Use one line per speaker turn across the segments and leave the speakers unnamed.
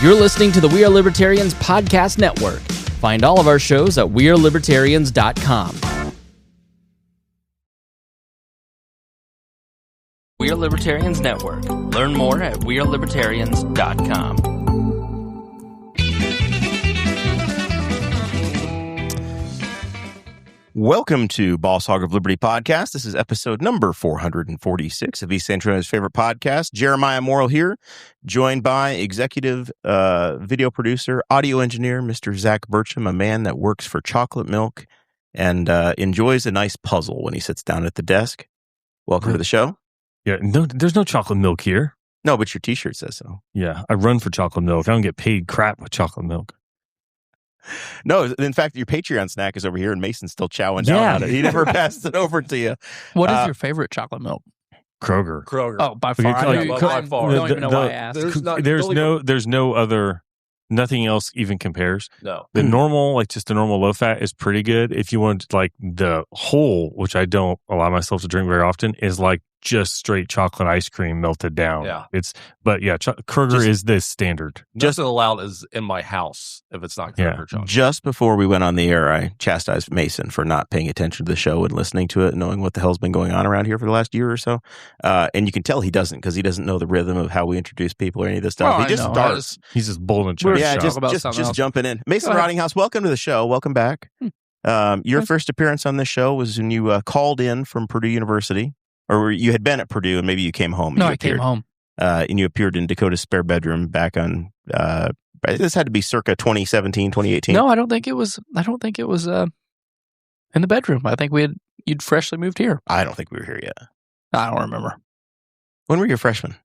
You're listening to the We Are Libertarians Podcast Network. Find all of our shows at wearelibertarians.com. We Are Libertarians Network. Learn more at wearelibertarians.com.
Welcome to Boss Hog of Liberty podcast. This is episode number 446 of East San Antonio's favorite podcast. Jeremiah Morrell here, joined by executive video producer, audio engineer, Mr. Zach Burcham, a man that works for chocolate milk and enjoys a nice puzzle when he sits down at the desk. Welcome to the show.
Yeah, no, there's no chocolate milk here.
No, but your t-shirt says so.
Yeah, I run for chocolate milk. I don't get paid crap with chocolate milk.
No, in fact, your Patreon snack is over here, and Mason's still chowing down on it. He never passed it over to you.
What is your favorite chocolate milk?
Kroger.
Oh, by far. I don't even know why I asked.
There's no other. Nothing else even compares.
No.
The normal, like just the normal low fat is pretty good. If you want like the whole, which I don't allow myself to drink very often, is like just straight chocolate ice cream melted down.
Yeah.
Kroger is the standard.
Just allowed is in my house if it's not Kroger chocolate.
Just before we went on the air, I chastised Mason for not paying attention to the show and listening to it and knowing what the hell's been going on around here for the last year or so. And you can tell he doesn't, because he doesn't know the rhythm of how we introduce people or any of this stuff.
Well,
he just starts.
He's just bold and charged.
Yeah, just jumping in. Mason Rottinghaus, welcome to the show. Welcome back. Your first appearance on this show was when you called in from Purdue University, or you had been at Purdue and maybe you came home.
No, I came home.
And you appeared in Dakota's spare bedroom back on, this had to be circa 2017, 2018.
No, I don't think it was in the bedroom. I think you'd freshly moved here.
I don't think we were here yet.
I don't remember.
When were you a freshman?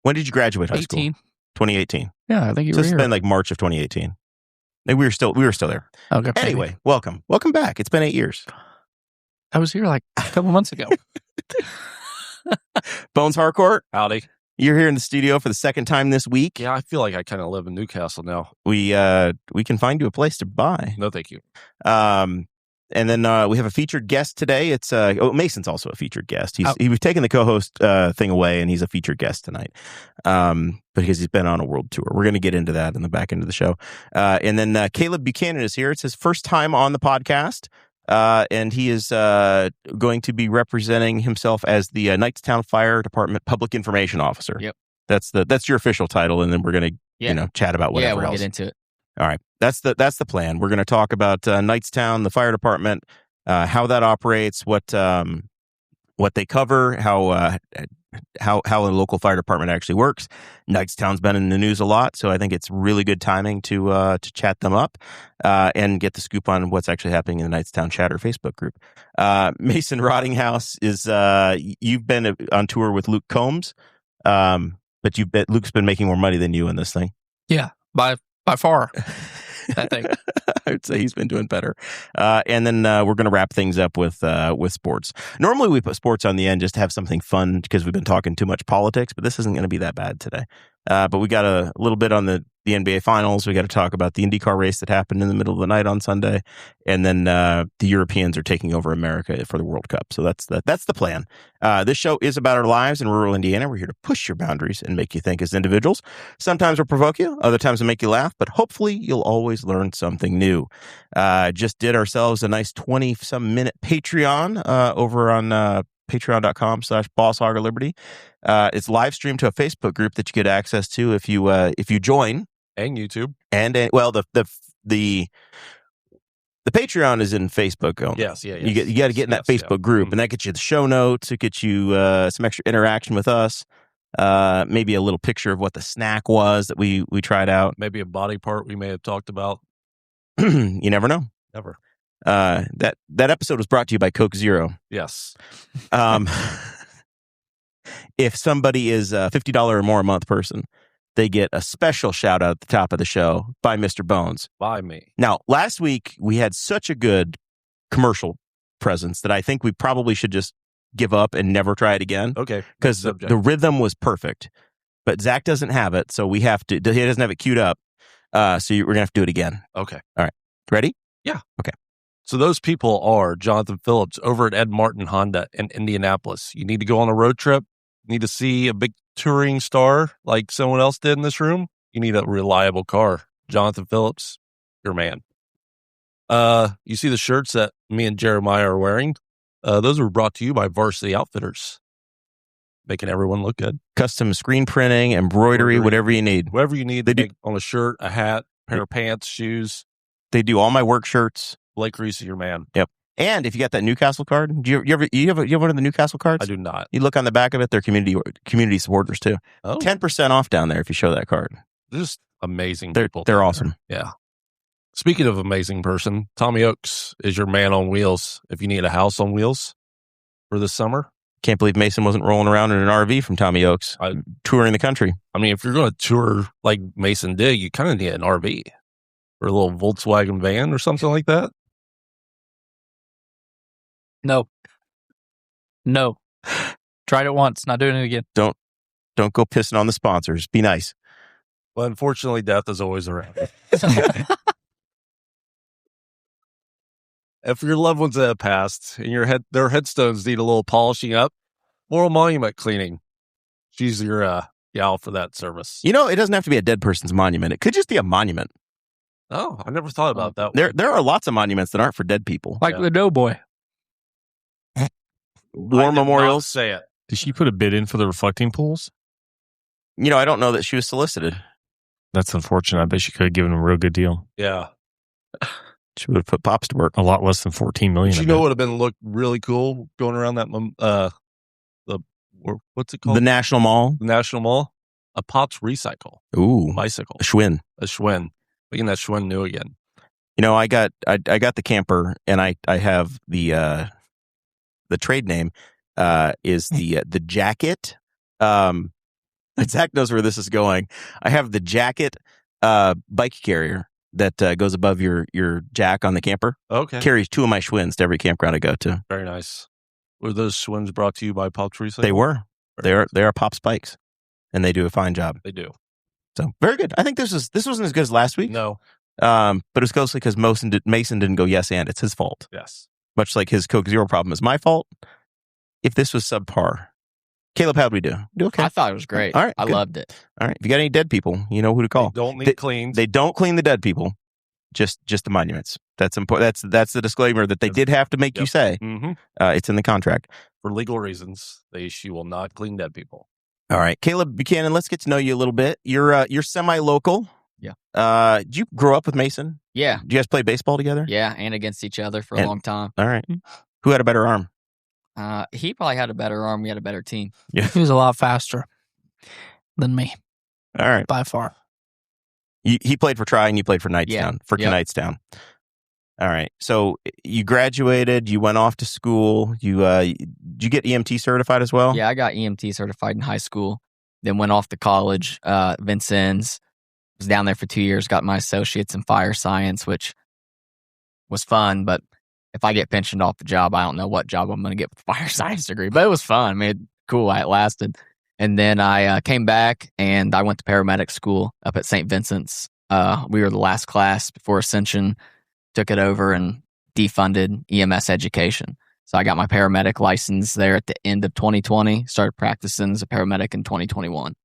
When did you graduate high school? 2018.
Yeah, I think you
So
were
it's
here.
been like March of 2018. Like, we were still there.
Okay.
Anyway, welcome back. It's been 8 years.
I was here like a couple months ago.
Bones Harcourt,
Howdy.
you're here in the studio for the second time this week.
Yeah, I feel like I kind of live in Newcastle now.
We can find you a place to buy.
No, thank you.
And then we have a featured guest today. It's Mason's also a featured guest. We've taken the co-host thing away, and he's a featured guest tonight because he's been on a world tour. We're going to get into that in the back end of the show. And then Kaleb Buchanan is here. It's his first time on the podcast, and he is going to be representing himself as the Knightstown Fire Department Public Information Officer.
Yep,
that's your official title, and then we're going to chat about whatever
we'll
else.
get into it.
All right. That's the plan. We're going to talk about Knightstown, the fire department, how that operates, what they cover, how a local fire department actually works. Knightstown's been in the news a lot, so I think it's really good timing to chat them up and get the scoop on what's actually happening in the Knightstown Chatter Facebook group. Mason Rottinghaus is you've been on tour with Luke Combs, but Luke's been making more money than you in this thing.
Yeah, by far, I think.
I would say he's been doing better. And then we're going to wrap things up with sports. Normally we put sports on the end just to have something fun because we've been talking too much politics, but this isn't going to be that bad today. But we got a little bit on the NBA Finals. We got to talk about the IndyCar race that happened in the middle of the night on Sunday. And then the Europeans are taking over America for the World Cup. So that's the plan. This show is about our lives in rural Indiana. We're here to push your boundaries and make you think as individuals. Sometimes we'll provoke you. Other times we'll make you laugh. But hopefully you'll always learn something new. Just did ourselves a nice 20-some minute Patreon over on patreon.com/Boss Hog of Liberty. It's live streamed to a Facebook group that you get access to if you join.
And YouTube.
And well, the Patreon is in Facebook only.
Yes.
You got to get in that Facebook group, and that gets you the show notes. It gets you some extra interaction with us. Maybe a little picture of what the snack was that we tried out.
Maybe a body part we may have talked about.
You never know.
Never.
That episode was brought to you by Coke Zero.
Yes.
If somebody is a $50 or more a month person, they get a special shout out at the top of the show by Mr. Bones.
By me.
Now, last week we had such a good commercial presence that I think we probably should just give up and never try it again.
Okay.
Because the rhythm was perfect. But Zach doesn't have it, so we have to. He doesn't have it queued up. So we're going to have to do it again.
Okay.
All right. Ready?
Yeah.
Okay.
So those people are Jonathan Phillips over at Ed Martin Honda in Indianapolis. You need to go on a road trip. You need to see a big touring star like someone else did in this room, you need a reliable car. Jonathan Phillips, your man. You see the shirts that me and Jeremiah are wearing? Those were brought to you by Varsity Outfitters, making everyone look good.
Custom screen printing, embroidery, whatever you need.
Whatever you need,
They
they
do-
do on a shirt, a hat, pair of pants, shoes.
They do all my work shirts.
Blake Reese, your man.
And if you got that Newcastle card, do you have one of the Newcastle cards?
I do not.
You look on the back of it; they're community supporters too.
Oh,
10% off down there if you show that card.
just amazing
They're
people.
they're
down
awesome.
there. Yeah. Speaking of amazing person, Tommy Oaks is your man on wheels. If you need a house on wheels for this summer,
Can't believe Mason wasn't rolling around in an RV from Tommy Oaks, touring the country.
I mean, if you're going to tour like Mason did, you kind of need an RV or a little Volkswagen van or something like that.
No. Tried it once, not doing it again.
Don't go pissing on the sponsors. Be nice.
But unfortunately, death is always around. If your loved ones that have passed and their headstones need a little polishing up, Moral Monument Cleaning. She's your gal for that service.
You know, it doesn't have to be a dead person's monument. It could just be a monument.
Oh, I never thought about that.
There are lots of monuments that aren't for dead people.
Like the Doughboy.
War memorials.
Say it.
Did she put a bid in for the reflecting pools?
You know, I don't know that she was solicited.
That's unfortunate. I bet she could have given him a real good deal.
Yeah.
She would have put Pops to work.
A lot less than $14 million.
But you know what would have looked really cool going around that what's it called?
The National Mall.
The National Mall. A Pops Recycle
Ooh,
bicycle.
a Schwinn.
A Schwinn. Making that Schwinn new again.
You know, I got the camper, and I have the trade name is the Jacket. Zach knows where this is going. I have the Jacket bike carrier that goes above your jack on the camper.
Okay.
Carries 2 of my Schwinns to every campground I go to.
Very nice. Were those Schwinns brought to you by Pops Recycle?
They were. They are Pops bikes, and they do a fine job.
They do.
So very good. I think this wasn't as good as last week.
No.
But it was mostly because Mason didn't go yes and it's his fault.
Yes.
Much like his Coke Zero problem is my fault. If this was subpar, Caleb, how'd we do? Do okay.
I thought it was great.
All right,
I
good.
loved it.
All right. If you got any dead people, you know who to call.
They don't need cleaned.
They don't clean the dead people. Just the monuments. That's important. That's the disclaimer that they did have to make you say.
Mm-hmm.
It's in the contract.
For legal reasons, she will not clean dead people.
All right, Kaleb Buchanan. Let's get to know you a little bit. You're semi-local.
Yeah.
Did you grow up with Mason?
Yeah.
Did you guys play baseball together?
Yeah, and against each other for a long time.
All right. Who had a better arm?
He probably had a better arm. We had a better team.
Yeah.
He was a lot faster than me,
All right.
by far.
He played for Tri and you played for Knightstown.
Yeah.
For
Yep.
Knightstown. All right. So you graduated. You went off to school. Did you get EMT certified as well?
Yeah, I got EMT certified in high school. Then went off to college, Vincennes. Was down there for 2 years. Got my associates in fire science, which was fun. But if I get pensioned off the job, I don't know what job I'm going to get with a fire science degree. But it was fun. I mean, cool. It lasted. And then I came back and I went to paramedic school up at St. Vincent's. We were the last class before Ascension took it over and defunded EMS education. So I got my paramedic license there at the end of 2020, started practicing as a paramedic in 2021.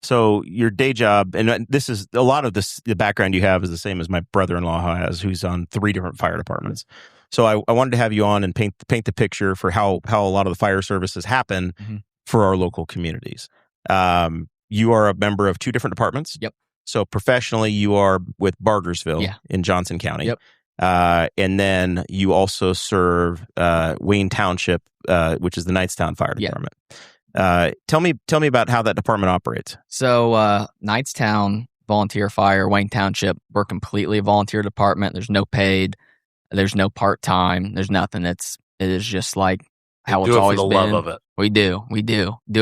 So your day job, and this is a lot of this, the background you have is the same as my brother-in-law has, who's on 3 different fire departments. So I wanted to have you on and paint the picture for how a lot of the fire services happen for our local communities. You are a member of 2 different departments.
Yep.
So professionally, you are with Bargersville in Johnson County.
Yep.
And then you also serve Wayne Township, which is the Knightstown Fire Department. Tell me about how that department operates.
So Knightstown Volunteer Fire, Wayne Township, we're completely a volunteer department. There's no paid, there's no part-time, there's nothing. It is just like how it's always been.
Do it for the love of it.
We do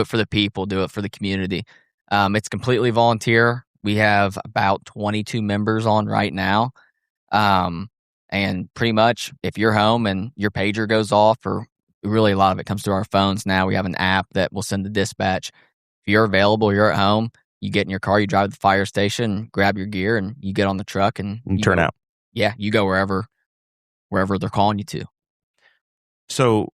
it for the people, do it for the community. It's completely volunteer. We have about 22 members on right now. And pretty much if you're home and your pager goes off, or really a lot of it comes through our phones now, we have an app that will send the dispatch. If you're available, you're at home, you get in your car, you drive to the fire station, grab your gear, and you get on the truck and you
turn
go,
out.
Yeah, you go wherever they're calling you to.
So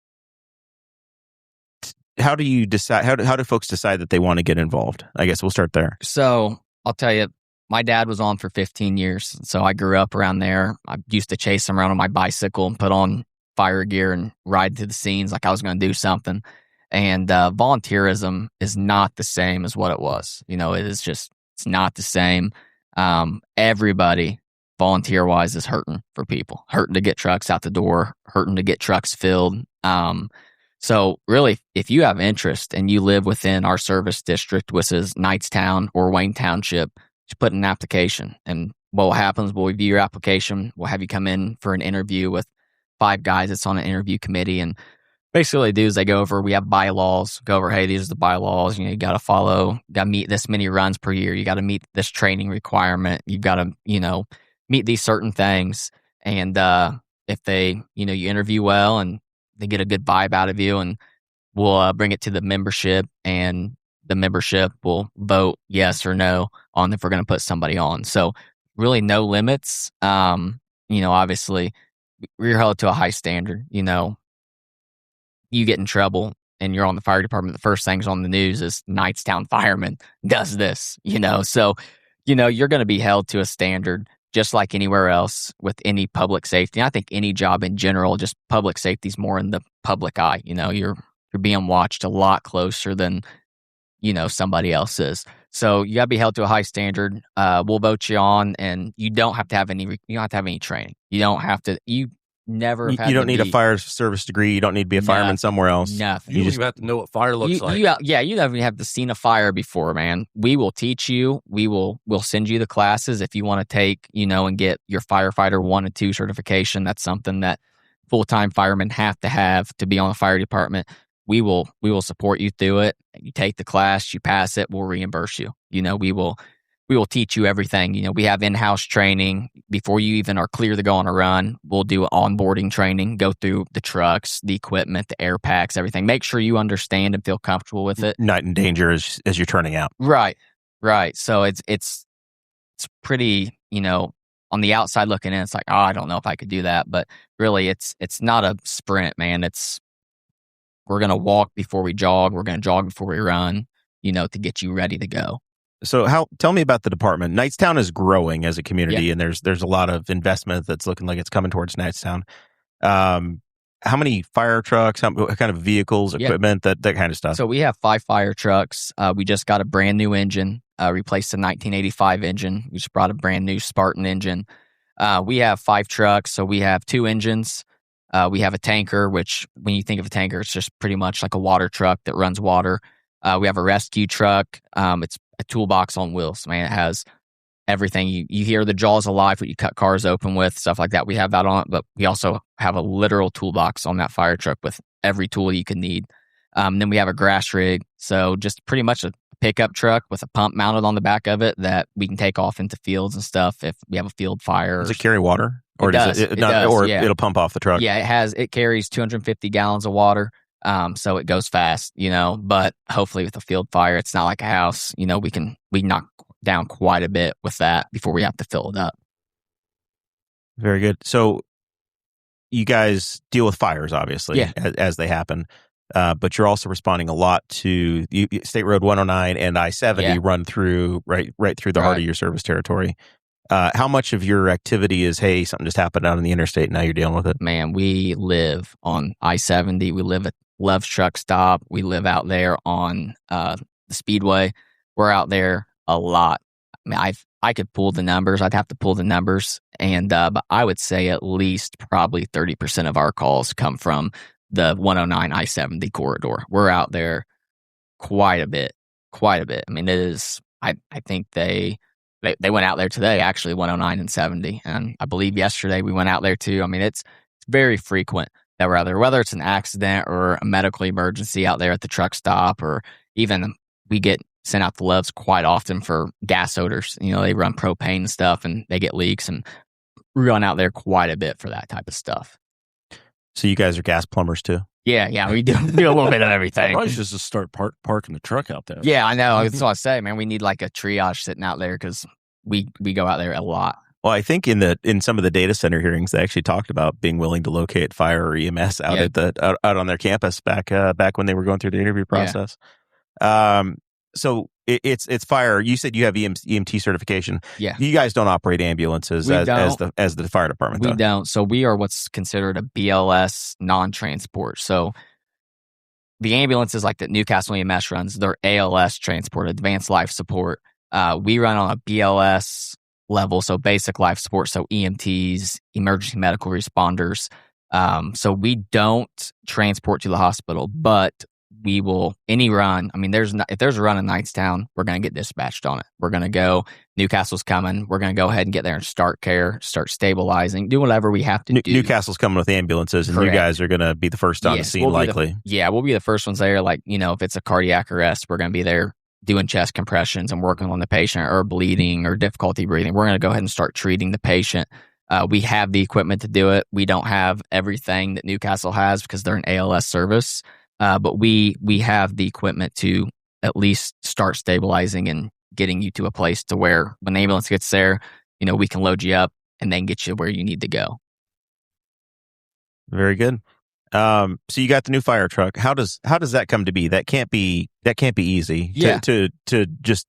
how do you decide? How do folks decide that they want to get involved? I guess we'll start there.
So I'll tell you, my dad was on for 15 years. So I grew up around there. I used to chase him around on my bicycle and put on fire gear and ride to the scenes like I was going to do something. And volunteerism is not the same as what it was. It is just, it's not the same. Everybody volunteer-wise is hurting for people, hurting to get trucks out the door, hurting to get trucks filled. So really, if you have interest and you live within our service district, which is Knightstown or Wayne Township, just put in an application. And what happens, we'll review your application. We'll have you come in for an interview with 5 guys that's on an interview committee. And basically what they do is they go over, we have bylaws, go over, hey, these are the bylaws. You got to follow, got to meet this many runs per year. You got to meet this training requirement. You've got to, meet these certain things. And if they, you interview well and they get a good vibe out of you, and we'll bring it to the membership, and the membership will vote yes or no on if we're going to put somebody on. So really no limits. Obviously we're held to a high standard. You get in trouble and you're on the fire department, the first things on the news is Knightstown fireman does this, so, you're going to be held to a standard just like anywhere else with any public safety. I think any job in general, just public safety is more in the public eye. You're being watched a lot closer than, somebody else is. So you got to be held to a high standard. We'll vote you on, and you don't have to have any training. You don't have to, you never have
you don't need a fire service degree. You don't need to be a fireman somewhere else.
Nothing.
You just have to know what fire looks like.
You haven't have to seen a fire before, man. We will teach you. We'll send you the classes if you want to take, and get your firefighter 1 and 2 certification. That's something that full-time firemen have to be on the fire department. We will support you through it. You take the class, you pass it, we'll reimburse you. We will teach you everything. We have in-house training before you even are clear to go on a run. We'll do onboarding training, go through the trucks, the equipment, the air packs, everything. Make sure you understand and feel comfortable with it.
Not in danger as you're turning out.
Right. So it's pretty, on the outside looking in, it's like, oh, I don't know if I could do that. But really, it's not a sprint, man. We're going to walk before we jog. We're going to jog before we run, to get you ready to go.
So tell me about the department. Knightstown is growing as a community, and there's a lot of investment that's looking like it's coming towards Knightstown. How many fire trucks, what kind of vehicles, equipment, that kind of stuff?
So we have 5 fire trucks. We just got a brand new engine, replaced the 1985 engine. We just brought a brand new Spartan engine. We have 5 trucks, so we have 2 engines. We have a tanker, which when you think of a tanker, it's just pretty much like a water truck that runs water. We have a rescue truck. It's a toolbox on wheels. Man, it has everything. You hear the jaws of life, what you cut cars open with, stuff like that. We have that on it, but we also have a literal toolbox on that fire truck with every tool you can need. Then we have a grass rig. So just pretty much a pickup truck with a pump mounted on the back of it that we can take off into fields and stuff if we have a field fire.
Does it carry water?
Or does it does,
or
yeah.
It'll pump off the truck?
Yeah, it carries 250 gallons of water. So it goes fast, but hopefully with a field fire, it's not like a house, we knock down quite a bit with that before we have to fill it up.
Very good. So you guys deal with fires, obviously, as they happen. But you're also responding a lot to State Road 109 and I-70 run through right through the heart of your service territory. How much of your activity is, hey, something just happened out on the interstate, now you're dealing with it? Man,
we live on I-70. We live at Love's Truck Stop. We live out there on the Speedway. We're out there a lot. I mean, I could pull the numbers. I'd have to pull the numbers. But I would say at least probably 30% of our calls come from the 109 I-70 corridor. We're out there quite a bit. I mean, it is, I think they went out there today, actually, 109 and 70. And I believe yesterday we went out there too. I mean, it's very frequent that we're out there, whether it's an accident or a medical emergency out there at the truck stop, or even we get sent out to Love's quite often for gas odors. They run propane and stuff and they get leaks, and we run out there quite a bit for that type of stuff.
So you guys are gas plumbers too?
Yeah, we do a little bit of everything.
Probably just start parking the truck out there.
Yeah, I know. That's what I say, man. We need like a triage sitting out there because we go out there a lot.
Well, I think in some of the data center hearings, they actually talked about being willing to locate fire or EMS out out on their campus back when they were going through the interview process. So it's fire. You said you have EMT certification.
Yeah.
You guys don't operate ambulances as the fire department.
We don't. So we are what's considered a BLS non-transport. So the ambulances like that Newcastle EMS runs, they're ALS transport, advanced life support. We run on a BLS level, so basic life support, so EMTs, emergency medical responders. So we don't transport to the hospital, but we will any run. I mean, if there's a run in Knightstown, we're going to get dispatched on it. We're going to go. Newcastle's coming. We're going to go ahead and get there and start care, start stabilizing, do whatever we have to do.
Newcastle's coming with ambulances, and
Correct.
You guys are going to be the first on the scene, likely.
We'll be the first ones there. Like, if it's a cardiac arrest, we're going to be there doing chest compressions and working on the patient, or bleeding or difficulty breathing. We're going to go ahead and start treating the patient. We have the equipment to do it. We don't have everything that Newcastle has because they're an ALS service. But we have the equipment to at least start stabilizing and getting you to a place to where when the ambulance gets there, we can load you up and then get you where you need to go.
Very good. So you got the new fire truck. How does that come to be? That can't be easy.
Yeah.
To just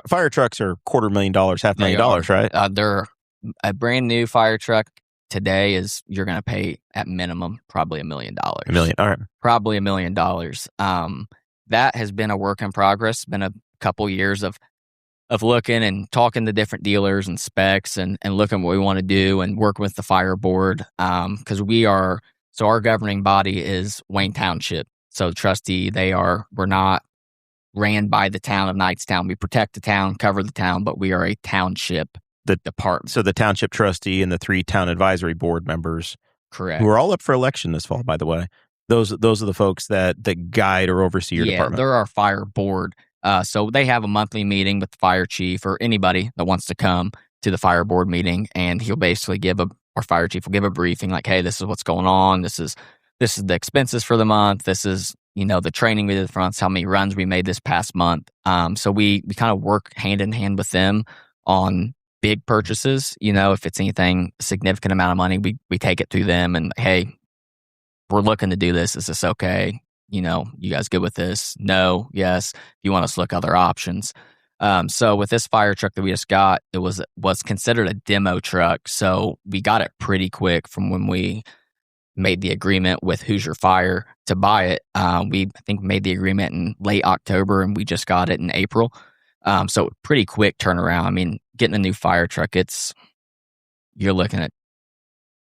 fire trucks are $250,000, $500,000, right?
They're a brand new fire truck. Today you're going to pay at minimum probably $1 million.
$1 million, all right.
Probably $1 million. That has been a work in progress. Been a couple years of looking and talking to different dealers and specs and looking what we want to do and working with the fire board. Because our governing body is Wayne Township. So trustee, we're not ran by the town of Knightstown. We protect the town, cover the town, but we are a township department.
So the township trustee and the 3 town advisory board members,
correct,
who are all up for election this fall, by the way. Those are the folks that guide or oversee your department.
They're our fire board. So they have a monthly meeting with the fire chief or anybody that wants to come to the fire board meeting, and he'll basically our fire chief will give a briefing like, hey, this is what's going on. This is the expenses for the month. This is, the training we did for months, how many runs we made this past month. So we kind of work hand in hand with them on big purchases. If it's anything significant amount of money, we take it to them and, hey, we're looking to do this. Is this okay? You guys good with this? No, yes. If you want us to look other options. So with this fire truck that we just got, it was considered a demo truck. So we got it pretty quick from when we made the agreement with Hoosier Fire to buy it. We, I think, made the agreement in late October, and we just got it in April. So pretty quick turnaround. I mean, getting a new fire truck, you're looking at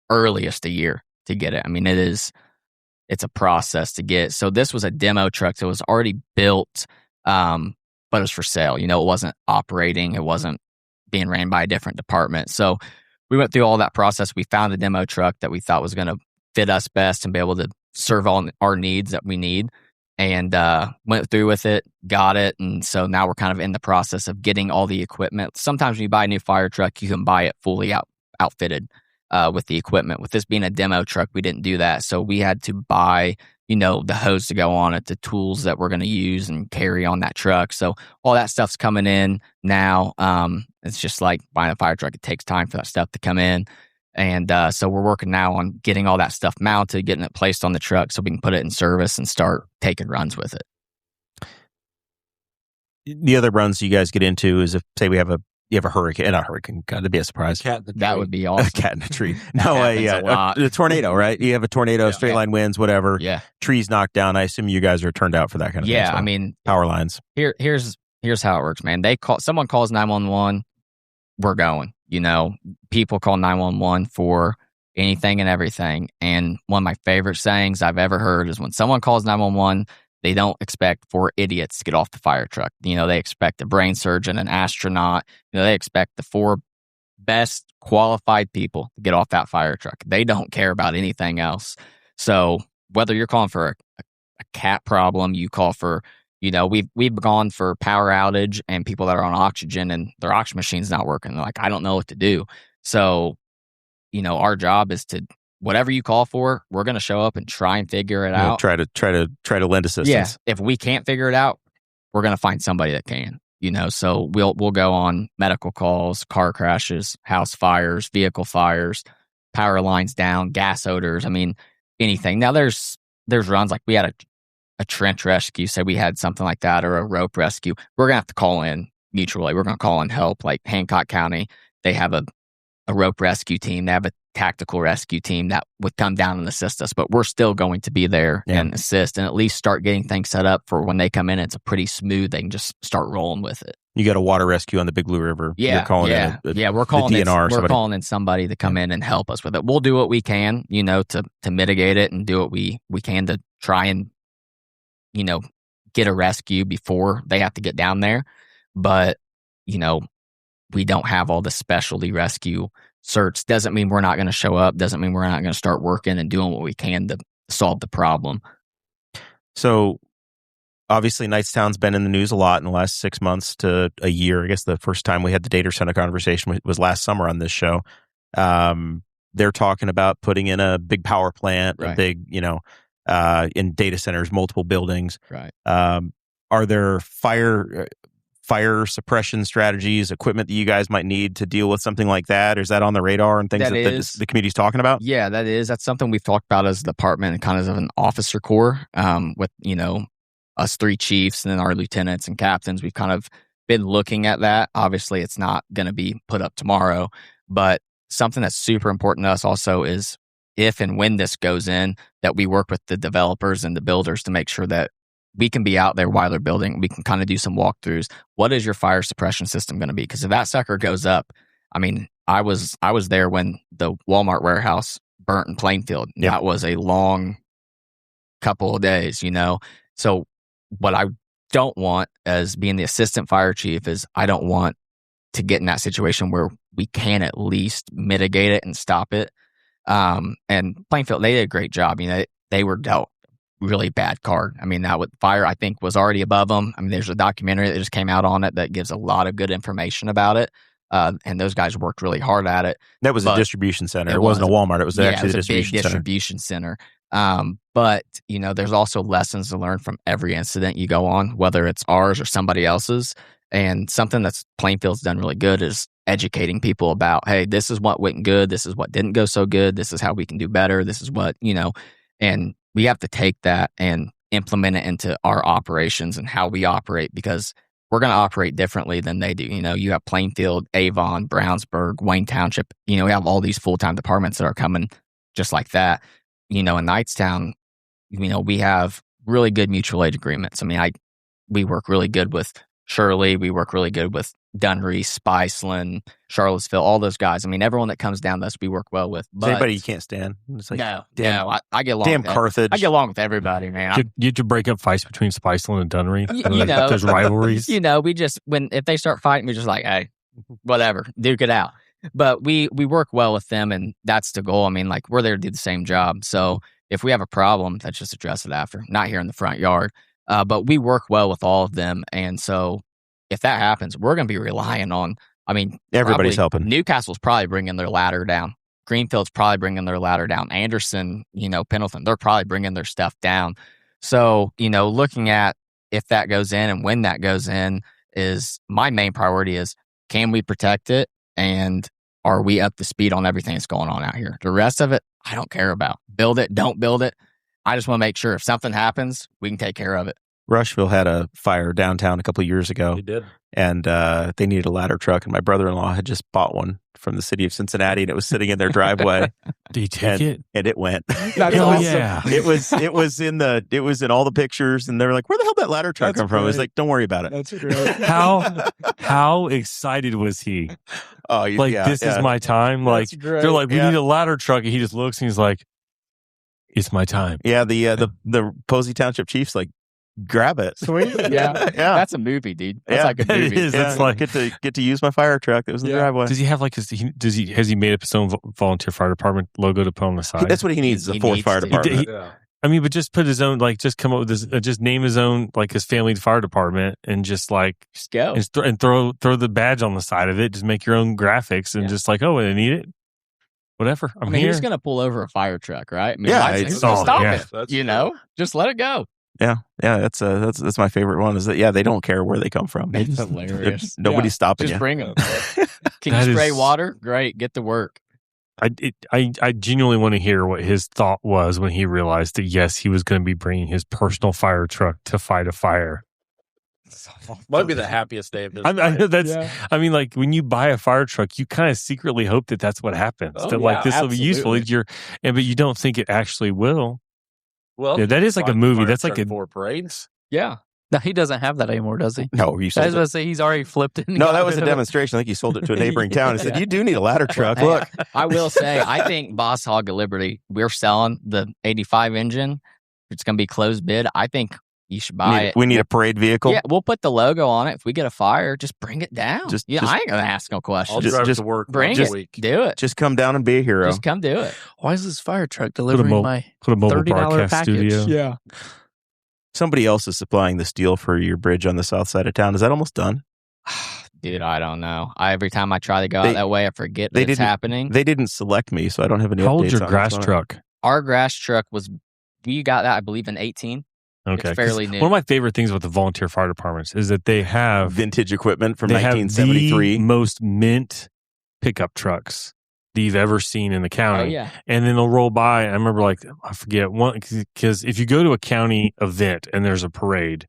earliest a year to get it. I mean, it's a process to get. So this was a demo truck that was already built, but it was for sale. It wasn't operating. It wasn't being ran by a different department. So we went through all that process. We found a demo truck that we thought was going to fit us best and be able to serve all our needs that we need. And went through with it, got it. And so now we're kind of in the process of getting all the equipment. Sometimes when you buy a new fire truck, you can buy it fully outfitted with the equipment. With this being a demo truck, we didn't do that. So we had to buy, the hose to go on it, the tools that we're going to use and carry on that truck. So all that stuff's coming in now. It's just like buying a fire truck. It takes time for that stuff to come in. And so we're working now on getting all that stuff mounted, getting it placed on the truck so we can put it in service and start taking runs with it.
The other runs you guys get into is if, say, you have a hurricane, not a hurricane, God, that'd be a surprise.
That would be awesome.
A cat in a tree. A tornado, right? You have a tornado, straight line winds, whatever.
Yeah.
Trees knocked down. I assume you guys are turned out for that kind of thing.
Yeah,
well.
I mean,
power lines.
Here's how it works, man. Someone calls 911, we're going. People call 911 for anything and everything. And one of my favorite sayings I've ever heard is when someone calls 911, they don't expect 4 idiots to get off the fire truck. They expect a brain surgeon, an astronaut. They expect the 4 best qualified people to get off that fire truck. They don't care about anything else. So whether you're calling for a cat problem, you call for, we've gone for power outage and people that are on oxygen and their oxygen machine's not working. They're like, I don't know what to do. So, our job is to, whatever you call for, we're going to show up and try and figure it out.
Try to lend assistance.
Yeah. If we can't figure it out, we're going to find somebody that can. So we'll go on medical calls, car crashes, house fires, vehicle fires, power lines down, gas odors. I mean, anything. Now there's runs like we had a trench rescue, say we had something like that, or a rope rescue. We're gonna have to call in mutual aid. We're gonna call in help. Like Hancock County, they have a rope rescue team. They have a tactical rescue team that would come down and assist us, but we're still going to be there and assist and at least start getting things set up for when they come in. It's a pretty smooth. They can just start rolling with it.
You got a water rescue on the Big Blue River.
Yeah.
You're calling
we're calling
the DNR,
we're calling in somebody to come in and help us with it. We'll do what we can, to mitigate it and do what we can to try and, get a rescue before they have to get down there. But, we don't have all the specialty rescue certs. Doesn't mean we're not going to show up. Doesn't mean we're not going to start working and doing what we can to solve the problem.
So obviously Knightstown's been in the news a lot in the last 6 months to a year. I guess the first time we had the data center conversation was last summer on this show. They're talking about putting in a big power plant, a big, in data centers, multiple buildings.
Right.
Are there fire suppression strategies, equipment that you guys might need to deal with something like that? Or is that on the radar and things that the community's talking about?
Yeah, that's something we've talked about as a department and kind of an officer corps with, us 3 chiefs and then our lieutenants and captains. We've kind of been looking at that. Obviously, it's not going to be put up tomorrow, but something that's super important to us also is if and when this goes in, that we work with the developers and the builders to make sure that we can be out there while they're building. We can kind of do some walkthroughs. What is your fire suppression system going to be? Because if that sucker goes up, I mean, I was there when the Walmart warehouse burnt in Plainfield.
Yep.
That was a long couple of days, So what I don't want as being the assistant fire chief is I don't want to get in that situation where we can at least mitigate it and stop it. And Plainfield, they did a great job. They were dealt really bad card. I mean, that fire, I think, was already above them. I mean, there's a documentary that just came out on it that gives a lot of good information about it. And those guys worked really hard at it.
That was a distribution center. It wasn't a Walmart. It was actually a
distribution center. But, there's also lessons to learn from every incident you go on, whether it's ours or somebody else's. And something that's Plainfield's done really good is educating people about, hey, this is what went good. This is what didn't go so good. This is how we can do better. This is what, and we have to take that and implement it into our operations and how we operate because we're going to operate differently than they do. You have Plainfield, Avon, Brownsburg, Wayne Township. We have all these full-time departments that are coming just like that. In Knightstown, we have really good mutual aid agreements. I mean, we work really good with Shirley. We work really good with Dunry, Spiceland, Charlottesville, all those guys. I mean, everyone that comes down to us, we work well with. But
anybody you can't stand? It's like,
no, I get along.
Damn
with
Carthage.
I get along with everybody, man.
You have to break up fights between Spiceland and Dunry.
There's
rivalries.
We just if they start fighting, we're just like, hey, whatever, duke it out. But we work well with them, and that's the goal. I mean, like we're there to do the same job. So if we have a problem, let's just address it after. Not here in the front yard, but we work well with all of them, and so. If that happens, we're going to be relying on,
everybody's helping.
Newcastle's probably bringing their ladder down. Greenfield's probably bringing their ladder down. Anderson, Pendleton, they're probably bringing their stuff down. So, looking at if that goes in and when that goes in is my main priority is can we protect it and are we up to speed on everything that's going on out here? The rest of it, I don't care about. Build it, don't build it. I just want to make sure if something happens, we can take care of it.
Rushville had a fire downtown a couple of years ago.
They did.
And they needed a ladder truck, and my brother-in-law had just bought one from the city of Cincinnati, and it was sitting in their driveway.
Did he take it?
And it went.
That's
awesome.
Yeah.
It was in all the pictures, and they were like, "Where the hell did that ladder truck come from?" I was like, "Don't worry about it."
That's great.
How excited was he?
Oh,
this is my time. Like they're like, we need a ladder truck, and he just looks and he's like, "It's my time."
Yeah, the Posey Township Chiefs like. Grab it.
Sweet. Yeah. That's a movie, dude. That's like a movie.
It is.
Yeah.
It's like
get to use my fire truck that was in the driveway.
Does he have has he made up his own volunteer fire department logo to put on the side?
That's what he needs. The fourth fire department.
But just put his own just come up with this. Just name his own his family fire department and just
go
and throw the badge on the side of it. Just make your own graphics and just I need it. Whatever. I'm here.
He's gonna pull over a fire truck, right?
Stop
it. That's just let it go.
Yeah, that's my favorite one. Is that they don't care where they come from.
That's hilarious.
Nobody's stopping
Just
you.
bring them. Can
That
you spray
is-
water? Great, get to work.
I genuinely want to hear what his thought was when he realized that, yes, he was going to be bringing his personal fire truck to fight a fire.
Might be the happiest day of his
I
life.
know I mean, like when you buy a fire truck, you kind of secretly hope that that's what happens.
Oh,
that like
yeah,
this will be useful.
absolutely.
But you don't think it actually will.
Well,
Yeah, that is like a
fire
movie. That's
truck
like a
for parades.
Yeah.
No, he doesn't have that anymore, does he?
No, you
I
sold
was
it.
going to say he's already flipped it. and
No,
got
that was
rid
a
of it.
demonstration. I think he sold it to a neighboring town and said, "You do need a ladder truck.
Hey,
Look,
I will say, I think Boss Hog of Liberty, we're selling the 85 engine. It's going to be closed bid. I think you should buy it.
we need a parade vehicle.
Yeah, we'll put the logo on it. If we get a fire, just bring it down.
Just-
I ain't going to ask no questions.
I'll
Just-
drive
just
to work
bring
once
it.
a week.
Do it.
Just come down and be a hero."
Just come do it.
Why is this fire truck
Put a
delivering my
mobile
$30
broadcast
package?
studio.
Yeah.
Somebody else is supplying the steel for your bridge on the south side of town. Is that almost done?
Dude, I don't know. Every time I try to go
They-
out that way, I forget
they
that it's
didn't-
happening.
They didn't select me, so I don't have any
How
updates
old's your
on
grass
what's on it.
truck?
Our grass truck we got that, I believe, in 18.
Okay,
It's fairly
'cause
new.
One of my favorite things about the volunteer fire departments is that they have
Vintage equipment from
they have
1973.
the most mint pickup trucks that you've ever seen in the county.
Oh, yeah.
And then they'll roll by. I remember, like, I forget one, because if you go to a county event and there's a parade,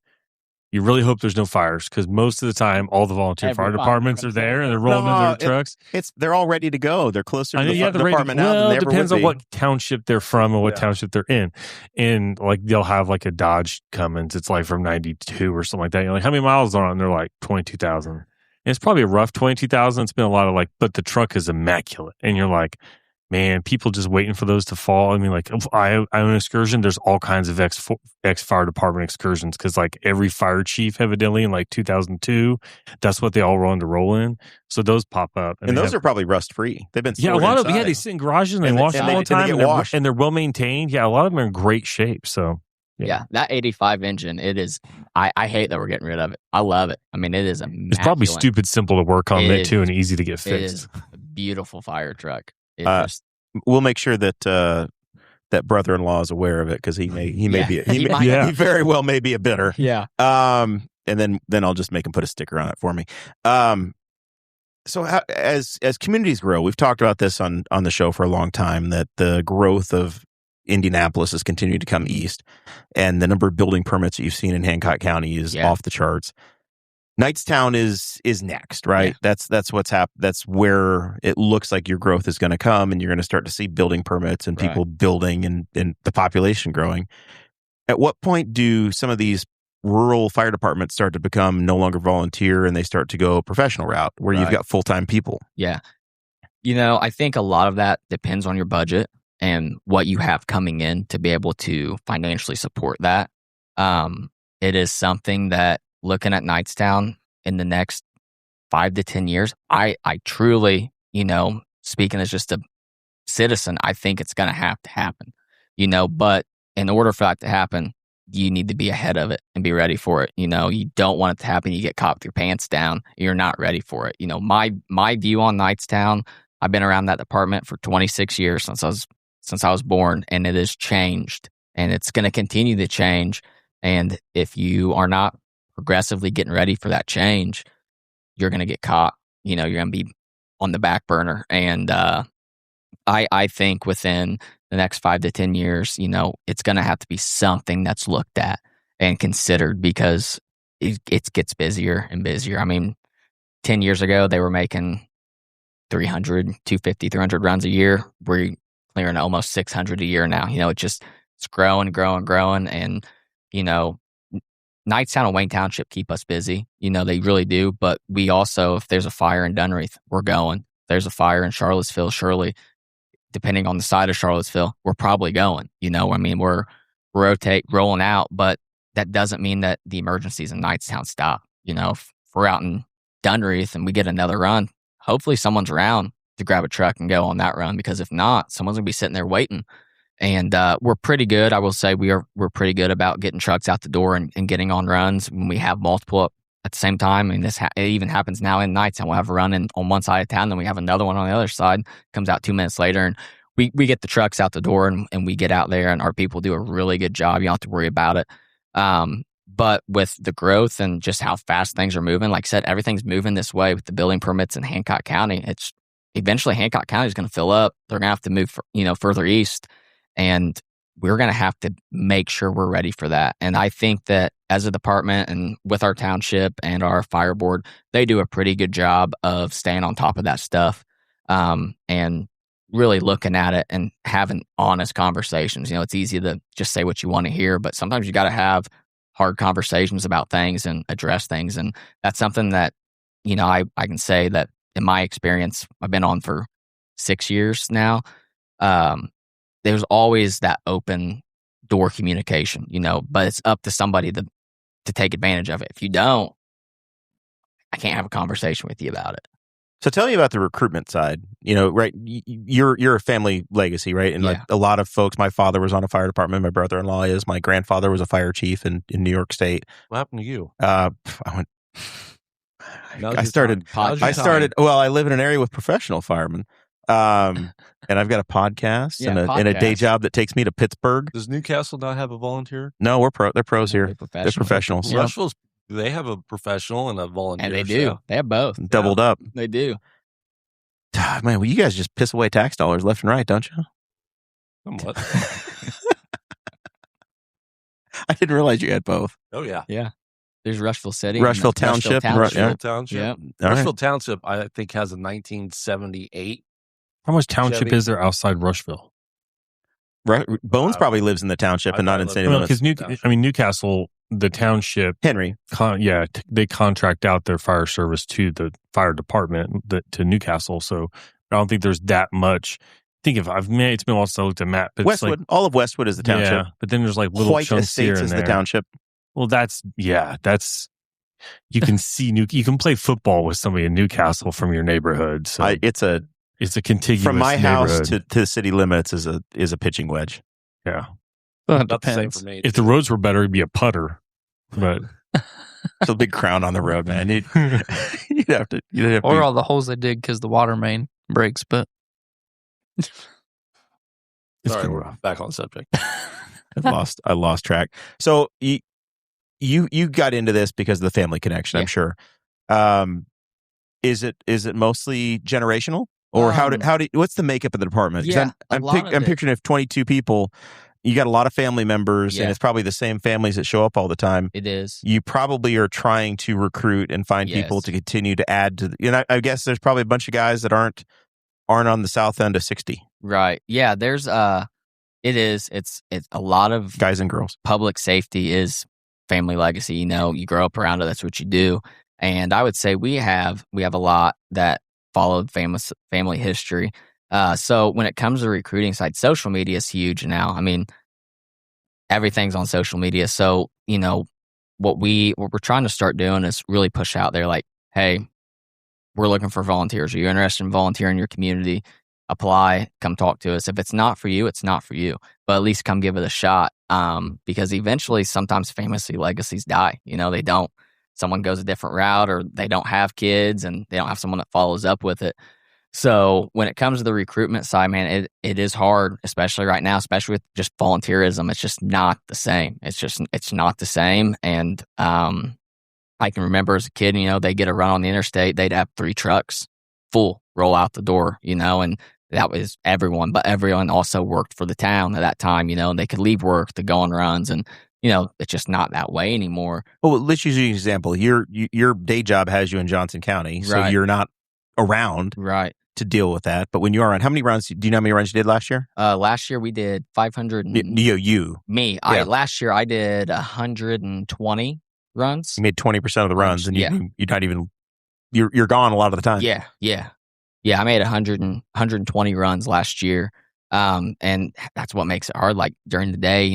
you really hope there's no fires, because most of the time all the volunteer
Every
fire
fire
departments are
department's
there
there.
and they're rolling
No,
into their trucks.
They're all ready to go. They're closer to
I know,
the
yeah, they're ready to-
department now than
well,
they
it
ever
depends
would
on
be.
what township they're from and what
Yeah.
township they're in. And like they'll have like a Dodge Cummins. It's like from 92 or something like that. You're like, how many miles are on it? And they're like 22,000. And it's probably a rough 22,000. It's been a lot of like, but the truck is immaculate. And you're like, man, people just waiting for those to fall. I mean, like, I own an excursion. There's all kinds of ex fire department excursions because, like, every fire chief, evidently, in like 2002, that's what they all wanted to roll in. So those pop up,
And those are probably rust free. They've been
yeah, a
stored
lot of
inside.
they sit in garages and they
And
wash
they-
them
and
all
they-
the
and they
time,
get washed.
and they're well maintained. Yeah, a lot of them are in great shape. So
Yeah, that 85 engine, it is. I hate that we're getting rid of it. I love it. I mean, it is immaculate.
it's probably stupid simple to work on
It
it
is.
too, and easy to get
It
fixed.
is a beautiful fire truck. It just
We'll make sure that that brother-in-law is aware of it because he may
Yeah.
be
He might.
he very well may be a bidder.
yeah.
And then I'll just make him put a sticker on it for me. So as communities grow, we've talked about this on the show for a long time, that the growth of Indianapolis has continued to come east, and the number of building permits that you've seen in Hancock County is off the charts. Knightstown is next, right?
Yeah.
That's what's happened. That's where it looks like your growth is going to come, and you're going to start to see building permits and people building and the population growing. At what point do some of these rural fire departments start to become no longer volunteer and they start to go professional route where you've got full-time people?
Yeah. I think a lot of that depends on your budget and what you have coming in to be able to financially support that. It is something that, looking at Knightstown in the next 5 to 10 years, I truly, speaking as just a citizen, I think it's going to have to happen, but in order for that to happen, you need to be ahead of it and be ready for it. You don't want it to happen. You get caught with your pants down. You're not ready for it. My view on Knightstown, I've been around that department for 26 years since I was born, and it has changed, and it's going to continue to change. And if you are not progressively getting ready for that change, you're going to get caught. You're going to be on the back burner. And I think within the next 5 to 10 years, it's going to have to be something that's looked at and considered, because it gets busier and busier. I mean, 10 years ago, they were making 250, 300 runs a year. We're clearing almost 600 a year now. It's growing. And, Knightstown and Wayne Township keep us busy. They really do. But we also, if there's a fire in Dunreath, we're going. If there's a fire in Charlottesville, Shirley, depending on the side of Charlottesville, we're probably going. We're rolling out, but that doesn't mean that the emergencies in Knightstown stop. If we're out in Dunreath and we get another run, hopefully someone's around to grab a truck and go on that run, because if not, someone's going to be sitting there waiting. And we're pretty good. I will say we're pretty good about getting trucks out the door and getting on runs when we have multiple at the same time. I mean, it even happens now in Knightstown. We'll have a run on one side of town, then we have another one on the other side. Comes out 2 minutes later, and we get the trucks out the door, and we get out there, and our people do a really good job. You don't have to worry about it. But with the growth and just how fast things are moving, like I said, everything's moving this way with the building permits in Hancock County. It's eventually Hancock County is going to fill up. They're going to have to move, further east, and we're going to have to make sure we're ready for that. And I think that as a department and with our township and our fire board, they do a pretty good job of staying on top of that stuff, and really looking at it and having honest conversations. It's easy to just say what you want to hear, but sometimes you got to have hard conversations about things and address things. And that's something that, I can say that in my experience, I've been on for 6 years now. There's always that open door communication, but it's up to somebody to take advantage of it. If you don't, I can't have a conversation with you about it.
So tell me about the recruitment side. Right? You're a family legacy, right? And like a lot of folks, my father was on a fire department. My brother-in-law is. My grandfather was a fire chief in New York State.
What happened to you?
I started. Well, I live in an area with professional firemen, and I've got a podcast and a day job that takes me to Pittsburgh.
Does Newcastle not have a volunteer?
No, they're pros here. They're professionals.
Rushville's. They have a professional and a volunteer.
And they do.
So.
They have both.
Doubled up.
They do.
Man, well, you guys just piss away tax dollars left and right, don't you?
Somewhat.
I didn't realize you had both.
Oh, yeah.
Yeah. There's Rushville City.
Rushville Township.
Rushville Township.
Yep.
Rushville Township, I think, has a 1978.
How much township
Chevy.
is there outside Rushville?
Bones probably lives in the township and not in city limits.
Because Newcastle, the township,
Henry,
they contract out their fire service to the fire department to Newcastle. So I don't think there's that much. It's been a while since I looked at map. But
Westwood, all of Westwood is the township.
Yeah, but then there's like little
White
chunks here
Estates
and
is
there.
the township.
Well, that's you can see you can play football with somebody in Newcastle from your neighborhood. So it's a contiguous
from my house
neighborhood.
to city limits is a pitching wedge.
Yeah.
Well, it
About the same
depends.
for me.
If the roads were better, it'd be a putter. But
It's a big crown on the road, man. You'd have to.
Or all the holes they dig because the water main breaks. But
it's
Sorry,
been
we're
rough.
back on subject.
I lost track. So you got into this because of the family connection, I'm sure. Is it mostly generational, or what's the makeup of the department? 'Cause I'm picturing if 22 people, you got a lot of family members, and it's probably the same families that show up all the time.
It is.
You probably are trying to recruit and find people to continue to add to. I guess there's probably a bunch of guys that aren't on the south end of 60.
Right. Yeah. There's it is. It's a lot of
Guys and girls.
Public safety is family legacy. You grow up around it. That's what you do. And I would say we have a lot that followed family history. So when it comes to the recruiting side, social media is huge now. I mean, everything's on social media. So, what we're trying to start doing is really push out there like, hey, we're looking for volunteers. Are you interested in volunteering in your community? Apply, come talk to us. If it's not for you, it's not for you. But at least come give it a shot. Because eventually sometimes family legacies die. They don't. Someone goes a different route, or they don't have kids and they don't have someone that follows up with it. So when it comes to the recruitment side, man, it is hard, especially right now, especially with just volunteerism. It's just not the same. It's not the same. And I can remember as a kid, they get a run on the interstate, they'd have 3 trucks full roll out the door, and that was everyone. But everyone also worked for the town at that time, and they could leave work to go on runs. And it's just not that way anymore.
Well, let's use an example. Your day job has you in Johnson County, so you're not around to deal with that. But when you are around, how many rounds? Do you know how many rounds you did last year?
Last year we did 500.
You.
Me.
Yeah.
Last year I did 120 runs.
You made 20% of the runs, and you're not even. You're gone a lot of the time.
Yeah. I made 120 runs last year, and that's what makes it hard. Like during the day,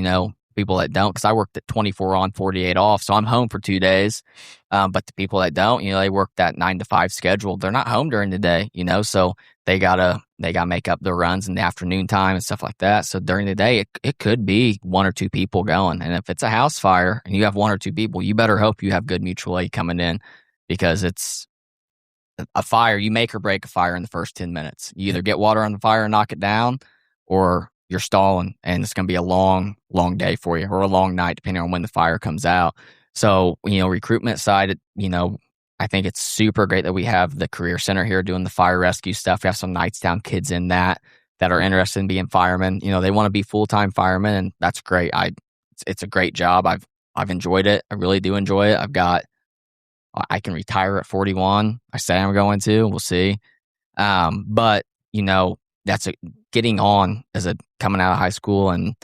people that don't, because I worked at 24 on, 48 off, so I'm home for 2 days. But the people that don't, they work that 9 to 5 schedule. They're not home during the day, so they gotta make up their runs in the afternoon time and stuff like that. So during the day, it could be 1 or 2 people going. And if it's a house fire and you have 1 or 2 people, you better hope you have good mutual aid coming in, because it's a fire. You make or break a fire in the first 10 minutes. You either get water on the fire and knock it down, or you're stalling, and it's going to be a long day for you, or a long night, depending on when the fire comes out. So, recruitment side, I think it's super great that we have the Career Center here doing the fire rescue stuff. We have some Knightstown kids in that are interested in being firemen. They want to be full-time firemen, and that's great. It's a great job. I've enjoyed it. I really do enjoy it. I can retire at 41. I say I'm going to. We'll see. But that's getting on as coming out of high school and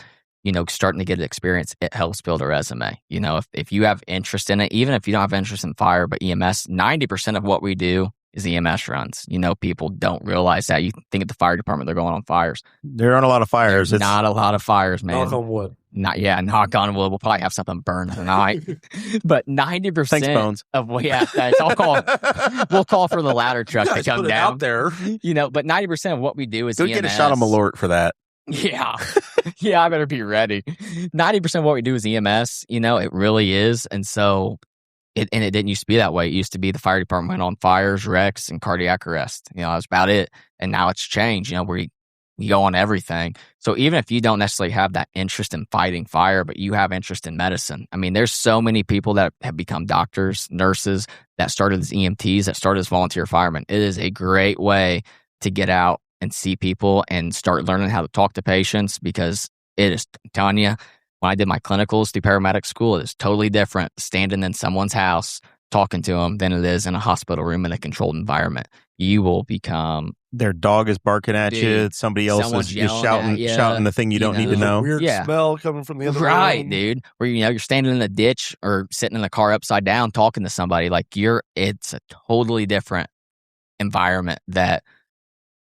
starting to get experience. It helps build a resume. If you have interest in it, even if you don't have interest in fire, but EMS, 90% of what we do is EMS runs. People don't realize that. You think at the fire department they're going on fires.
There aren't a lot of fires.
There's not a lot of fires, man.
Knock on wood.
Knock on wood. We'll probably have something burn tonight. But 90%
Thanks, Bones.
of we'll call for the ladder truck to come down
out there.
But 90% of what we do is
Go
EMS.
get a shot on Malort for that.
Yeah. I better be ready. 90% of what we do is EMS, it really is. And so it didn't used to be that way. It used to be the fire department went on fires, wrecks, and cardiac arrest. That was about it. And now it's changed, where we go on everything. So even if you don't necessarily have that interest in fighting fire, but you have interest in medicine, there's so many people that have become doctors, nurses, that started as EMTs, that started as volunteer firemen. It is a great way to get out and see people and start learning how to talk to patients, because it is, I'm telling you, when I did my clinicals through paramedic school, it is totally different standing in someone's house talking to them than it is in a hospital room in a controlled environment. You will become...
Their dog is barking at you. Somebody else is shouting the thing you don't need to know.
Weird smell coming from the other room.
Dude. Where you're standing in a ditch or sitting in the car upside down talking to somebody. It's a totally different environment that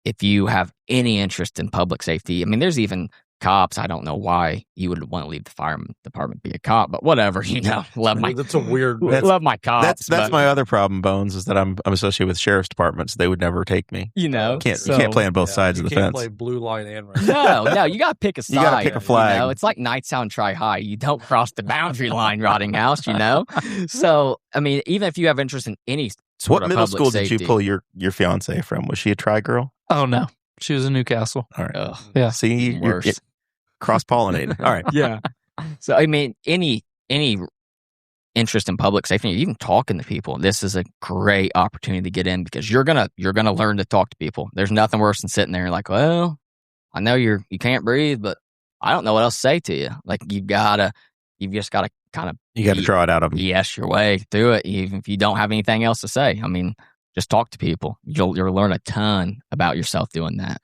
if you have any interest in public safety, there's even cops. I don't know why you would want to leave the fire department to be a cop, but whatever, love my...
That's a weird...
love my cops.
That's my other problem, Bones, is that I'm associated with sheriff's departments. They would never take me. You can't play on both sides of the fence.
You can't play blue line and red.
No, you got to pick a side.
You got to pick a flag.
It's like Knightstown Tri-High. You don't cross the boundary line, Rottinghaus, So, even if you have interest in any sort
what
of
middle
public
school
safety,
did you pull your fiance from? Was she a tri-girl?
Oh, no. She was in Newcastle.
All right.
Ugh,
yeah.
See, you're cross-pollinating. All right.
Yeah. So, any interest in public safety, even talking to people, this is a great opportunity to get in, because you're gonna learn to talk to people. There's nothing worse than sitting there like, well, I know you can't breathe, but I don't know what else to say to you. You've just gotta kind of
draw it out of them.
Yes, your way through it, even if you don't have anything else to say. Just talk to people. You'll learn a ton about yourself doing that.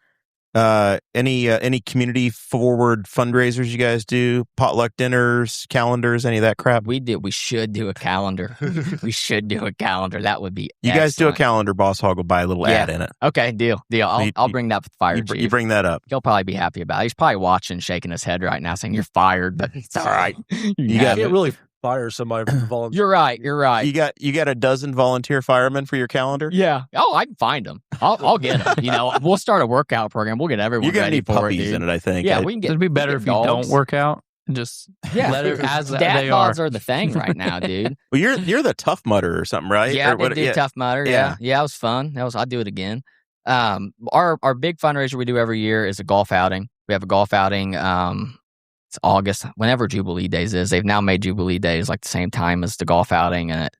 Any community forward fundraisers you guys do? Potluck dinners, calendars, any of that crap?
We should do a calendar. We should do a calendar. That would be
You guys do a calendar, Boss Hog will buy a little ad in it.
Okay, deal. I'll bring that up with the fire chief.
You bring that up.
He'll probably be happy about it. He's probably watching, shaking his head right now, saying, "You're fired," but it's all right.
You can't
really fire somebody from volunteer.
You're right.
You got a dozen volunteer firemen for your calendar?
Yeah. Oh, I can find them. I'll get them. We'll start a workout program. We'll get everyone ready for it.
You're going to need puppies in it, I think.
Yeah, we can get.
It'd be better if you don't work out and just let it as
dad
they
bods are the thing right now, dude.
Well, you're the Tough Mudder or something, right?
Yeah, I did do Tough Mudder. Yeah, it was fun. I'd do it again. Our big fundraiser we do every year is a golf outing. We have a golf outing. It's August, whenever Jubilee Days is. They've now made Jubilee Days the same time as the golf outing, and it's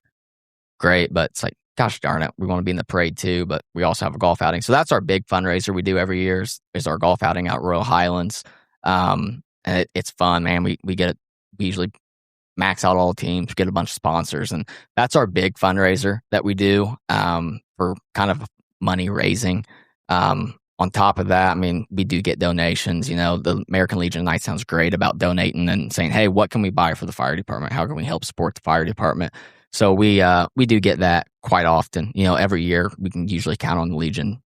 great. But it's gosh darn it, we want to be in the parade too. But we also have a golf outing, so that's our big fundraiser we do every year. Is our golf outing out Royal Highlands. And it's fun, man. We usually max out all the teams, get a bunch of sponsors, and that's our big fundraiser that we do for kind of money raising. On top of that, we do get donations. The American Legion of Knightstown is great about donating and saying, hey, what can we buy for the fire department? How can we help support the fire department? So we do get that quite often. Every year we can usually count on the Legion,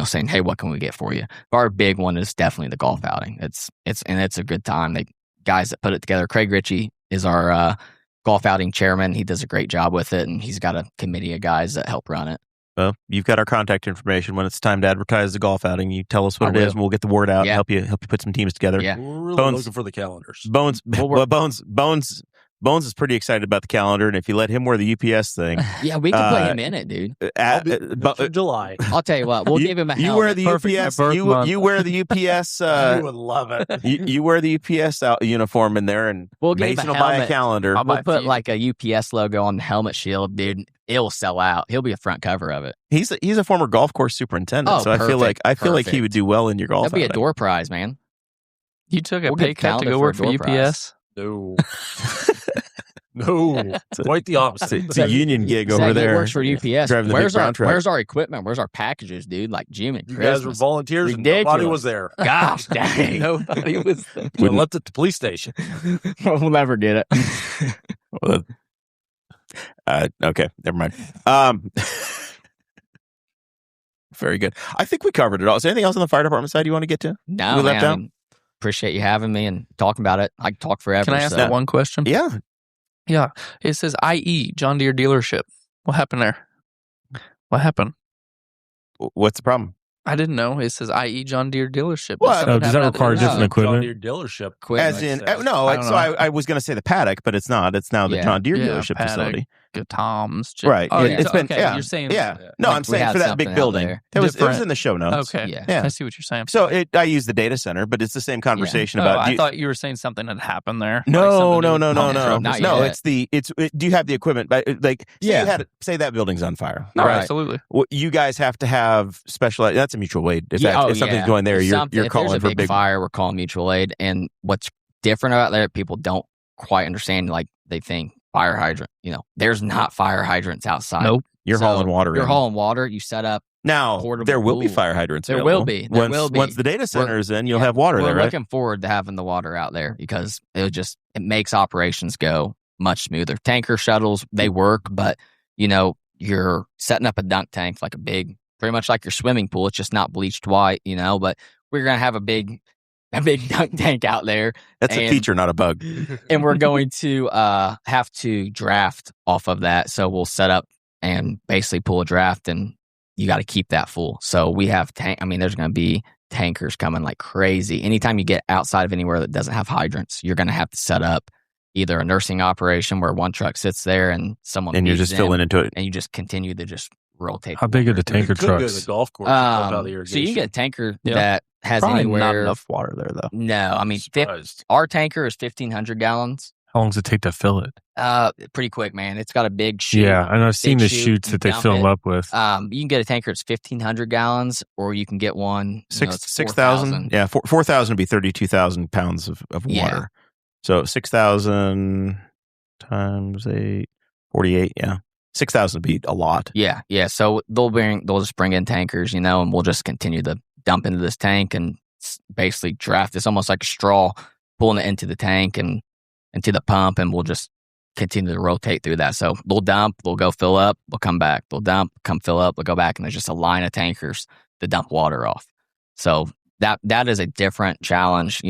saying, hey, what can we get for you? But our big one is definitely the golf outing. It's a good time. The guys that put it together, Craig Ritchie is our golf outing chairman. He does a great job with it, and he's got a committee of guys that help run it.
Well, you've got our contact information. When it's time to advertise the golf outing, you tell us what it is, and we'll get the word out and help you put some teams together.
Yeah.
We're really looking for the calendars.
Bones Bones is pretty excited about the calendar, and if you let him wear the UPS thing,
Yeah, we can put him in it, dude.
For July.
I'll tell you what, we'll give him a helmet.
You wear the
Perfect
UPS.
birth month.
You wear the UPS.
You would love it.
You wear the UPS uniform in there, and
We'll give him
Mason
a
will buy a
helmet.
calendar.
We'll put like a UPS logo on the helmet shield, dude. It'll sell out. He'll be a front cover of it.
He's a former golf course superintendent,
Oh,
so I feel like
perfect.
he would do well in your golf.
That'll be a
outing.
door prize, man.
You took a
We'll
pay
get
cut to
calendar
go
for
work
a
for
door
UPS?
No. No. Quite the opposite.
It's a union gig over
Zach,
there.
He works for UPS.
Driving the
Where's
big brown truck.
where's our equipment? Where's our packages, dude? Like June and
You
Christmas.
guys were volunteers and
Ridiculous.
nobody was there.
Gosh dang.
Nobody was there.
We left at the police station.
We'll never get it.
Well, okay, never mind. Very good. I think we covered it all. Is there anything else on the fire department side you want to get to?
No,
We
man.
left out?
Appreciate you having me and talking about it. I can talk forever.
Can I ask
so.
that one question?
Yeah.
Yeah. It says IE, John Deere dealership. What happened there? What happened?
What's the problem?
I didn't know. It says IE John Deere dealership.
What?
Something
Does that
happened at the
require
dealership?
different equipment?
John Deere dealership.
As in,
Like
no.
I don't
So
know.
I was going to say the paddock, but it's not. It's now the
Yeah.
John Deere
Yeah,
dealership
paddock.
facility.
Tom's.
Right.
Oh,
It's been.
okay.
Yeah.
You're saying.
Yeah. No,
Like
I'm
we
saying
had
for that
something
big
out
building.
there.
It was
Different.
in the show notes.
Okay.
Yeah.
I see what you're saying.
So I use the data center, but it's the same conversation
Oh,
about.
I thought you were saying something had happened there.
No.
Not
No,
yet.
do you have the equipment? But say
Yeah.
you had say that building's on fire.
No,
Right.
absolutely.
Well, you guys have to have specialized. That's a mutual aid. If something's going there, you're
if
calling
there's a
for
big fire. We're calling mutual aid. And what's different about there, people don't quite understand. Like they think fire hydrant. There's not fire hydrants outside.
Nope.
You're
So
hauling water.
You're
in.
hauling water. You set up.
Now
portable
there will be
pool.
fire hydrants.
There
available.
will be. There will be.
Once the data center is in, you'll
Yeah.
have water
We're
there, right?
looking forward to having the water out there because it makes operations go much smoother. Tanker shuttles, they work, but you're setting up a dunk tank like pretty much like your swimming pool. It's just not bleached white, but we're going to have a big dunk tank out there.
That's a feature, not a bug.
And we're going to have to draft off of that. So we'll set up and basically pull a draft, and you got to keep that full. So we have there's going to be tankers coming like crazy. Anytime you get outside of anywhere that doesn't have hydrants, you're going to have to set up either a nursing operation where one truck sits there and someone
And you're
feeds
just
them,
filling into it.
and you just continue to just rotate.
How big are the tanker
You could go to
trucks?
the golf course and pump out the
So you
irrigation.
can get a tanker
Yeah.
that has
Probably
anywhere.
not enough water there, though.
No,
Surprised.
our tanker is 1,500 gallons.
How long does it take to fill it?
Pretty quick, man. It's got a big chute.
Yeah, and I've seen
Big
the
chute,
chutes
you
that they
dump
fill them
it.
up with.
You can get a tanker that's 1,500 gallons, or you can get one. It's
6,000. Yeah, 4,000 would be 32,000 pounds of water.
Yeah.
So 6,000 times 8, 48. Yeah, 6,000 would be a lot.
Yeah. So they'll just bring in tankers, and we'll just continue to dump into this tank and basically draft. It's almost like a straw, pulling it into the tank and into the pump, and we'll just continue to rotate through that. So they'll dump, they'll go fill up, they'll come back. They'll dump, come fill up, they'll go back, and there's just a line of tankers to dump water off. So that is a different challenge,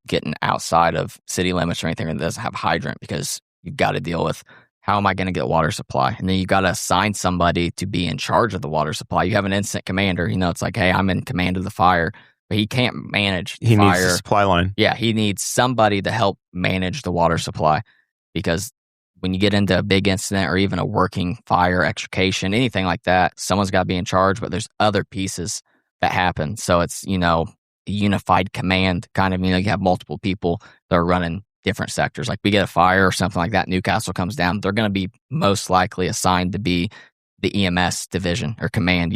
getting outside of city limits or anything that doesn't have hydrant, because you've got to deal with how am I going to get water supply? And then you got to assign somebody to be in charge of the water supply. You have an incident commander, it's like, hey, I'm in command of the fire, but he can't manage the
He
fire.
needs the supply line.
Yeah, he needs somebody to help manage the water supply, because when you get into a big incident or even a working fire, extrication, anything like that, someone's got to be in charge, but there's other pieces that happen. So it's, a unified command kind of, you have multiple people that are running different sectors. Like we get a fire or something like that, Newcastle comes down, they're going to be most likely assigned to be the EMS division or command,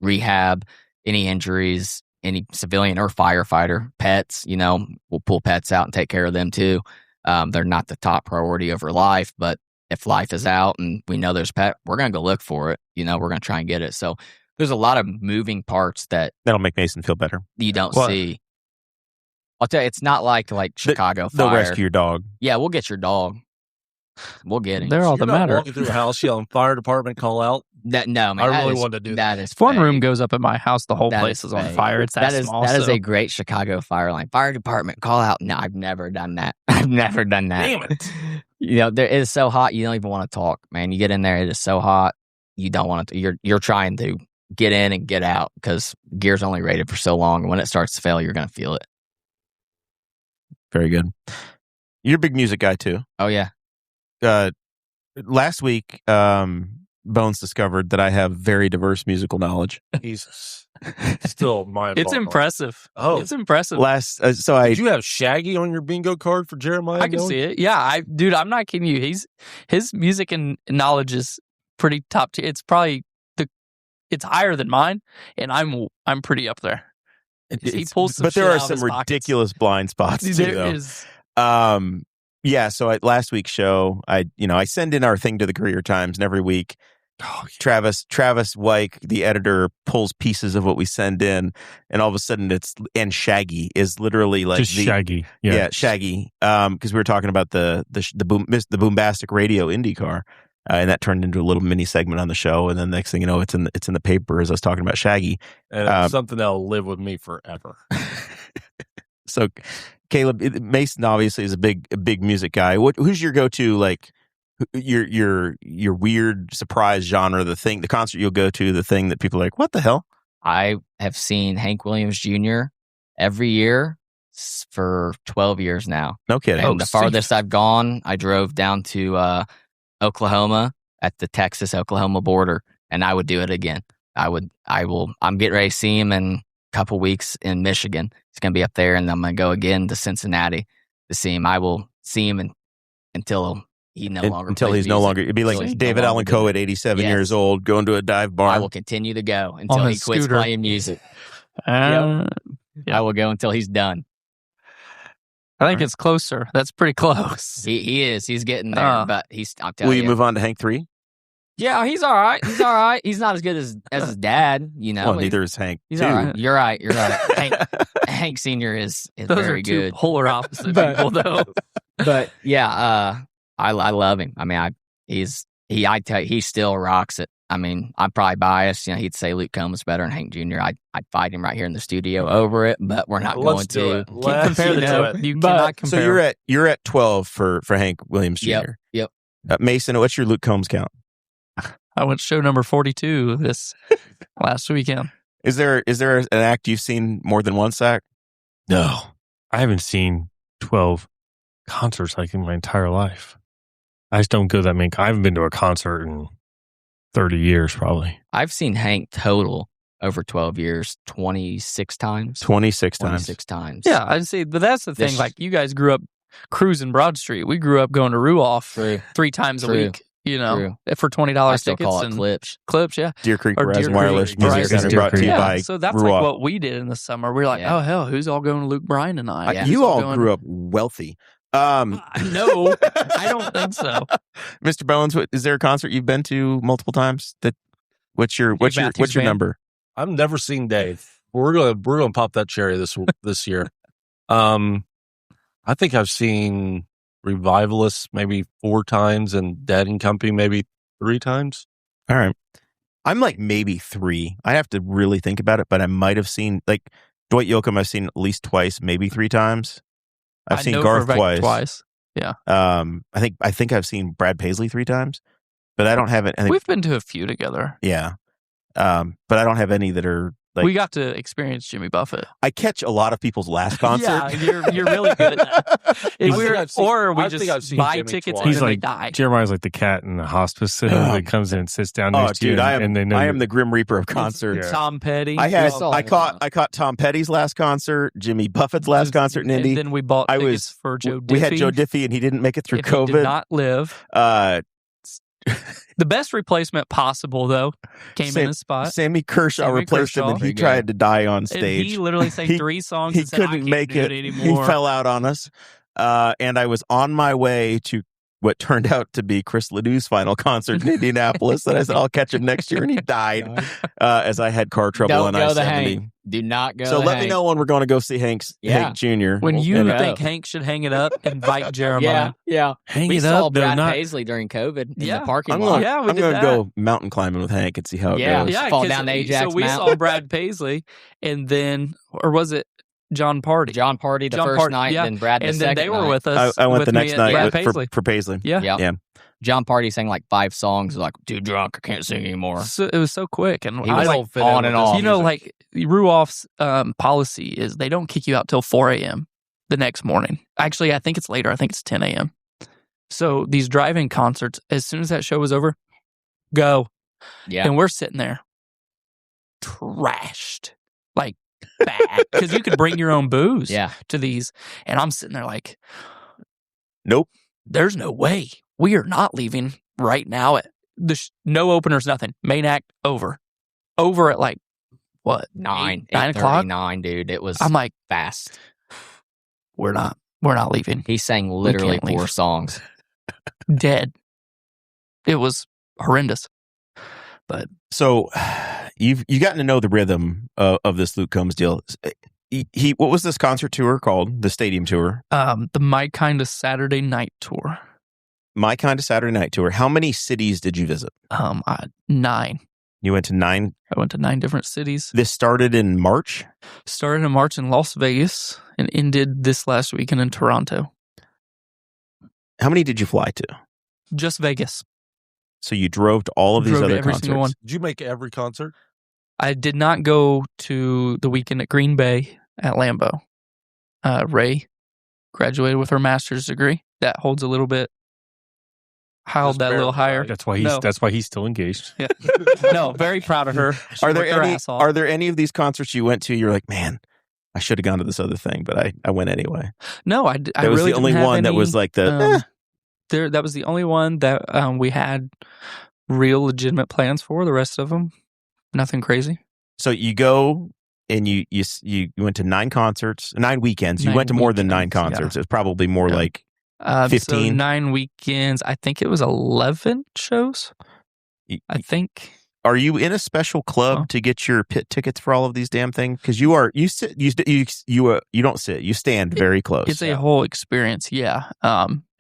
rehab, any injuries, any civilian or firefighter, pets, we'll pull pets out and take care of them too. They're not the top priority over life, but if life is out and we know there's pet, we're going to go look for it. We're going to try and get it. So there's a lot of moving parts that
That'll make Mason feel better.
you don't
What?
see. I'll tell you, it's not like Chicago
They'll
fire.
rescue your dog.
Yeah, we'll get your dog. We'll get him.
They're all
You're
that
not
matter.
walking through a house yelling fire department, call out.
No, man.
I
that
really
is-
wanted to do
that. Is
If one
fake.
room goes up at my house, the whole
That
place is on
fake.
fire. It's that small.
That is
so-
a great Chicago fire line. Fire department, call out. No, I've never done that. I've never done that.
Damn it.
There it is so hot you don't even want to talk, man. You get in there, it is so hot you don't want to. You're trying to get in and get out because gear's only rated for so long. And when it starts to fail, you're going to feel it.
Very good. You're a big music guy too.
Oh yeah.
Last week, Bones discovered that I have very diverse musical knowledge.
He's still mind.
It's impressive.
Oh.
It's impressive.
Did you have Shaggy on your bingo card for Jeremiah?
I can see it. Yeah, dude, I'm not kidding you. His music and knowledge is pretty top tier. It's probably it's higher than mine, and I'm pretty up there. He pulls some
but there
shit
are
out of
some
his pockets.
ridiculous blind spots too.
There
though.
is.
Yeah. So at last week's show, I send in our thing to the Courier Times, and every week, Travis Wyke, the editor, pulls pieces of what we send in, and all of a sudden and Shaggy is literally like
just Shaggy.
Yeah, Shaggy. Because we were talking about the Boombastic Radio IndyCar. And that turned into a little mini segment on the show, and then next thing you know, it's in the paper as I was talking about Shaggy,
and it's something that'll live with me forever.
So, Kaleb, Mason obviously is a big music guy. Who's your go-to, like your weird surprise genre? The concert you'll go to, the thing that people are like, what the hell?
I have seen Hank Williams Jr. every year for 12 years now.
No kidding.
And the farthest I've gone, I drove down to Oklahoma at the Texas-Oklahoma border, and I would do it again. I'm getting ready to see him in a couple weeks in Michigan. He's going to be up there, and I'm going to go again to Cincinnati to see him. I will see him until he no longer
until he's
plays
no
music.
longer. It'd be like David Allen Coe at 87 years old going to a dive bar.
I will continue to go until he quits
scooter.
playing music.
Yeah.
I will go until he's done.
I think it's closer. That's pretty close.
He is. He's getting there, but I'm telling
Will
you.
you move on to Hank 3?
Yeah, he's all right. He's all right. He's not as good as his dad, you know.
Well, neither is Hank.
He's
2.
all right. You're right. Hank Sr. is
Those
very
are two
good.
polar opposite people, though.
But yeah, I love him. I mean, he still rocks it. I mean, I'm probably biased. You know, he'd say Luke Combs better than Hank Jr. I'd fight him right here in the studio over it, but we're not going to.
Can't compare the two. You cannot compare.
So you're at 12 for Hank Williams Jr.
Yep.
Mason, what's your Luke Combs count?
I went to show number 42 this last weekend.
Is there an act you've seen more than once, Zach?
No, I haven't seen 12 concerts like in my entire life. I just don't go that many. I haven't been to a concert in 30 years, probably.
I've seen Hank total over 12 years 26 times.
26
times.
Yeah, I'd say, but that's the thing. Like, you guys grew up cruising Broad Street. We grew up going to Ruoff 3 times a week. You know, for $20
I still
tickets
call it
and
clips.
Yeah.
Deer Creek
Or
Verizon
Deer
Wireless
Creek,
Music Center
Verizon.
brought to you by
So that's
Ruoff.
like what we did in the summer. We were like, oh hell, who's all going to Luke Bryan tonight?
Yeah.
You all grew up wealthy.
No, I don't think so.
Mr. Bones, is there a concert you've been to multiple times? What's your number?
I've never seen Dave. We're gonna pop that cherry this year. I think I've seen Revivalists maybe 4 times and Dead and Company maybe 3 times.
All right. I'm like maybe 3. I have to really think about it, but I might have seen like Dwight Yoakam. I've seen at least twice, maybe 3 times. I've seen Garth twice.
Yeah.
I think I've seen Brad Paisley 3 times, but I don't have it.
We've been to a few together.
Yeah. But I don't have any that are like.
We got to experience Jimmy Buffett.
I catch a lot of people's last concert.
Yeah, you're really good at that. We just buy tickets and
He's
then
like,
they die.
Jeremiah's like the cat in the hospice sitter that comes in and sits down next to you.
I am the Grim Reaper of concerts.
Yeah.
Tom Petty.
I caught Tom Petty's last concert, Jimmy Buffett's last concert in Indy.
And then we bought tickets for Joe Diffie.
We had Joe Diffie, and he didn't make it through COVID.
He did not live. The best replacement possible, though, came in his spot.
Sammy Kershaw replaced him, and he tried to die on stage.
And he literally sang 3 songs.
He
and
couldn't make it anymore. He fell out on us. And I was on my way to what turned out to be Chris Ledoux's final concert in Indianapolis. And I said, I'll catch him next year. And he died as I had car trouble on I-70.
Do not go.
So let me know when we're going to go see Hank Jr.
When you think Hank should hang it up, invite Jeremiah.
Yeah.
We
saw Brad Paisley during COVID in the parking lot.
I'm going to go mountain climbing with Hank and see how it goes.
Yeah, fall down the Ajax
So we saw Brad Paisley, and then, or was it John Party?
John Party the first night, and then Brad the second night.
And then they were with us.
I went the next night
for
Paisley.
Yeah.
John Party sang like 5 songs, like, too drunk, I can't sing anymore.
So it was so quick. And
he was like on and off.
You know, like Ruoff's policy is they don't kick you out till 4 a.m. the next morning. Actually, I think it's later. I think it's 10 a.m. So these drive-in concerts, as soon as that show was over, go.
Yeah.
And we're sitting there trashed, like bad, because you could bring your own booze to these. And I'm sitting there like,
nope.
There's no way. We are not leaving right now. At no openers, nothing. Main act over. Over at like, what?
9
o'clock?
9, dude. It was
I'm like,
fast.
We're not leaving.
He sang literally 4 songs.
Dead. It was horrendous. But
so you've gotten to know the rhythm of this Luke Combs deal. He what was this concert tour called? The stadium tour?
The My Kind of Saturday Night Tour.
My Kind of Saturday Night Tour. How many cities did you visit?
9.
You went to 9?
I went to 9 different cities.
This started in March?
Started in March in Las Vegas and ended this last weekend in Toronto.
How many did you fly to?
Just Vegas.
So you drove to all of these other
every
concerts?
Single one.
Did you make every concert?
I did not go to the weekend at Green Bay at Lambeau. Ray graduated with her master's degree. That holds a little bit. Held that a little higher.
That's why he's still engaged.
Yeah. No, very proud of her.
Are there any of these concerts you went to? You're like, man, I should have gone to this other thing, but I went anyway.
No, I
that was
really
the only one that was like the.
That was the only one that we had real legitimate plans for. The rest of them, nothing crazy.
So you go and you went to 9 concerts, 9 weekends. You went to more than 9 concerts.
Yeah.
It's probably more like 15.
So 9 weekends. I think it was 11 shows. I think.
Are you in a special club to get your pit tickets for all of these damn things? Because you don't sit. You stand very close.
It's a whole experience. Yeah.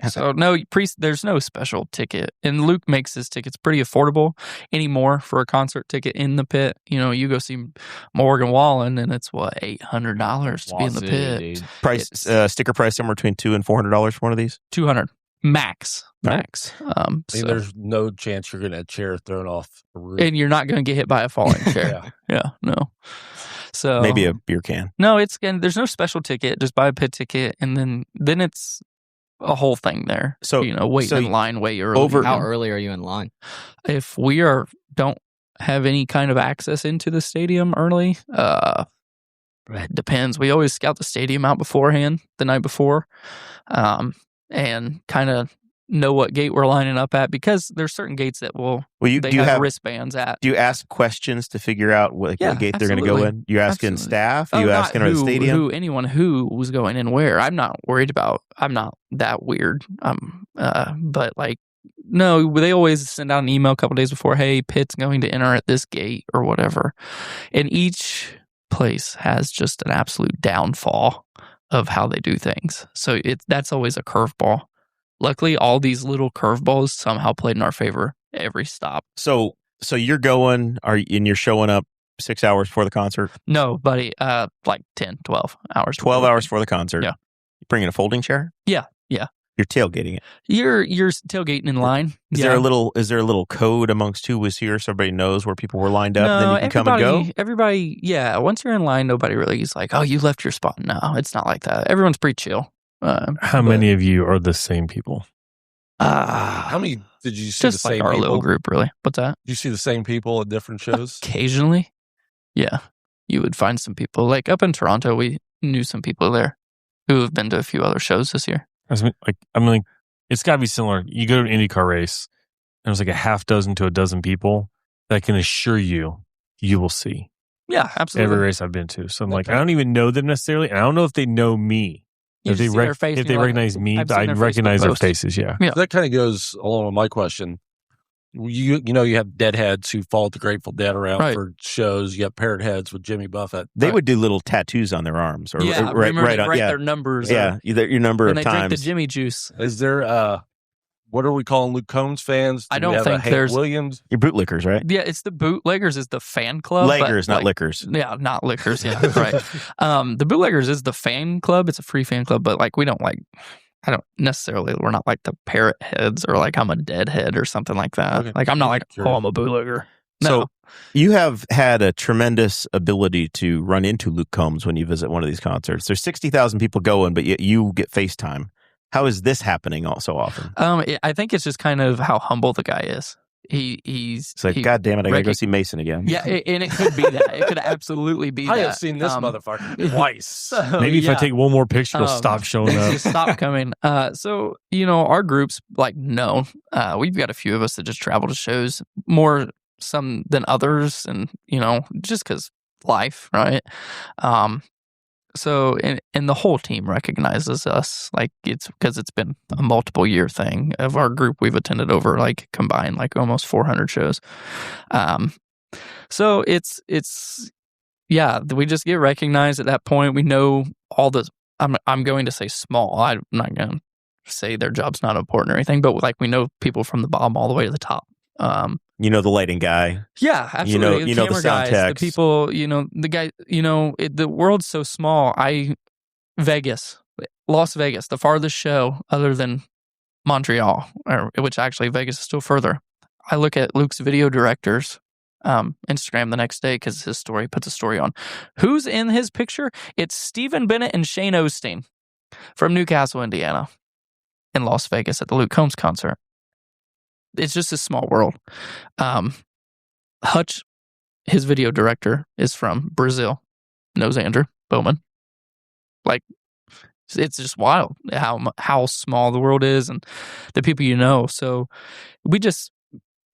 So no, there's no special ticket, and Luke makes his tickets pretty affordable anymore for a concert ticket in the pit. You know, you go see Morgan Wallen, and it's what $800 to be in the pit.
Dude.
Price sticker price somewhere between $200 and $400 for one of these.
$200 max.
There's no chance you're getting a chair thrown off a roof,
and you're not going to get hit by a falling chair. Yeah, no. So
maybe a beer can.
No, there's no special ticket. Just buy a pit ticket, and then it's a whole thing there.
So
waiting in line way early.
How early are you in line?
If we don't have any kind of access into the stadium early, it depends. We always scout the stadium out beforehand, the night before, and kind of know what gate we're lining up at, because there's certain gates that they have wristbands at.
Do you ask questions to figure out what gate they're going to go in? You're asking staff? Are you asking the stadium?
Anyone who was going in where. I'm not worried about. I'm not that weird. But no, they always send out an email a couple days before. Hey, pit's going to enter at this gate or whatever. And each place has just an absolute downfall of how they do things. So that's always a curveball. Luckily, all these little curveballs somehow played in our favor every stop.
So you're going, and you're showing up 6 hours before the concert?
No, buddy, like 10, 12 hours.
12 hours before the concert?
Yeah.
You bringing a folding chair?
Yeah.
You're tailgating it.
You're tailgating in line.
Is there a little code amongst who was here so everybody knows where people were lined up,
no,
and then you can come and go?
Everybody, yeah. Once you're in line, nobody really is like, oh, you left your spot. No, it's not like that. Everyone's pretty chill.
How many of you are the same people?
How many did you see?
Just
the same
like our
people?
little group, really. What's that?
Did you see the same people at different shows?
Occasionally, yeah. You would find some people. Like up in Toronto, we knew some people there who have been to a few other shows this year.
It's got to be similar. You go to an IndyCar race, and there's like a half dozen to a dozen people that I can assure you will see.
Yeah, absolutely.
Every race I've been to. So I'm I don't even know them necessarily, and I don't know if they know me. If they recognize me, I'd recognize their faces, yeah.
So that kind of goes along with my question. You have deadheads who follow the Grateful Dead around for shows. You have parrot heads with Jimmy Buffett.
They would do little tattoos on their arms, or write
their numbers.
Yeah, your number of times.
And they drink the Jimmy juice.
Is there what are we calling Luke Combs fans?
I don't think there's
Williams.
You're bootlickers, right?
Yeah, it's the Bootleggers is the fan club.
Leggers, not lickers.
Yeah, not lickers. Yeah, right. The Bootleggers is the fan club. It's a free fan club, but we don't we're not like the parrot heads or like I'm a deadhead or something like that. Okay. Like I'm not like, I'm a bootlegger. No.
So you have had a tremendous ability to run into Luke Combs when you visit one of these concerts. There's 60,000 people going, but yet you get FaceTime. How is this happening so often?
I think it's just kind of how humble the guy is. He's
It's like, God damn it, I gotta go see Mason again.
Yeah, and it could be that. It could absolutely be that.
I have seen this motherfucker twice.
So,
Maybe if I take one more picture, it'll stop showing up.
Just stop coming. So, our group's known. We've got a few of us that just travel to shows, more some than others, and, just because life, right? So, and the whole team recognizes us, it's because it's been a multiple year thing. Of our group, we've attended over combined almost 400 shows. So it's we just get recognized at that point. We know all the. I'm going to say small. I'm not going to say their job's not important or anything, but we know people from the bottom all the way to the top.
The lighting guy.
Yeah, absolutely.
You know the
camera
sound
guys,
techs.
the people, the guy, the world's so small. Las Vegas, the farthest show other than Montreal, which actually Vegas is still further. I look at Luke's video director's Instagram the next day because his story puts a story on. Who's in his picture? It's Stephen Bennett and Shane Osteen from Newcastle, Indiana, in Las Vegas at the Luke Combs concert. It's just a small world. Hutch, his video director, is from Brazil. Knows Andrew Bowman. It's just wild how small the world is and the people you know. So we just,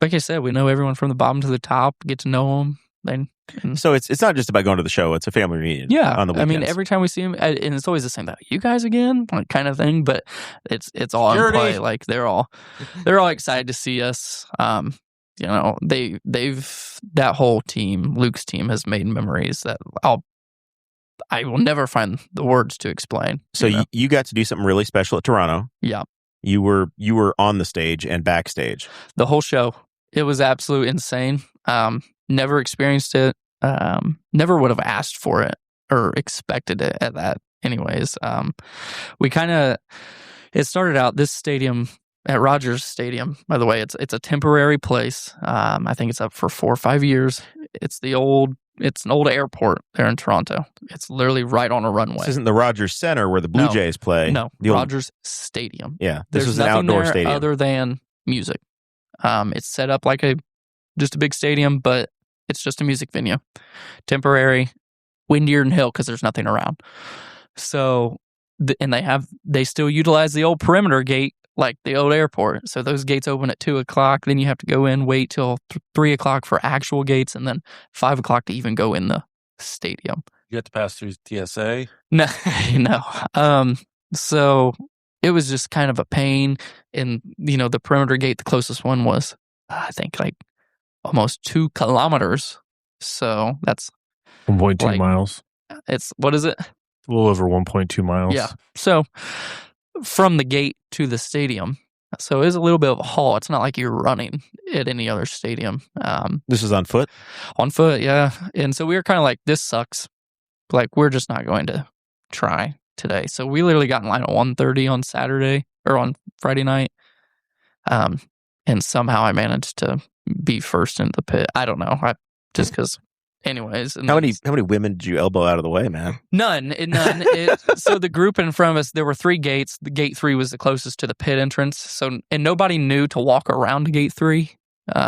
like I said, we know everyone from the bottom to the top. Get to know them.
So it's not just about going to the show; it's a family reunion.
Yeah,
on the weekends.
I mean, every time we see them, and it's always the same. You guys again, kind of thing. But it's all in play. They're all excited to see us. They've that whole team, Luke's team, has made memories that I will never find the words to explain.
So you got to do something really special at Toronto.
Yeah,
you were on the stage and backstage
the whole show. It was absolutely insane. Never experienced it. Never would have asked for it or expected it at that. Anyways, it started out this stadium at Rogers Stadium. By the way, it's a temporary place. I think it's up for 4 or 5 years. It's an old airport there in Toronto. It's literally right on a runway.
This isn't the Rogers Center where the Blue Jays play.
No, Rogers Stadium.
Yeah,
There's
is an outdoor
there
stadium
other than music. It's set up like just a big stadium, but it's just a music venue. Temporary, windier than hell because there's nothing around. So, and they still utilize the old perimeter gate like the old airport. So those gates open at 2:00. Then you have to go in, wait till 3:00 for actual gates, and then 5:00 to even go in the stadium.
You have to pass through TSA?
No. So it was just kind of a pain. And, the perimeter gate, the closest one was, I think, almost 2 kilometers. So that's
1.2 miles.
What is it?
A little over 1.2 miles.
Yeah. So from the gate to the stadium. So it is a little bit of a haul. It's not like you're running at any other stadium.
This is on foot?
On foot, yeah. And so we were kind of like, this sucks. We're just not going to try today. So we literally got in line at 1:30 on Saturday or on Friday night. And somehow I managed to be first in the pit. I don't know. Just because, anyways.
How many women did you elbow out of the way, man?
None. So the group in front of us, there were 3 gates. The gate 3 was the closest to the pit entrance. So, and nobody knew to walk around to gate 3.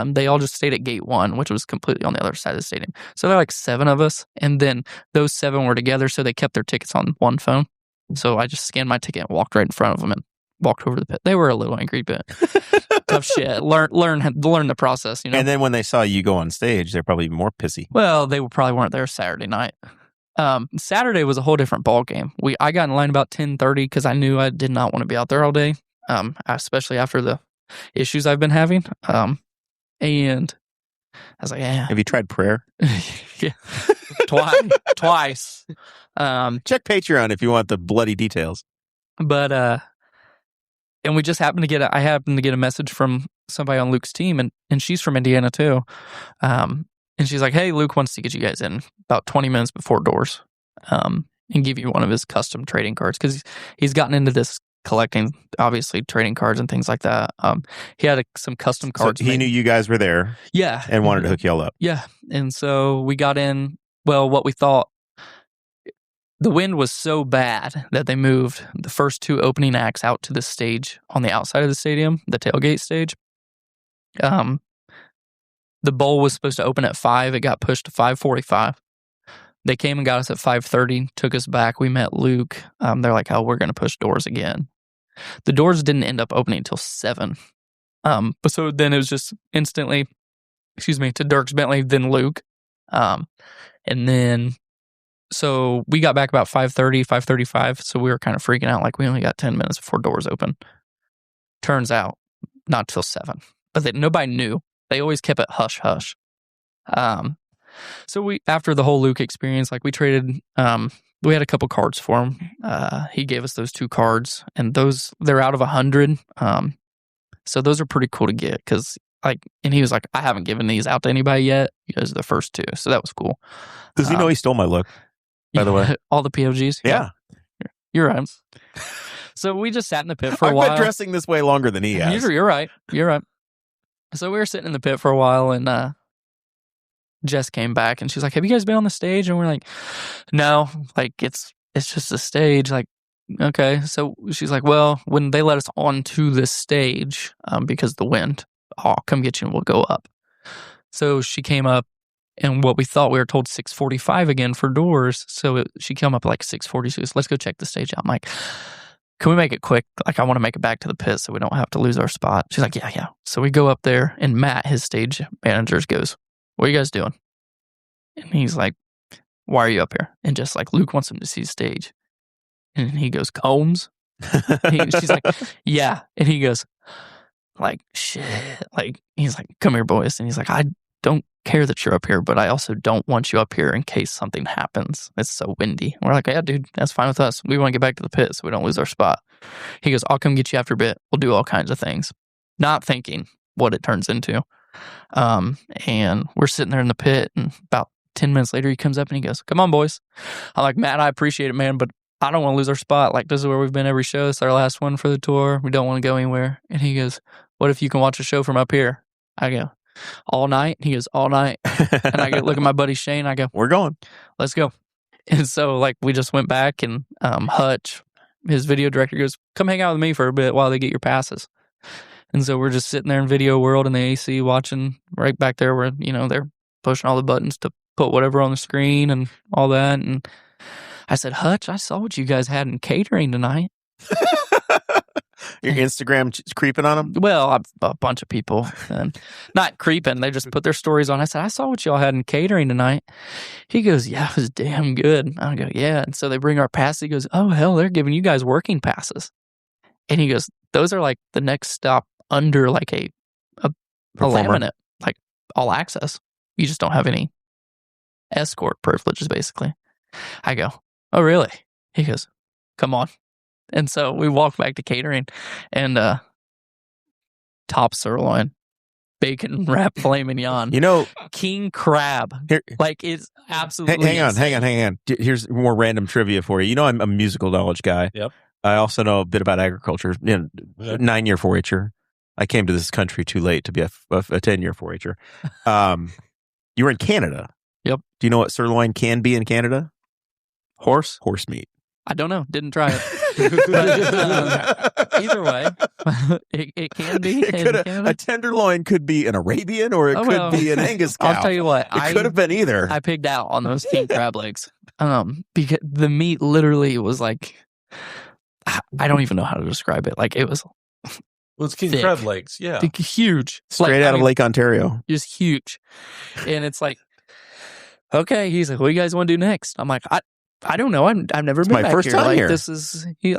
They all just stayed at gate 1, which was completely on the other side of the stadium. So there were 7 of us, and then those 7 were together, so they kept their tickets on one phone. So I just scanned my ticket and walked right in front of them and walked over to the pit. They were a little angry, but tough shit. Learn the process,
And then when they saw you go on stage, they're probably even more pissy.
Well, they probably weren't there Saturday night. Saturday was a whole different ball game. I got in line about 10:30 because I knew I did not want to be out there all day, especially after the issues I've been having. And I was like, yeah.
Have you tried prayer?
Yeah. Twice.
Check Patreon if you want the bloody details.
But, and we just happened to get a message from somebody on Luke's team, and she's from Indiana too. And she's like, hey, Luke wants to get you guys in about 20 minutes before doors, and give you one of his custom trading cards. Cause he's gotten into this collecting, obviously trading cards and things like that. He had some custom cards.
So he knew you guys were there.
Yeah.
And wanted to hook y'all up.
Yeah. And so we got in, well, what we thought, the wind was so bad that they moved the first 2 opening acts out to the stage on the outside of the stadium, the tailgate stage. The bowl was supposed to open at 5. It got pushed to 5:45. They came and got us at 5:30, took us back. We met Luke. They're like, oh, we're going to push doors again. The doors didn't end up opening until 7. But so then it was just instantly, to Dirks Bentley, then Luke. And then, so we got back about 5:30, 5:35. So we were kind of freaking out, like we only got 10 minutes before doors open. Turns out, not till 7. But nobody knew. They always kept it hush hush. So we, after the whole Luke experience, like we traded, we had a couple cards for him. He gave us those 2 cards, and they're out of 100. So those are pretty cool to get because, like, and he was like, I haven't given these out to anybody yet. You guys are the first 2, so that was cool.
Does he know he stole my look? By the way,
all the POGs.
Yeah.
You're right. So we just sat in the pit for a while.
I've been dressing this way longer than he has.
You're right. So we were sitting in the pit for a while, and Jess came back and she's like, have you guys been on the stage? And we're like, no, like it's just a stage. Like, okay. So she's like, well, when they let us onto this stage, because of the wind, I'll come get you and we'll go up. So she came up, and what we thought, we were told 6:45 again for doors. So she came up like 6:40. She goes, let's go check the stage out. I'm like, can we make it quick? Like, I want to make it back to the pit so we don't have to lose our spot. She's like, yeah. So we go up there, and Matt, his stage manager, goes, what are you guys doing? And he's like, why are you up here? And just like, Luke wants him to see the stage. And he goes, Combs? She's like, yeah. And he goes, like, shit. Like, he's like, come here, boys. And he's like, I don't care that you're up here, but I also don't want you up here in case something happens. It's so windy. We're like, yeah, dude, that's fine with us. We want to get back to the pit so we don't lose our spot. He goes, I'll come get you after a bit. We'll do all kinds of things. Not thinking what it turns into. And we're sitting there in the pit, and about 10 minutes later, he comes up and he goes, come on, boys. I'm like, Matt, I appreciate it, man, but I don't want to lose our spot. Like, this is where we've been every show. It's our last one for the tour. We don't want to go anywhere. And he goes, what if you can watch a show from up here? I go, all night? He goes, all night. And I go, look at my buddy Shane. I go,
we're going.
Let's go. And so, like, we just went back, and Hutch, his video director, goes, come hang out with me for a bit while they get your passes. And so we're just sitting there in Video World in the AC watching right back there where, they're pushing all the buttons to put whatever on the screen and all that. And I said, Hutch, I saw what you guys had in catering tonight.
Your Instagram creeping on them?
Well, a bunch of people. And not creeping. They just put their stories on. I said, I saw what y'all had in catering tonight. He goes, yeah, it was damn good. I go, yeah. And so they bring our passes. He goes, oh, hell, they're giving you guys working passes. And he goes, those are like the next stop under like a laminate, like all access. You just don't have any escort privileges, basically. I go, oh, really? He goes, come on. And so we walk back to catering, and top sirloin, bacon wrapped filet mignon, king crab.
Here,
like, it's absolutely
hang on. Here's more random trivia for you. I'm a musical knowledge guy.
Yep.
I also know a bit about agriculture. 9-year 4-H'er. I came to this country too late to be a 10-year 4-H'er. You were in Canada.
Yep.
Do you know what sirloin can be in Canada?
Horse
meat.
I don't know. Didn't try it. But, either way, it can be.
A tenderloin could be an Arabian, or it could be an Angus cow.
I'll tell you what.
It could have been either.
I pigged out on those king crab legs. Because the meat literally was like, I don't even know how to describe it. Like, it was.
Well, it's king
thick.
crab legs. Yeah.
Huge.
Straight out of Lake Ontario.
Just huge. And it's like, okay. He's like, what do you guys want to do next? I'm like, I don't know. I've never been
my
back
first
here.
time
like,
here.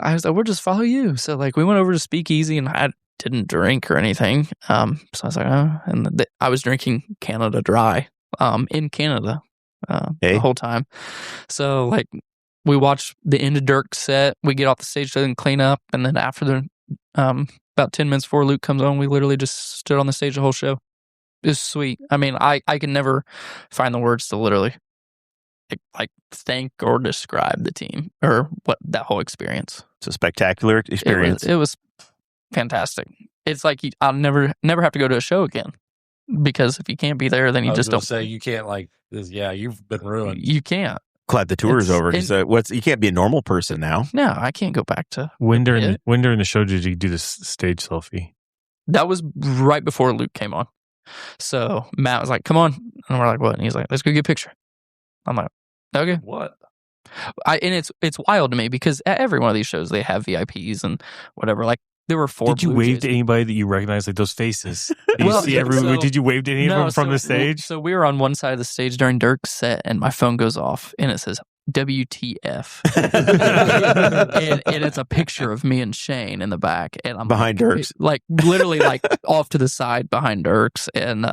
I was like, we'll just follow you. So like, we went over to Speakeasy, and I didn't drink or anything. So I was like, oh, and I was drinking Canada Dry, in Canada, the whole time. So like, we watched the end of Dirk's set. We get off the stage and clean up, and then after the about 10 minutes before Luke comes on, we literally just stood on the stage the whole show. It was sweet. I mean, I can never find the words to literally like thank or describe the team or what that whole experience.
It's a spectacular experience.
It was fantastic. It's like I'll never have to go to a show again, because if you can't be there, then you just don't
say you can't you've been ruined.
You can't.
Glad the tour is over. You can't be a normal person now.
No, I can't go back to
when during the show did you do this stage selfie?
That was right before Luke came on. So Matt was like, "Come on," and we're like, "What?" And he's like, "Let's go get a picture." I'm like, "Okay."
What?
And it's wild to me because at every one of these shows they have VIPs and whatever. Like there were 4.
Did you wave to anybody that you recognize, like those faces? Did you wave to any of them from the stage?
So we were on one side of the stage during Dirk's set, and my phone goes off, and it says WTF, and it's a picture of me and Shane in the back, and I'm
behind Dirk's,
like literally like off to the side behind Dirk's, and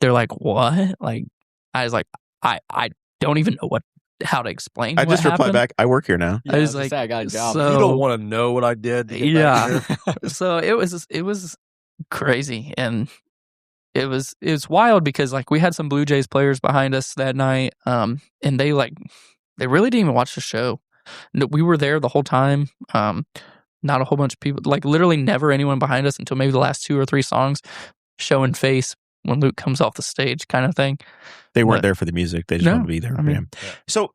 they're like, "What?" Like I was like, I don't even know how to explain.
I just replied back, "I work here now."
Yeah,
I was like,
I got a job.
So,
you don't want to know what I did.
Yeah. So it was crazy, and it was wild because like we had some Blue Jays players behind us that night, and they really didn't even watch the show. We were there the whole time. Not a whole bunch of people, like literally never anyone behind us until maybe the last 2 or 3 songs, showing face when Luke comes off the stage, kind of thing.
They weren't there for the music; they just wanted to be there for him. Yeah. So,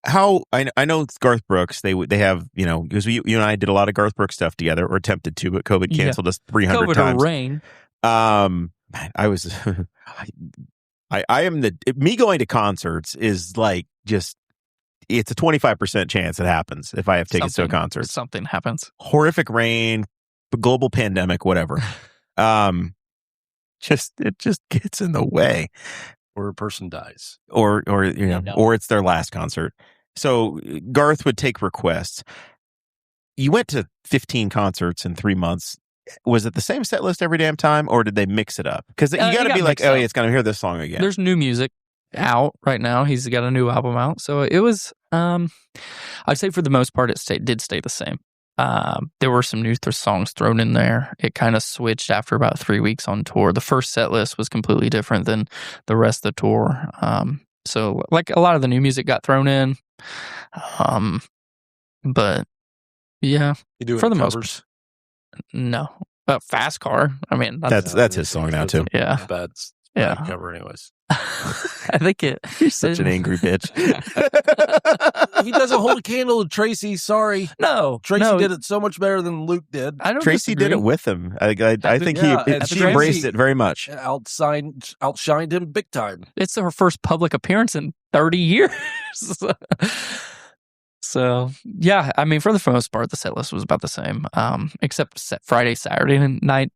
how I know Garth Brooks, they have because you and I did a lot of Garth Brooks stuff together, or attempted to, but COVID canceled us 300 times.
COVID or rain.
I was, I am me going to concerts is like just. It's a 25% chance it happens if I have tickets to a concert.
Something happens.
Horrific rain, global pandemic, whatever. It just gets in the way,
or a person dies,
or it's their last concert. So Garth would take requests. You went to 15 concerts in 3 months. Was it the same set list every damn time, or did they mix it up? Because you got to be like, oh, yeah, it's going to hear this song again.
There's new music out right now. He's got a new album out, so it was I'd say for the most part it did stay the same. There were some new songs thrown in there. It kind of switched after about 3 weeks on tour. The first set list was completely different than the rest of the tour, so like a lot of the new music got thrown in, but yeah,
you do
for the
covers?
most part, no. Fast Car, I mean
that's his song now too.
Yeah,
bad cover anyways.
I think
You're such an angry bitch.
He doesn't hold a candle to Tracy. Sorry.
No.
Tracy did it so much better than Luke did.
Tracy did it with him. I think she embraced it very much.
Outshined him big time.
It's her first public appearance in 30 years. So, yeah, I mean, for the most part, the set list was about the same, except Friday, Saturday night,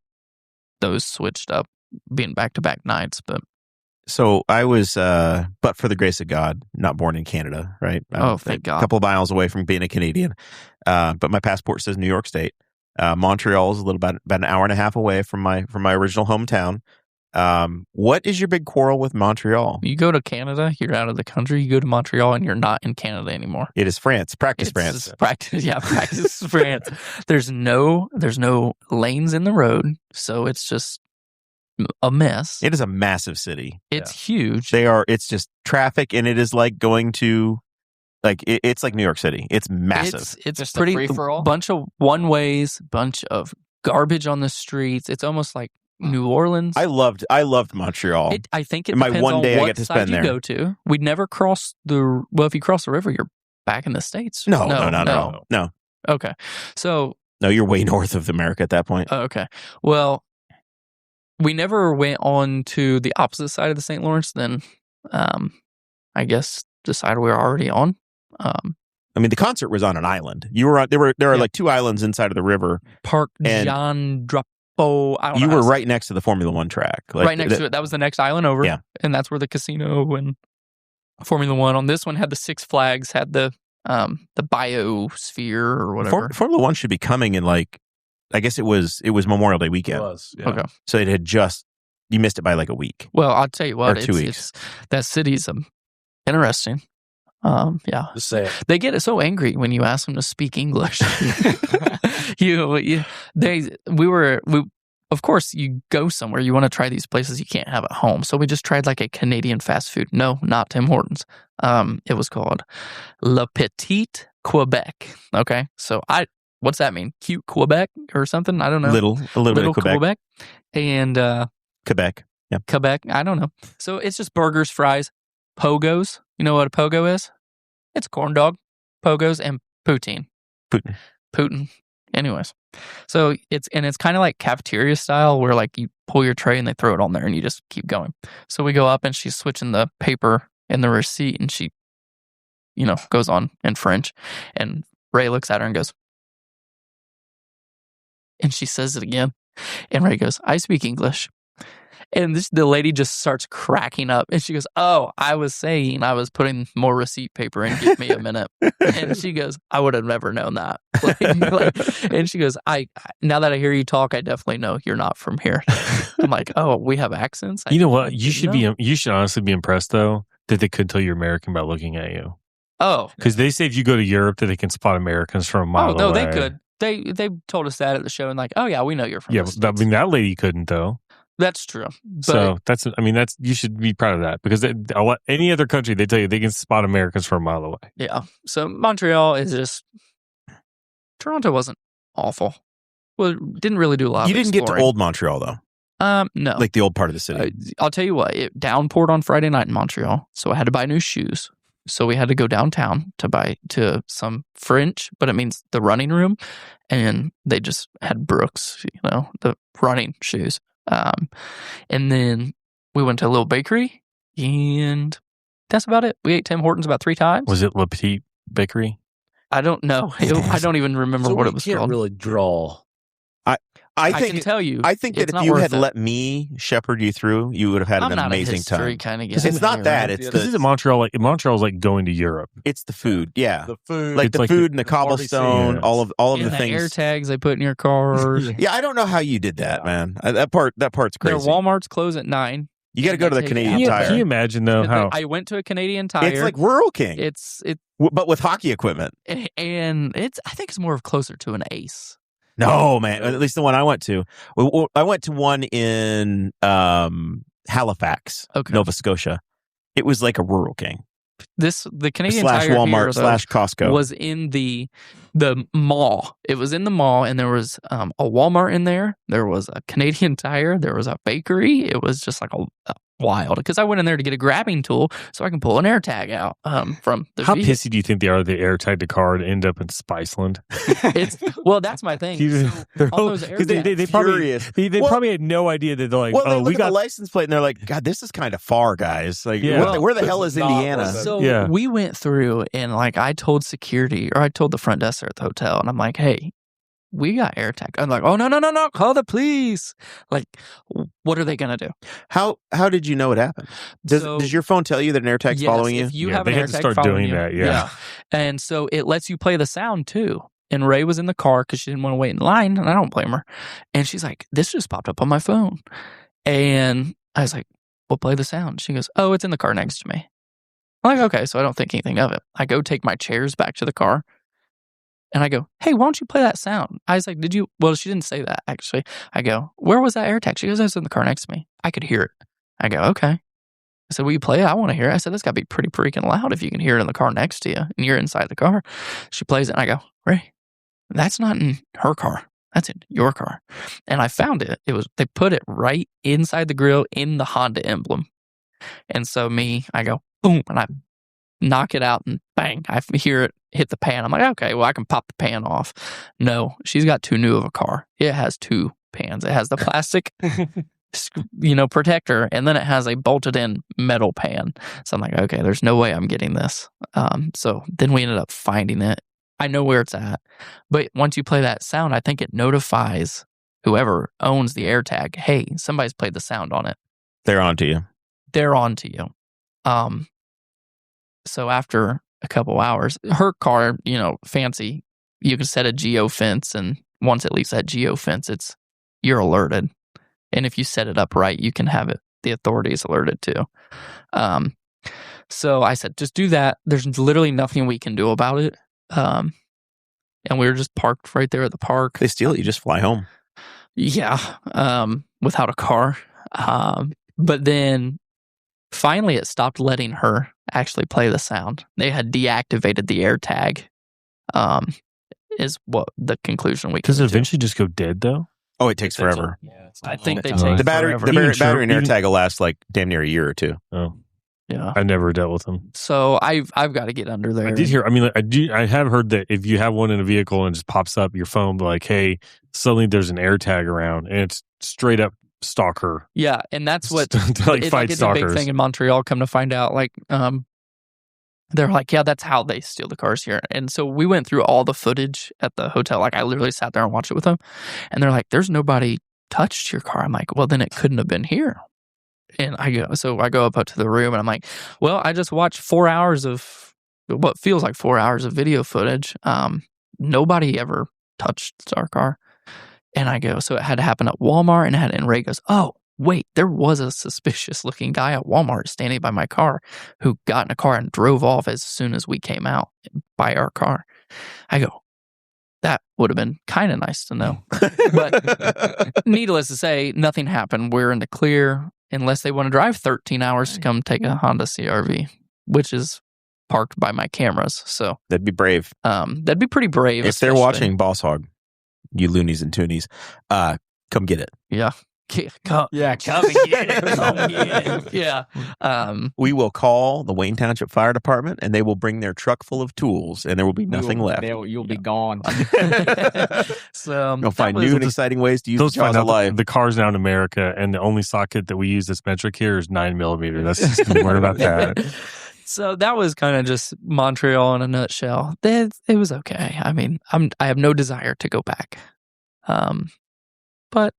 those switched up, being back-to-back nights, but...
So I was, but for the grace of God, not born in Canada, right?
Thank God.
A couple of miles away from being a Canadian. But my passport says New York State. Montreal is about an hour and a half away from my original hometown. What is your big quarrel with Montreal?
You go to Canada, you're out of the country. You go to Montreal, and you're not in Canada anymore.
It is France. Practice France.
Practice France. There's no lanes in the road, so it's just a mess.
It is a massive city.
It's huge.
It's just traffic, and it is like going to, like, it's like New York City. It's massive.
It's
just
pretty
a free-for-all?
Bunch of one-ways, bunch of garbage on the streets. It's almost like New Orleans.
I loved Montreal.
I think it
my
depends
one
on
day
what
I get to
side
spend
you
there.
go to. We'd never cross if you cross the river, you're back in the States.
No.
Okay. So.
No, you're way north of America at that point.
Okay. Well, we never went on to the opposite side of the St. Lawrence, then I guess the side we were already on.
I mean, the concert was on an island. You were on, there are like 2 islands inside of the river.
Parc Jean Drapeau.
You were right next to the Formula One track.
Like, right next to it. That was the next island over.
Yeah.
And that's where the casino and Formula One. On this one had the Six Flags, had the biosphere or whatever.
Formula One should be coming in, like, I guess it was Memorial Day weekend.
It was, yeah.
Okay.
So it had you missed it by like a week.
Well, I'll tell you what,
or 2 weeks.
That city's interesting. Yeah.
Just say it.
They get so angry when you ask them to speak English. of course, you go somewhere, you want to try these places you can't have at home. So we just tried like a Canadian fast food. No, not Tim Hortons. It was called Le Petit Quebec. Okay, so what's that mean? Cute Quebec or something? I don't know.
A little bit of Quebec.
And
Quebec. Yeah.
Quebec. I don't know. So it's just burgers, fries, pogos. You know what a pogo is? It's a corn dog, pogos, and poutine. Putin. Anyways, so it's kind of like cafeteria style where like you pull your tray and they throw it on there and you just keep going. So we go up and she's switching the paper in the receipt and she, goes on in French, and Ray looks at her and goes, and she says it again, and Ray goes, I speak English. And the lady just starts cracking up. And she goes, oh, I was saying I was putting more receipt paper in. Give me a minute. And she goes, I would have never known that. And she goes, now that I hear you talk, I definitely know you're not from here. I'm like, oh, we have accents?
You know what? You should honestly be impressed, though, that they couldn't tell you're American by looking at you.
Oh.
Because they say if you go to Europe that they can spot Americans from a mile away.
Oh, no, they could. They told us that at the show and like, oh, yeah, we know you're from the States.
That lady couldn't, though.
That's true.
But that's you should be proud of that, because any other country, they tell you they can spot Americans from a mile away.
Yeah. So Montreal is just, Toronto wasn't awful. Well, didn't really do a lot.
You didn't get to old Montreal though.
No.
Like the old part of the city.
I'll tell you what, it downpoured on Friday night in Montreal, so I had to buy new shoes. So we had to go downtown to buy to some French, but it means the running room, and they just had Brooks, the running shoes. And then we went to a little bakery, and that's about it. We ate Tim Hortons about 3 times.
Was it Le Petit Bakery?
I don't know. I don't even remember what it was called.
You can't really draw.
I
can tell you.
I think that if you had let me shepherd you through, you would have had an amazing time.
Kind of guy.
It's not that. It's
this is Montreal. Montreal's like going to Europe.
It's the food. Yeah,
the food,
like the food and the cobblestone, all of the things.
Air tags they put in your cars.
Yeah, I don't know how you did that, man. That part's crazy.
Their Walmarts close at 9.
You got to go to the Canadian Tire.
Can you imagine though how
I went to a Canadian Tire?
It's like Rural King. But with hockey equipment,
and I think it's more closer to an Ace.
No, man. At least the one I went to. I went to one in Halifax, Nova Scotia. It was like a Rural King.
The Canadian
/
Tire
Walmart
here,
/ Costco
was in the mall. It was in the mall, and there was a Walmart in there. There was a Canadian Tire. There was a bakery. It was just like a wild, because I went in there to get a grabbing tool so I can pull an air tag out from the
How
vehicle.
pissy do you think they are that air tagged a car and end up in Spiceland?
Well, that's my thing. So, all those air tags,
they probably had no idea that they're like,
we got a license plate, and they're like, God, this is kind of far, guys. Like, where the hell is Indiana?
So we went through, and like I told security, or I told the front desk at the hotel, and I'm like, hey, we got air tag. I'm like, oh, no, call the police. Like, what are they going to do?
How did you know it happened? Does your phone tell you that an air tag's following you?
If you have an air tag
start
following
doing
you,
that, yeah.
And so it lets you play the sound too. And Ray was in the car because she didn't want to wait in line, and I don't blame her. And she's like, this just popped up on my phone. And I was like, well, play the sound. She goes, oh, it's in the car next to me. I'm like, okay, so I don't think anything of it. I go take my chairs back to the car. And I go, hey, why don't you play that sound? I was like, well, she didn't say that, actually. I go, where was that air tag? She goes, it was in the car next to me. I could hear it. I go, okay. I said, will you play it? I want to hear it. I said, that's got to be pretty freaking loud if you can hear it in the car next to you and you're inside the car. She plays it, and I go, Ray, that's not in her car. That's in your car. And I found it. They put it right inside the grill in the Honda emblem. And so I go, boom, and I knock it out, and bang, I hear it hit the pan. I'm like, okay, well, I can pop the pan off. No, she's got too new of a car. It has 2 pans. It has the plastic, protector, and then it has a bolted in metal pan. So I'm like, okay, there's no way I'm getting this. So then we ended up finding it. I know where it's at. But once you play that sound, I think it notifies whoever owns the AirTag, hey, somebody's played the sound on it.
They're on to you.
So after a couple hours, her car, fancy, you can set a geofence, and once it leaves that geofence, you're alerted. And if you set it up right, you can have the authorities alerted too. So I said, just do that. There's literally nothing we can do about it. And we were just parked right there at the park.
They steal it, you just fly home.
Yeah, without a car. But then finally it stopped letting her actually play the sound. They had deactivated the air tag, is what the conclusion we
Does it
came to.
eventually just go dead, though?
Oh, it takes forever.
I think they
Oh.
take
The battery,
forever.
the
Even
battery and air
even-
tag will last like damn near a year or two.
Oh,
Yeah.
I never dealt with them.
So I've got to get under there.
I did hear. I mean, I have heard that if you have one in a vehicle and it just pops up your phone, like, hey, suddenly there's an air tag around, and it's straight up stalker.
Yeah, and that's what
to like fight
it's a big
stalkers.
thing in Montreal. Come to find out, like, they're like, yeah, that's how they steal the cars here. And so we went through all the footage at the hotel. Like, I literally sat there and watched it with them, and they're like, "There's nobody touched your car." I'm like, "Well, then it couldn't have been here." And I go up to the room, and I'm like, "Well, I just watched 4 hours of what feels like 4 hours of video footage. Nobody ever touched our car." And I go, "So it had to happen at Walmart," and Ray goes, "Oh, wait, there was a suspicious looking guy at Walmart standing by my car who got in a car and drove off as soon as we came out by our car." I go, that would have been kind of nice to know. But needless to say, nothing happened. We're in the clear unless they want to drive 13 hours to come take a Honda CRV, which is parked by my cameras. So
That'd be brave.
that'd be pretty brave.
If they're
especially.
watching Boss Hog, you loonies and toonies, come get it.
Yeah. Come and get it. Come get it. Yeah.
We will call the Wayne Township Fire Department, and they will bring their truck full of tools, and there will be nothing left.
You'll be gone.
So
You'll find new and exciting ways to use the
Those find
jaws of
out
life.
the car's now in America, and the only socket that we use that's metric here is 9mm. That's just worried about that.
So that was kind of just Montreal in a nutshell. It was okay. I mean, I have no desire to go back, but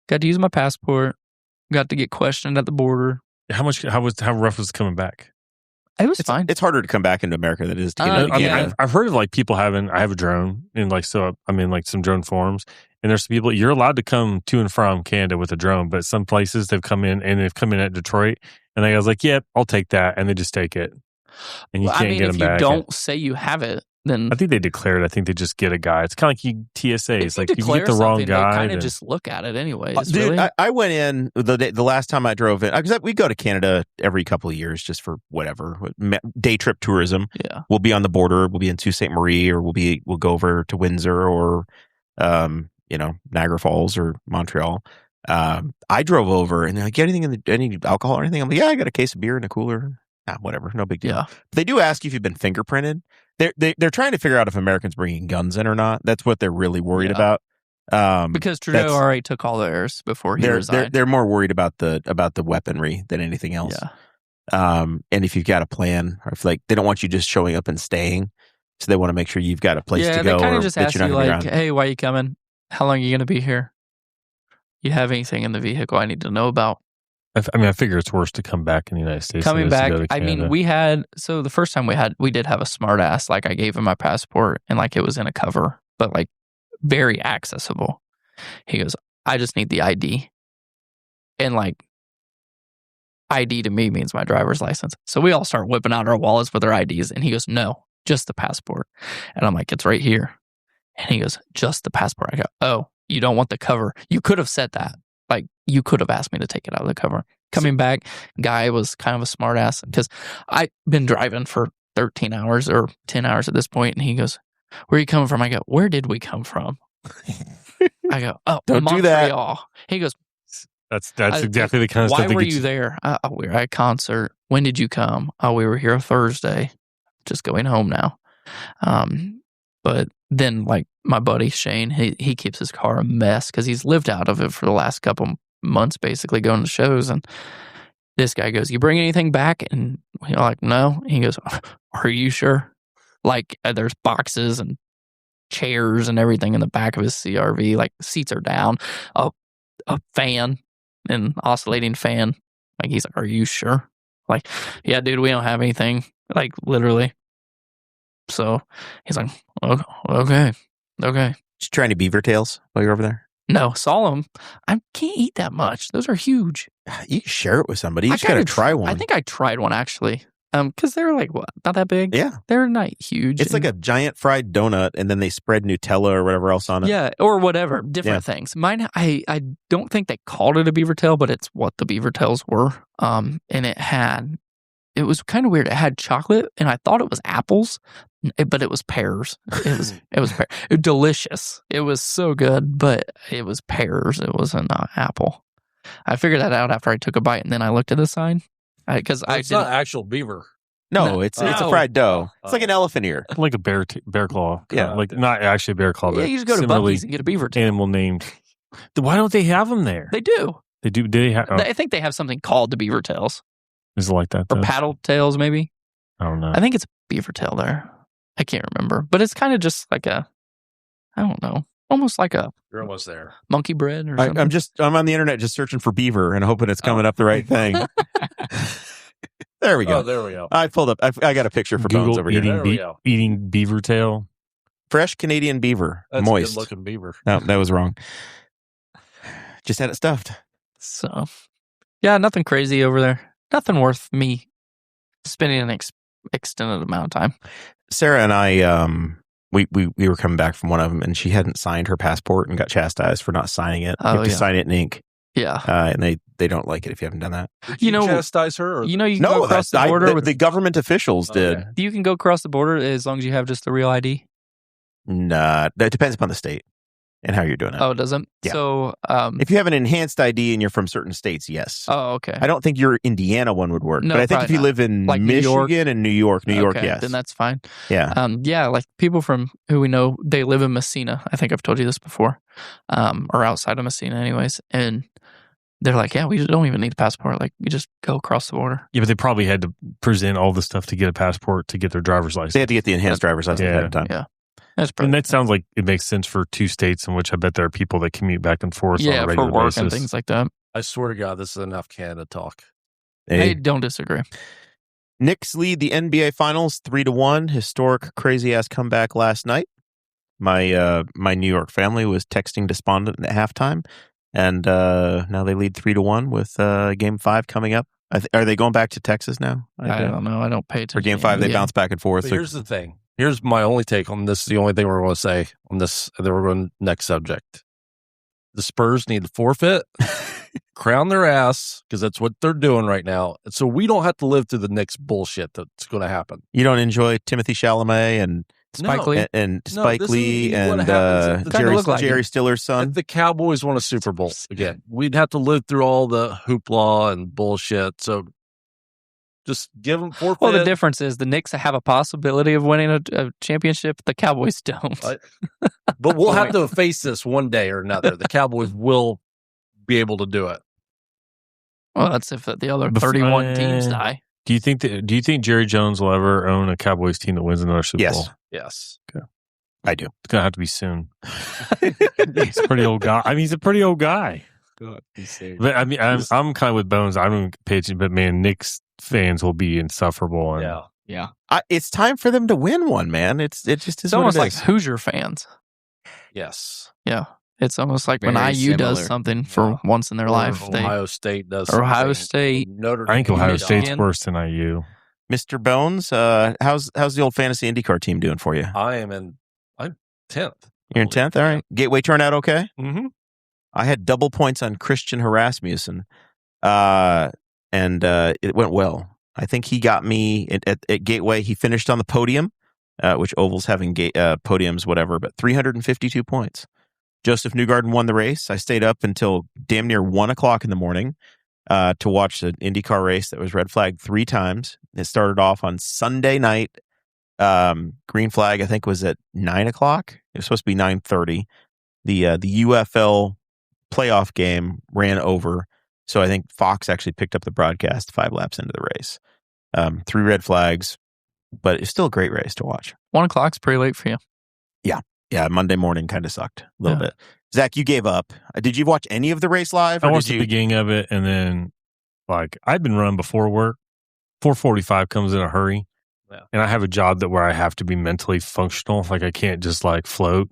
got to use my passport. Got to get questioned at the border.
How rough was it coming back?
It was fine.
It's harder to come back into America than it is to get
Uh,
into
I mean,
Canada.
I've heard of like people I have a drone, and like, so I'm in like some drone forums, and there's some people, you're allowed to come to and from Canada with a drone, but some places they've come in at Detroit, and the guy's like, yep, I'll take that, and they just take it, and you can't get them back.
If you don't say you have it, then
I think they declared. I think they just get a guy. It's kind of like TSA. It's like if you
declare
get the wrong
something,
guy,
they kind
then-
of just look at it anyways.
Dude,
really?
I went in the last time I drove in, because we go to Canada every couple of years just for whatever, day trip tourism.
Yeah.
We'll be on the border. We'll be in Sault Ste. Marie, or we'll go over to Windsor or, Niagara Falls or Montreal. I drove over, and they're like, "Get any alcohol or anything?" I'm like, "Yeah, I got a case of beer in a cooler." Whatever, no big deal.
Yeah.
They do ask you if you've been fingerprinted. They're trying to figure out if Americans bringing guns in or not. That's what they're really worried
Yeah.
about.
Because Trudeau already took all theirs before he resigned.
They're more worried about the weaponry than anything else.
Yeah.
And if you've got a plan, or if they don't want you just showing up and staying, so they want to make sure you've got a place to go.
They kind
or
of just
that
ask
you're
you
not gonna be
like,
around.
"Hey, why are you coming? How long are you going to be here? You have anything in the vehicle I need to know about?"
I figure it's worse to come back in the United States.
Coming
than it is
back,
to go to
I mean,
Canada.
the first time we did have a smart ass. Like, I gave him my passport, and like it was in a cover, but like very accessible. He goes, "I just need the ID." And like, ID to me means my driver's license. So we all start whipping out our wallets with our IDs, and he goes, "No, just the passport." And I'm like, "It's right here." And he goes, "Just the passport." I go, "Oh, you don't want the cover? You could have said that. Like, you could have asked me to take it out of the cover." Coming back, guy was kind of a smart ass, because I've been driving for 13 hours or 10 hours at this point, and he goes, "Where are you coming from?" I go, "Where did we come from?" I go, "Oh,
Don't do that."
Montreal." He goes,
That's exactly the kind of
"Why
stuff. that
were
gets
you there?" "We were at a concert." "When did you come?" "Oh, we were here Thursday. Just going home now." But then, like, my buddy Shane, he keeps his car a mess because he's lived out of it for the last couple months, basically going to shows. And this guy goes, "You bring anything back?" And we're like, "No." He goes, "Are you sure?" Like, there's boxes and chairs and everything in the back of his CRV. Like, seats are down, a fan, an oscillating fan. Like, he's like, "Are you sure?" Like, "Yeah, dude, we don't have anything." Like, literally. So he's like, okay.
Did you try any beaver tails while you're over there?
No, saw them. I can't eat that much. Those are huge.
You can share it with somebody. You
I
just got to
kinda
try one.
I think I tried one, actually. Because they're like, what, not that big?
Yeah.
They're not huge.
It's like a giant fried donut, and then they spread Nutella or whatever else on it.
Yeah, or whatever, different things. Mine, I don't think they called it a beaver tail, but it's what the beaver tails were. And it was kind of weird. It had chocolate, and I thought it was apples, but it was pears. It was delicious. It was so good, but it was pears. It wasn't apple. I figured that out after I took a bite, and then I looked at the sign. Because
it's not actual beaver.
No, it's a fried dough. It's like an elephant ear.
Like a bear claw.
Yeah.
Like not actually a bear claw, but
you just go to Buccees and get a beaver tail.
Animal named. Why don't they have them there?
They do.
They do. They have.
I think they have something called the beaver tails.
Is it like that?
Or paddle tails, maybe?
I don't know.
I think it's a beaver tail there. I can't remember. But it's kind of just like I don't know, almost like a...
You're almost there.
Monkey bread or something.
I'm on the internet just searching for beaver and hoping it's coming up the right thing. There we go.
Oh, there we go.
I pulled up. I got a picture for
Google
Bones over here.
There we go.
Eating beaver tail.
Fresh Canadian beaver.
That's
moist.
a good-looking beaver.
No, that was wrong. Just had it stuffed.
So, yeah, nothing crazy over there. Nothing worth me spending an extended amount of time.
Sarah and I, we were coming back from one of them, and she hadn't signed her passport and got chastised for not signing it. You have to sign it in ink.
Yeah.
And they don't like it if you haven't done that.
Did you chastise her? Or?
You can go across the border.
The government officials did.
Okay.
You can go across the border as long as you have just the real ID?
Nah, that depends upon the state and how you're doing it.
Oh, it doesn't?
Yeah.
So,
if you have an enhanced ID and you're from certain states, yes.
Oh, okay.
I don't think your Indiana one would work.
No,
but I think if you live in
like
Michigan and New York, yes.
Then that's fine.
Yeah.
Yeah, like people from who we know, they live in Messina. I think I've told you this before. Or outside of Messina anyways. And they're like, yeah, we don't even need a passport. Like, we just go across the border.
Yeah, but they probably had to present all the stuff to get a passport to get their driver's license.
They had to get the enhanced driver's license ahead of time.
Yeah.
And that sounds like it makes sense for two states in which I bet there are people that commute back and forth on a regular
for work
basis.
and things like that.
I swear to God, this is enough Canada talk.
Hey, don't disagree.
Knicks lead the NBA Finals 3-1. Historic, crazy-ass comeback last night. My New York family was texting despondent at halftime, and now they lead 3-1 with Game 5 coming up. Are they going back to Texas now?
I don't know. I don't pay attention.
For Game 5, they bounce back and forth.
But here's the thing. Here's my only take on this. The only thing we're going to say on this, and then we're going to next subject. The Spurs need to forfeit, crown their ass, because that's what they're doing right now. And so we don't have to live through the Knicks bullshit that's going to happen.
You don't enjoy Timothy Chalamet and
Spike Lee
and Spike Lee and Jerry Stiller's son?
If the Cowboys won a Super Bowl again, we'd have to live through all the hoopla and bullshit. So just give them forfeit.
Well, the difference is the Knicks have a possibility of winning a championship. The Cowboys don't.
But we'll have to face this one day or another. The Cowboys will be able to do it.
Well, that's if the other 31 teams die.
Do you think Jerry Jones will ever own a Cowboys team that wins another Super Bowl?
Yes.
Okay.
I do.
It's gonna have to be soon. He's a pretty old guy. I mean, he's a pretty old guy.
God,
but I mean, I'm kind of with Bones. I don't pay attention, but man, Knicks fans will be insufferable. And
yeah.
It's time for them to win one, man. It just is.
It's almost like
is.
Hoosier fans.
Yes.
Yeah. It's almost like
Very
when IU
similar.
does something for once in their life.
Ohio State does.
Or Ohio
something.
State.
Notre Dame.
I think Ohio State's
Michigan.
worse than IU.
Mr. Bones, how's the old fantasy IndyCar team doing for you?
I'm 10th.
You're in 10th? All right. Gateway turned out okay?
Mm-hmm.
I had double points on Christian Rasmussen, and it went well. I think he got me at Gateway. He finished on the podium, which Oval's having podiums, whatever, but 352 points. Joseph Newgarden won the race. I stayed up until damn near 1 o'clock in the morning to watch an IndyCar race that was red flagged 3 times. It started off on Sunday night. Green flag, I think, was at 9 o'clock. It was supposed to be 9:30. The UFL playoff game ran over, so I think Fox actually picked up the broadcast 5 laps into the race. 3 red flags, but it's still a great race to watch.
1 o'clock's pretty late for you.
Yeah, Monday morning kind of sucked a little bit. Zach, you gave up. Did you watch any of the race live?
I watched the beginning of it, and then I've been running before work. 4:45 comes in a hurry, and I have a job where I have to be mentally functional. Like I can't just float,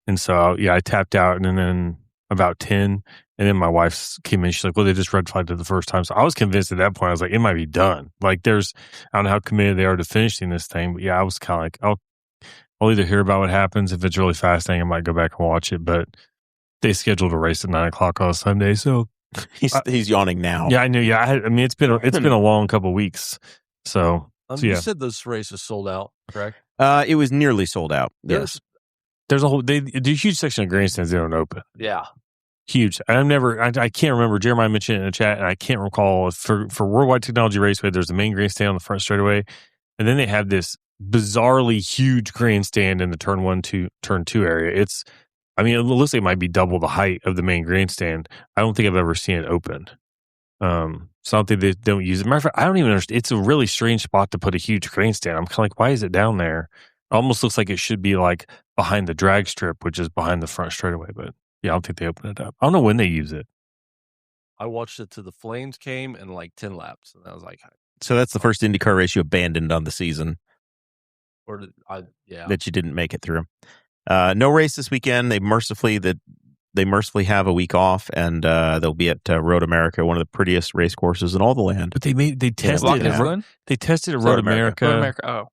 and so I tapped out, and then about 10, And then my wife came in. She's like, well, they just red flagged it the first time. So I was convinced at that point. I was like, it might be done. Like I don't know how committed they are to finishing this thing. But yeah, I was kind of like, I'll either hear about what happens. If it's really fascinating, I might go back and watch it. But they scheduled a race at 9:00 on Sunday. So
he's yawning now.
Yeah, I knew. Yeah. I mean, it's been a long couple weeks. So
You said this race is sold out, correct?
It was nearly sold out. Yes.
There's a whole, they do a huge section of grandstands they don't open.
Yeah.
Huge. I can't remember. Jeremiah mentioned it in the chat, and I can't recall if for Worldwide Technology Raceway, there's the main grandstand on the front straightaway, and then they have this bizarrely huge grandstand in the turn 1 to turn 2 area. It looks like it might be double the height of the main grandstand. I don't think I've ever seen it open. So I don't think they don't use it. Matter of fact, I don't even understand. It's a really strange spot to put a huge grandstand. I'm kind of like, why is it down there? It almost looks like it should be like behind the drag strip, which is behind the front straightaway, but yeah, I don't think they open it up. I don't know when they use it.
I watched it till the flames came and like 10 laps. And I was like,
so that's the first IndyCar race you abandoned on the season.
That
you didn't make it through. No race this weekend. They mercifully have a week off, and they'll be at Road America, one of the prettiest race courses in all the land.
But they tested at Road America.
Road America. Oh,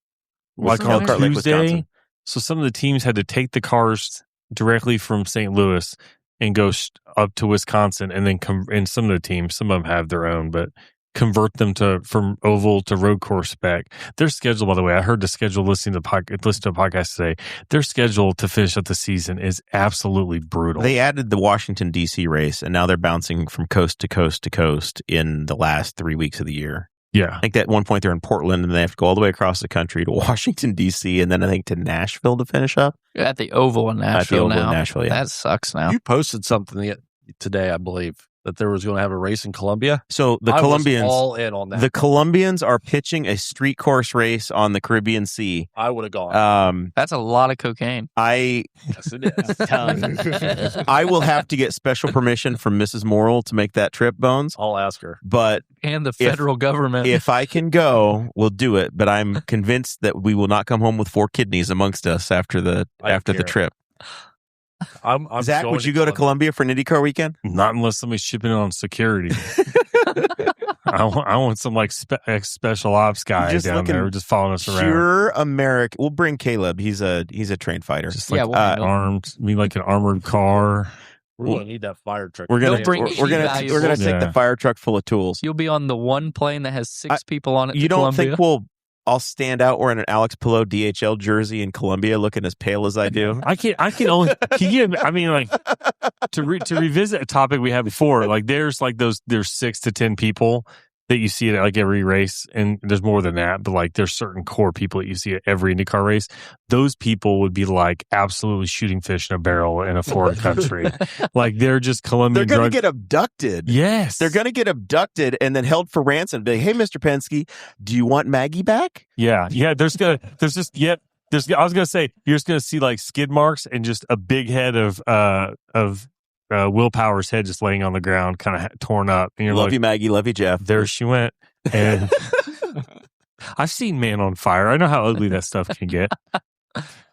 like on Tuesday. So some of the teams had to take the cars directly from St. Louis and go up to Wisconsin, and then and some of the teams, some of them have their own, but convert them from oval to road course spec. Their schedule, by the way, I heard the schedule listening to a podcast today. Their schedule to finish up the season is absolutely brutal.
They added the Washington D.C. race, and now they're bouncing from coast to coast to coast in the last 3 weeks of the year.
Yeah,
I think at one point they're in Portland, and they have to go all the way across the country to Washington D.C. and then I think to Nashville to finish up.
At the Oval in Nashville now.
Yeah.
That sucks now.
You posted something today, I believe, that there was going to have a race in Columbia.
So the Colombians,
was all in on that.
The Colombians are pitching a street course race on the Caribbean Sea.
I would have gone.
That's a lot of cocaine.
Yes, it is.
I will have to get special permission from Mrs. Morrell to make that trip, Bones.
I'll ask her.
But
and the federal government.
If I can go, we'll do it. But I'm convinced that we will not come home with 4 kidneys amongst us after the trip.
I'm
Zach, would you go to Columbia for an IndyCar weekend?
Not unless somebody's shipping it on security. I want some like special ops guy down there just following us around.
Pure American. We'll bring Kaleb. He's a trained fighter.
Just like armed. I mean, like an armored car.
We're going to need that fire truck.
We're gonna take the fire truck full of tools.
You'll be on the one plane that has 6 people on it.
You don't think I'll stand out wearing an Alex Pillow DHL jersey in Columbia looking as pale as I do?
I can only, I mean, like, to revisit a topic we had before, like, there's 6 to 10 people that you see at like every race, and there's more than that, but like there's certain core people that you see at every IndyCar race. Those people would be like absolutely shooting fish in a barrel in a foreign country. Like they're just Colombian.
They're going to get abducted.
Yes.
They're going to get abducted and then held for ransom. Be like, hey, Mr. Penske, do you want Maggie back?
Yeah. Yeah. I was going to say, you're just going to see like skid marks and just a big head of Will Power's head just laying on the ground, kind of torn up. And you're
love you, Maggie. Love you, Jeff.
There she went. And I've seen Man on Fire. I know how ugly that stuff can get.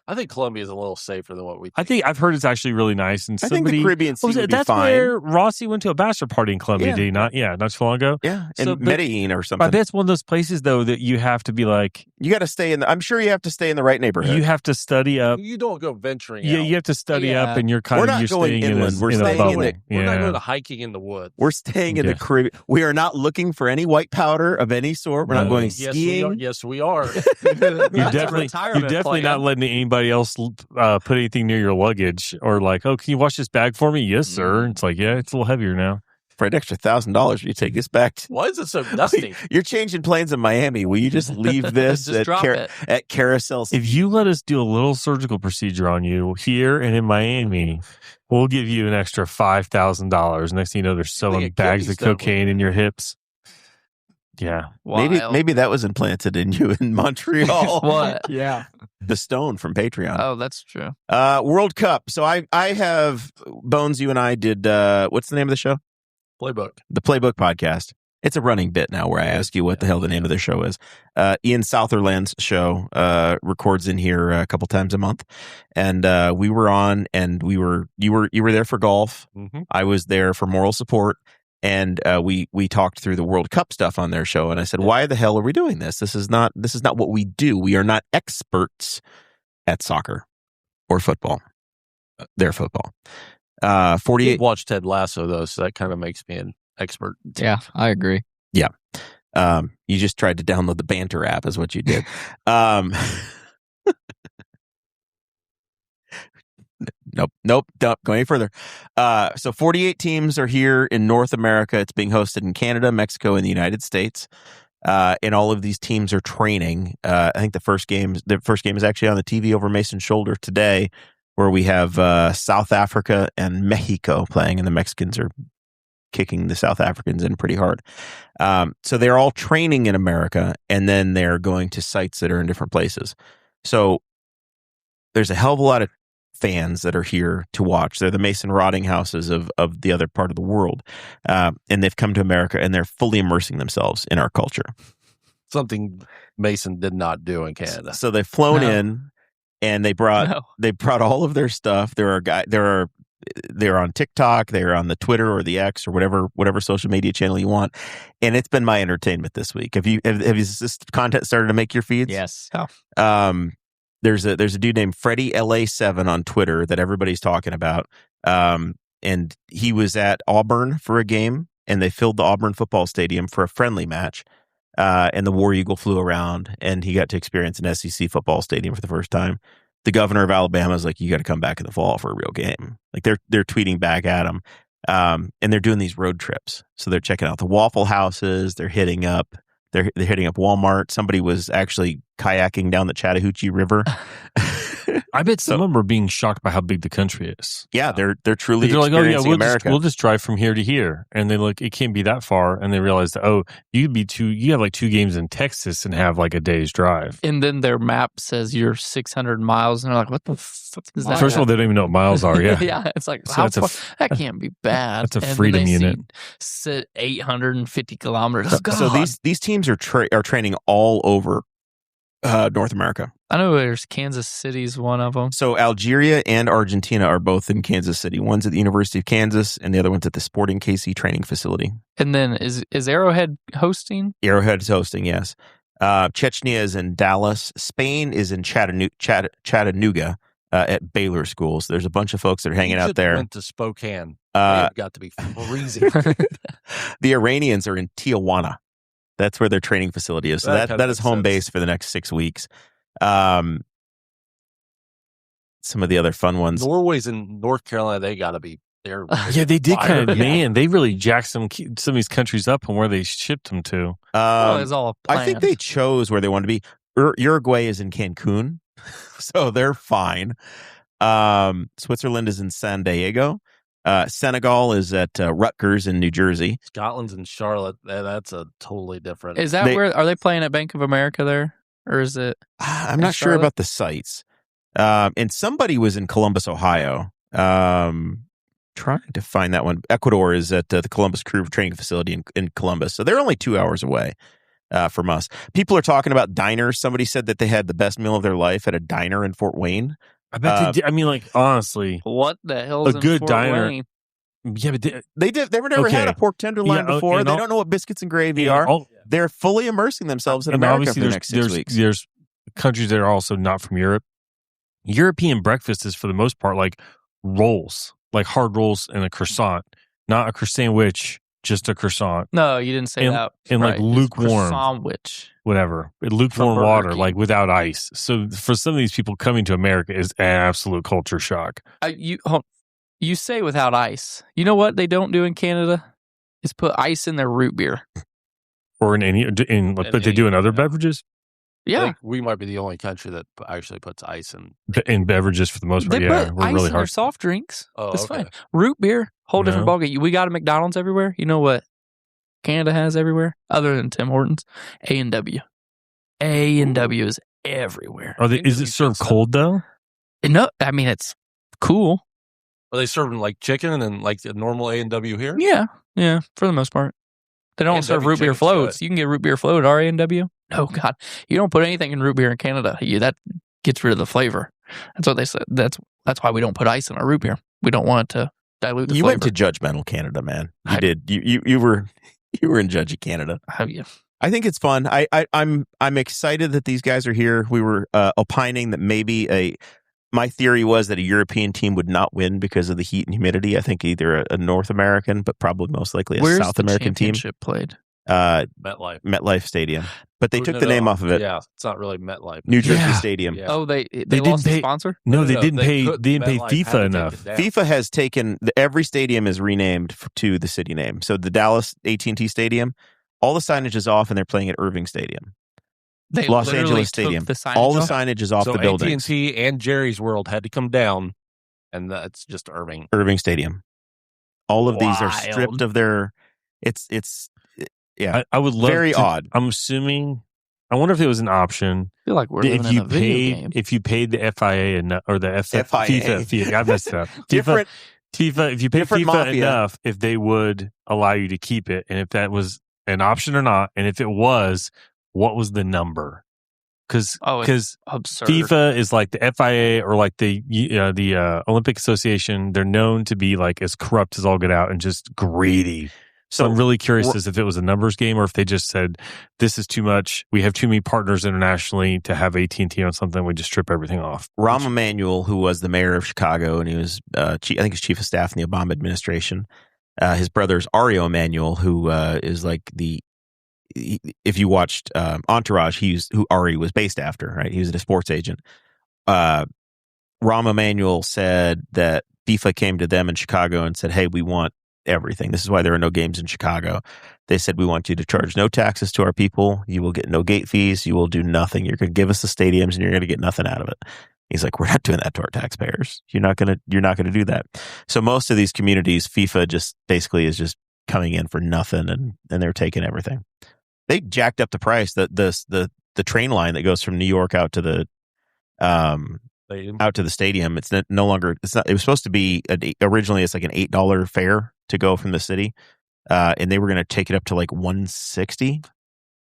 I think Columbia is a little safer than what we think.
I think I've heard it's actually really nice. And
I think the Caribbean Sea would be
that's
fine.
where Rossi went to a bachelor party in Columbia, did he not? Yeah, not too long ago.
Yeah, in Medellin or something.
But that's one of those places, though, that you have to be like...
You got to stay in I'm sure you have to stay in the right neighborhood.
You have to study up.
You don't go venturing out.
You have to study up, and you're kind of...
We're not going inland. We're staying
we're not going to hiking in the woods.
We're staying in the Caribbean. We are not looking for any white powder of any sort. We're not going skiing.
Yes, we are.
You're definitely not letting anybody else put anything near your luggage, or like, oh, can you wash this bag for me? Yes, sir. It's like, yeah, it's a little heavier now.
For an extra $1,000, you take this back.
Why is it so dusty?
You're changing planes in Miami. Will you just leave this at Carousel?
If you let us do a little surgical procedure on you here and in Miami, we'll give you an extra $5,000. Next thing you know, they're selling bags of cocaine in your hips. Yeah.
Maybe that was implanted in you in Montreal.
What?
Yeah.
The stone from Patreon.
Oh, that's true.
World Cup. So I have, Bones, you and I did, what's the name of the show?
Playbook.
The Playbook podcast. It's a running bit now where I ask you what the hell the name of the show is. Ian Southerland's show records in here a couple times a month, and we were on, and you were there for golf.
Mm-hmm.
I was there for moral support, and we talked through the World Cup stuff on their show. And I said, "Why the hell are we doing this? This is not what we do. We are not experts at soccer or football. Their football." 48.
Watch Ted Lasso though, so that kind of makes me an expert.
Yeah, I agree.
Yeah. You just tried to download the Banter app is what you did. Nope. Don't go any further. So 48 teams are here in North America. It's being hosted in Canada, Mexico, and the United States. And all of these teams are training. I think the first game is actually on the TV over Mason's shoulder today, where we have South Africa and Mexico playing, and the Mexicans are kicking the South Africans in pretty hard. So they're all training in America, and then they're going to sites that are in different places. So there's a hell of a lot of fans that are here to watch. They're the Mason Rottinghauses of the other part of the world. And they've come to America, and they're fully immersing themselves in our culture.
Something Mason did not do in Canada.
So they've flown in, and they brought all of their stuff. They're on TikTok, they're on the Twitter or the X or whatever social media channel you want, and it's been my entertainment this week. Have this content started to make your feeds?
Yes.
There's a dude named Freddie LA7 on Twitter that everybody's talking about, and he was at Auburn for a game, and they filled the Auburn football stadium for a friendly match, and the War Eagle flew around, and he got to experience an SEC football stadium for the first time. The governor of Alabama is like, you got to come back in the fall for a real game. Like they're tweeting back at him, and they're doing these road trips. So they're checking out the Waffle Houses. They're hitting up Walmart. Somebody was actually kayaking down the Chattahoochee River.
I bet some of them are being shocked by how big the country is.
Yeah, they're truly
they're like,
experiencing America.
We'll just drive from here to here, and they look, it can't be that far, and they realize that you have like 2 games in Texas and have like a day's drive.
And then their map says you're 600 miles, and they're like, "What the fuck is that?"
First of all, they don't even know what miles are. Yeah,
yeah. It's like,
So
how far? That can't be bad.
That's a freedom unit.
850 kilometers. Oh, God.
So these teams are training all over North America.
I know there's Kansas City's one of them.
So Algeria and Argentina are both in Kansas City. One's at the University of Kansas, and the other one's at the Sporting KC training facility.
And then is Arrowhead hosting?
Arrowhead's hosting, yes. Chechnya is in Dallas. Spain is in Chattanooga at Baylor schools. There's a bunch of folks that are hanging out there.
Went to Spokane. They've got to be freezing.
The Iranians are in Tijuana. That's where their training facility is. So that is home base for the next 6 weeks. Some of the other fun ones.
Norway's in North Carolina. They got to be there.
Yeah, they did kind of, man, they really jacked some of these countries up and where they shipped them to.
It's all planned.
I think they chose where they want to be. Uruguay is in Cancun, so they're fine. Switzerland is in San Diego. Senegal is at Rutgers in New Jersey.
Scotland's in Charlotte. That's a totally different.
Is that where are they playing at Bank of America there, or is it?
I'm not sure about the sites. And somebody was in Columbus, Ohio. Trying to find that one. Ecuador is at the Columbus Crew training facility in Columbus, so they're only 2 hours away from us. People are talking about diners. Somebody said that they had the best meal of their life at a diner in Fort Wayne.
I bet they did. I mean, like, honestly,
what the hell is
a good
Fort
diner?
Wayne?
Yeah, but
They've never had a pork tenderloin before. They don't know what biscuits and gravy are. They're fully immersing themselves in America for the next 6 weeks.
There's countries that are also not from Europe. European breakfast is for the most part like rolls, like hard rolls and a croissant, not a croissant sandwich, just a croissant.
No, you didn't say that.
And
right.
like lukewarm
sandwich,
whatever, lukewarm water, like without ice. So for some of these people coming to America is an absolute culture shock.
You say without ice. You know what they don't do in Canada is put ice in their root beer,
or but they do in other beverages.
Yeah,
I think we might be the only country that actually puts ice
in beverages for the most part.
They
yeah,
put
we're
ice
really
in
hard.
their soft drinks.
Oh,
that's
okay.
fine. Root beer, whole different ballgame. We got a McDonald's everywhere. You know what Canada has everywhere other than Tim Hortons? A&W. A&W is everywhere.
Is it served cold though?
No, I mean it's cool.
Are they serving like chicken and like the normal A&W here?
Yeah, for the most part. They don't
A&W
serve root beer
chicken
floats.
shut.
You can get root beer float at A&W. Oh God, you don't put anything in root beer in Canada. That gets rid of the flavor. That's what they said. That's why we don't put ice in our root beer. We don't want it to dilute the
You
flavor.
went to judgmental Canada, man. You did. You were in judgy Canada.
Have you?
I think it's fun. I'm excited that these guys are here. We were opining that maybe my theory was that a European team would not win because of the heat and humidity. I think either a North American, but probably most likely a
Where's
South
the
American team.
championship played?
MetLife
Stadium. But they took the name off of it.
Yeah, it's not really MetLife.
New Jersey
Yeah.
Stadium.
Yeah.
Oh, they
didn't
lost the
pay-
sponsor?
No, they didn't pay.
couldn't.
They didn't pay
MetLife had to
FIFA
take
enough.
it down.
FIFA has taken every stadium is renamed to the city name. So the Dallas AT&T Stadium, all the signage is off, and they're playing at Irving Stadium,
They
Los
literally
Angeles
took
Stadium.
The signage
All the
off?
signage is off
So
the buildings.
AT&T and Jerry's World had to come down, and that's just Irving.
Irving Stadium. All of these are
Wild.
stripped of their. It's yeah,
I would love.
very
to-
odd.
I'm assuming. I wonder if it was an option
I feel like we're living
if
in
you
a video
paid
game.
if you paid the FIA or the
FIA.
FIFA. I messed it up.
Different.
FIFA. If you paid
different
FIFA
mafia.
enough, if they would allow you to keep it, and if that was an option or not, and if it was, what was the number? Because
It's absurd.
FIFA is like the FIA or like the Olympic Association. They're known to be like as corrupt as all get out and just greedy. So I'm really curious as if it was a numbers game or if they just said, this is too much. We have too many partners internationally to have AT&T on something. We just strip everything off.
Rahm Emanuel, who was the mayor of Chicago, and he was, I think, he's chief of staff in the Obama administration. His brother is Ario Emanuel, who is like if you watched Entourage, who Ari was based after, right? He was a sports agent. Rahm Emanuel said that FIFA came to them in Chicago and said, hey, we want everything. This is why there are no games in Chicago. They said, we want you to charge no taxes to our people. You will get no gate fees. You will do nothing. You're going to give us the stadiums and you're going to get nothing out of it. He's like, we're not doing that to our taxpayers. You're not going to do that. So most of these communities, FIFA just basically is just coming in for nothing and they're taking everything. They jacked up the price. The train line that goes from New York out to the stadium. It's no longer. It's not. It was supposed to be originally. It's like an $8 fare to go from the city, and they were going to take it up to like $160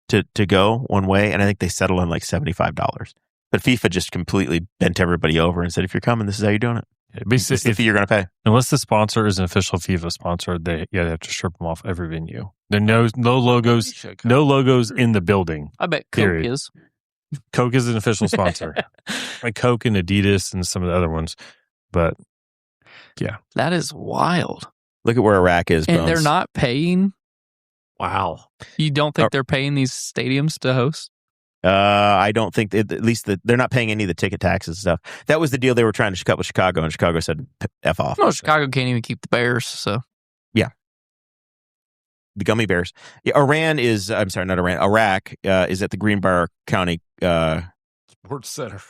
to go one way. And I think they settled on like $75. But FIFA just completely bent everybody over and said, if you're coming, this is how you're doing it. This is the fee you're going to pay.
Unless the sponsor is an official FIFA sponsor, they have to strip them off every venue. There are no logos in the building.
I bet
Period.
Coke is.
Coke is an official sponsor, like Coke and Adidas and some of the other ones. But yeah,
That is wild.
Look at where Iraq is,
And
Bones.
they're not paying.
Wow.
You don't think they're paying these stadiums to host?
I don't think at least they're not paying any of the ticket taxes and stuff. That was the deal they were trying to cut with Chicago, and Chicago said F off.
No, Chicago can't even keep the Bears. So
The Gummy Bears. Yeah, Iraq is at the Greenbrier County.
Sports Center.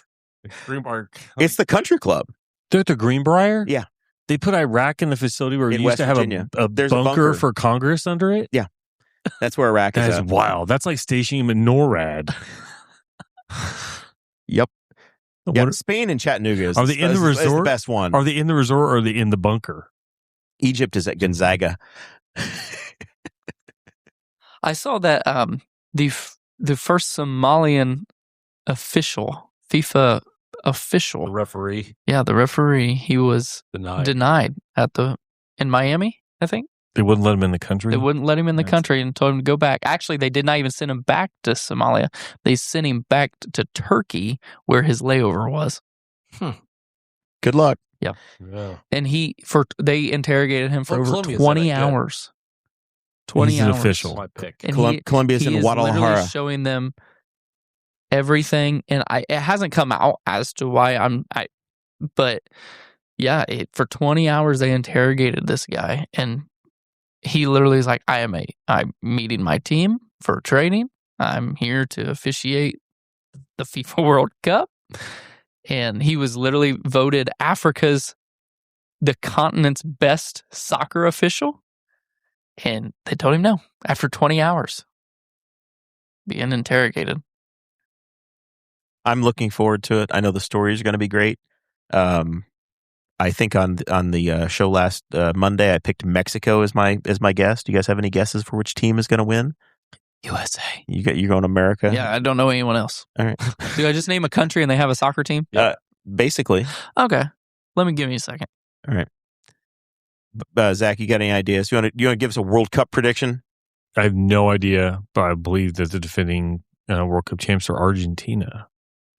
Greenbrier.
It's the country club.
they're at the Greenbrier.
Yeah.
They put Iraq in the facility where we
In
used
West
to have
Virginia.
a
There's a
bunker
bunker.
for Congress under it.
That's where Iraq
That
is
is
at.
wild. That's like stationing him in NORAD.
Yep.
What-
Yeah, Spain and Chattanooga is
Are they in the
is the
resort?
best one.
Are they in the resort or are they in the bunker?
Egypt is at Gonzaga.
I saw that the first Somalian official, FIFA
The
official,
referee
the referee, he was
denied.
denied in Miami, I think.
They wouldn't let him in the country.
They wouldn't let him in the
That's-
country and told him to go back. Actually, they did not even send him back to Somalia. They sent him back to Turkey where his layover was.
Good luck.
Yeah.
And they interrogated him for
Well,
over
Colombia's
20
that good.
hours. 20
He's an
hours.
official.
My pick.
And
Colombia's
he
in
is
Guadalajara.
literally showing them everything, and it hasn't come out as to why but yeah, for 20 hours they interrogated this guy, and he literally is like, I'm meeting my team for training. I'm here to officiate the FIFA World Cup, and he was literally voted the continent's best soccer official. And they told him no after 20 hours being interrogated.
I'm looking forward to it. I know the story is going to be great. I I think on the show last Monday, I picked Mexico as my guess. Do you guys have any guesses for which team is going to win?
USA.
You're going America?
Yeah, I don't know anyone else.
All right.
Do I just name a country and they have a soccer team?
Basically.
Okay. Give me a second.
All right. Zach, you got any ideas? You want to give us a World Cup prediction?
I have no idea, but I believe that the defending World Cup champs are Argentina.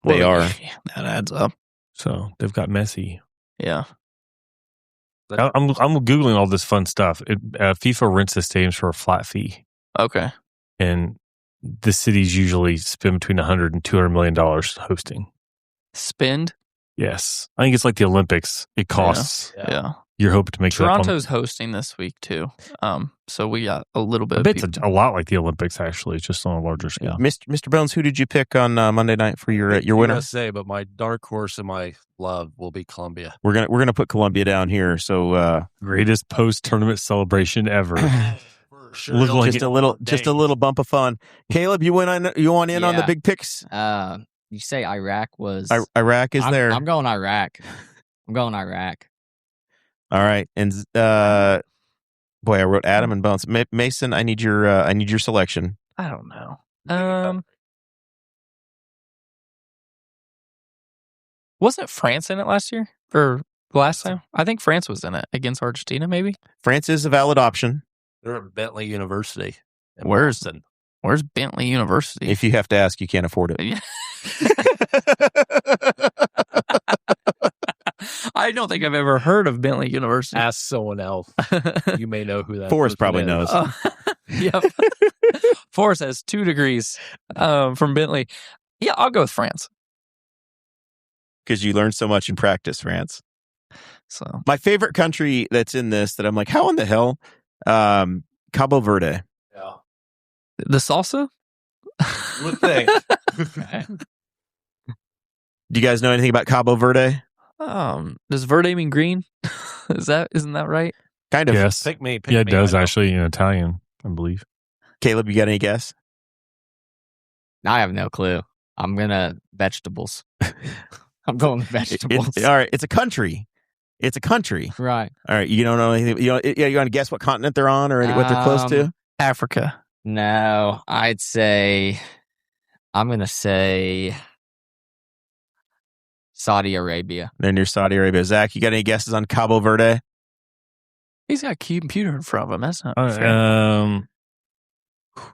They are.
That adds up.
So they've got Messi.
Yeah.
I'm Googling all this fun stuff. FIFA rents the stadiums for a flat fee.
Okay.
And the cities usually spend between $100 and $200 million hosting.
Spend?
Yes. I think it's like the Olympics. It costs.
Yeah.
You're hoping to make
Toronto's hosting this week too. So we got a little bit.
I bet it's a lot like the Olympics, actually, just on a larger scale.
Mr. Bones, who did you pick on Monday night for your winner?
USA, but my dark horse and my love will be Colombia.
We're gonna put Colombia down here. So
greatest post-tournament celebration ever.
Sure.
Like
just a little bump of fun. Caleb, you want in on the big picks?
You say Iraq was
Iraq is there.
I'm going Iraq.
All right, and I wrote Adam and Bones. Mason, I need your selection.
I don't know. Wasn't France in it last year or last time? I think France was in it against Argentina. Maybe
France is a valid option.
They're at Bentley University.
Where's Bentley University?
If you have to ask, you can't afford it.
Yeah. I don't think I've ever heard of Bentley University.
Ask someone else. You may know who that
Forrest probably
is.
knows.
Yep. Forrest has 2 degrees from Bentley. Yeah, I'll go with France.
Because you learned so much in practice, France.
So
my favorite country that's in this that I'm like, how in the hell? Cabo Verde.
Yeah.
The salsa?
Would think.
Do you guys know anything about Cabo Verde?
Does verde mean green? Isn't that right?
Kind of.
Yes.
Pick me.
It does actually in Italian, I believe.
Caleb, you got any guess?
I have no clue. I'm gonna vegetables. I'm going with vegetables.
All right, it's a country.
Right.
All right, you don't know anything. You want to guess what continent they're on or what they're close to?
Africa.
No, I'm gonna say Saudi Arabia.
They're near Saudi Arabia. Zach, you got any guesses on Cabo Verde?
He's got a computer in front of him. That's not fair.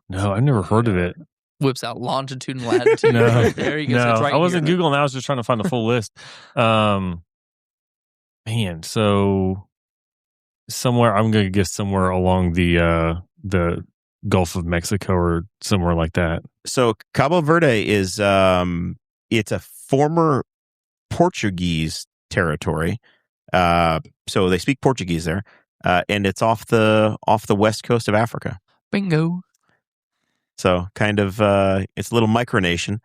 No, I've never heard of it.
Whips out longitude and latitude.
No,
there he goes.
no,
It's right
I wasn't
here.
Googling. I was just trying to find the full list. Man, so somewhere I'm going to guess somewhere along the Gulf of Mexico or somewhere like that.
So Cabo Verde is it's a former Portuguese territory. So they speak Portuguese there, and it's off the west coast of Africa.
Bingo.
So kind of it's a little micronation.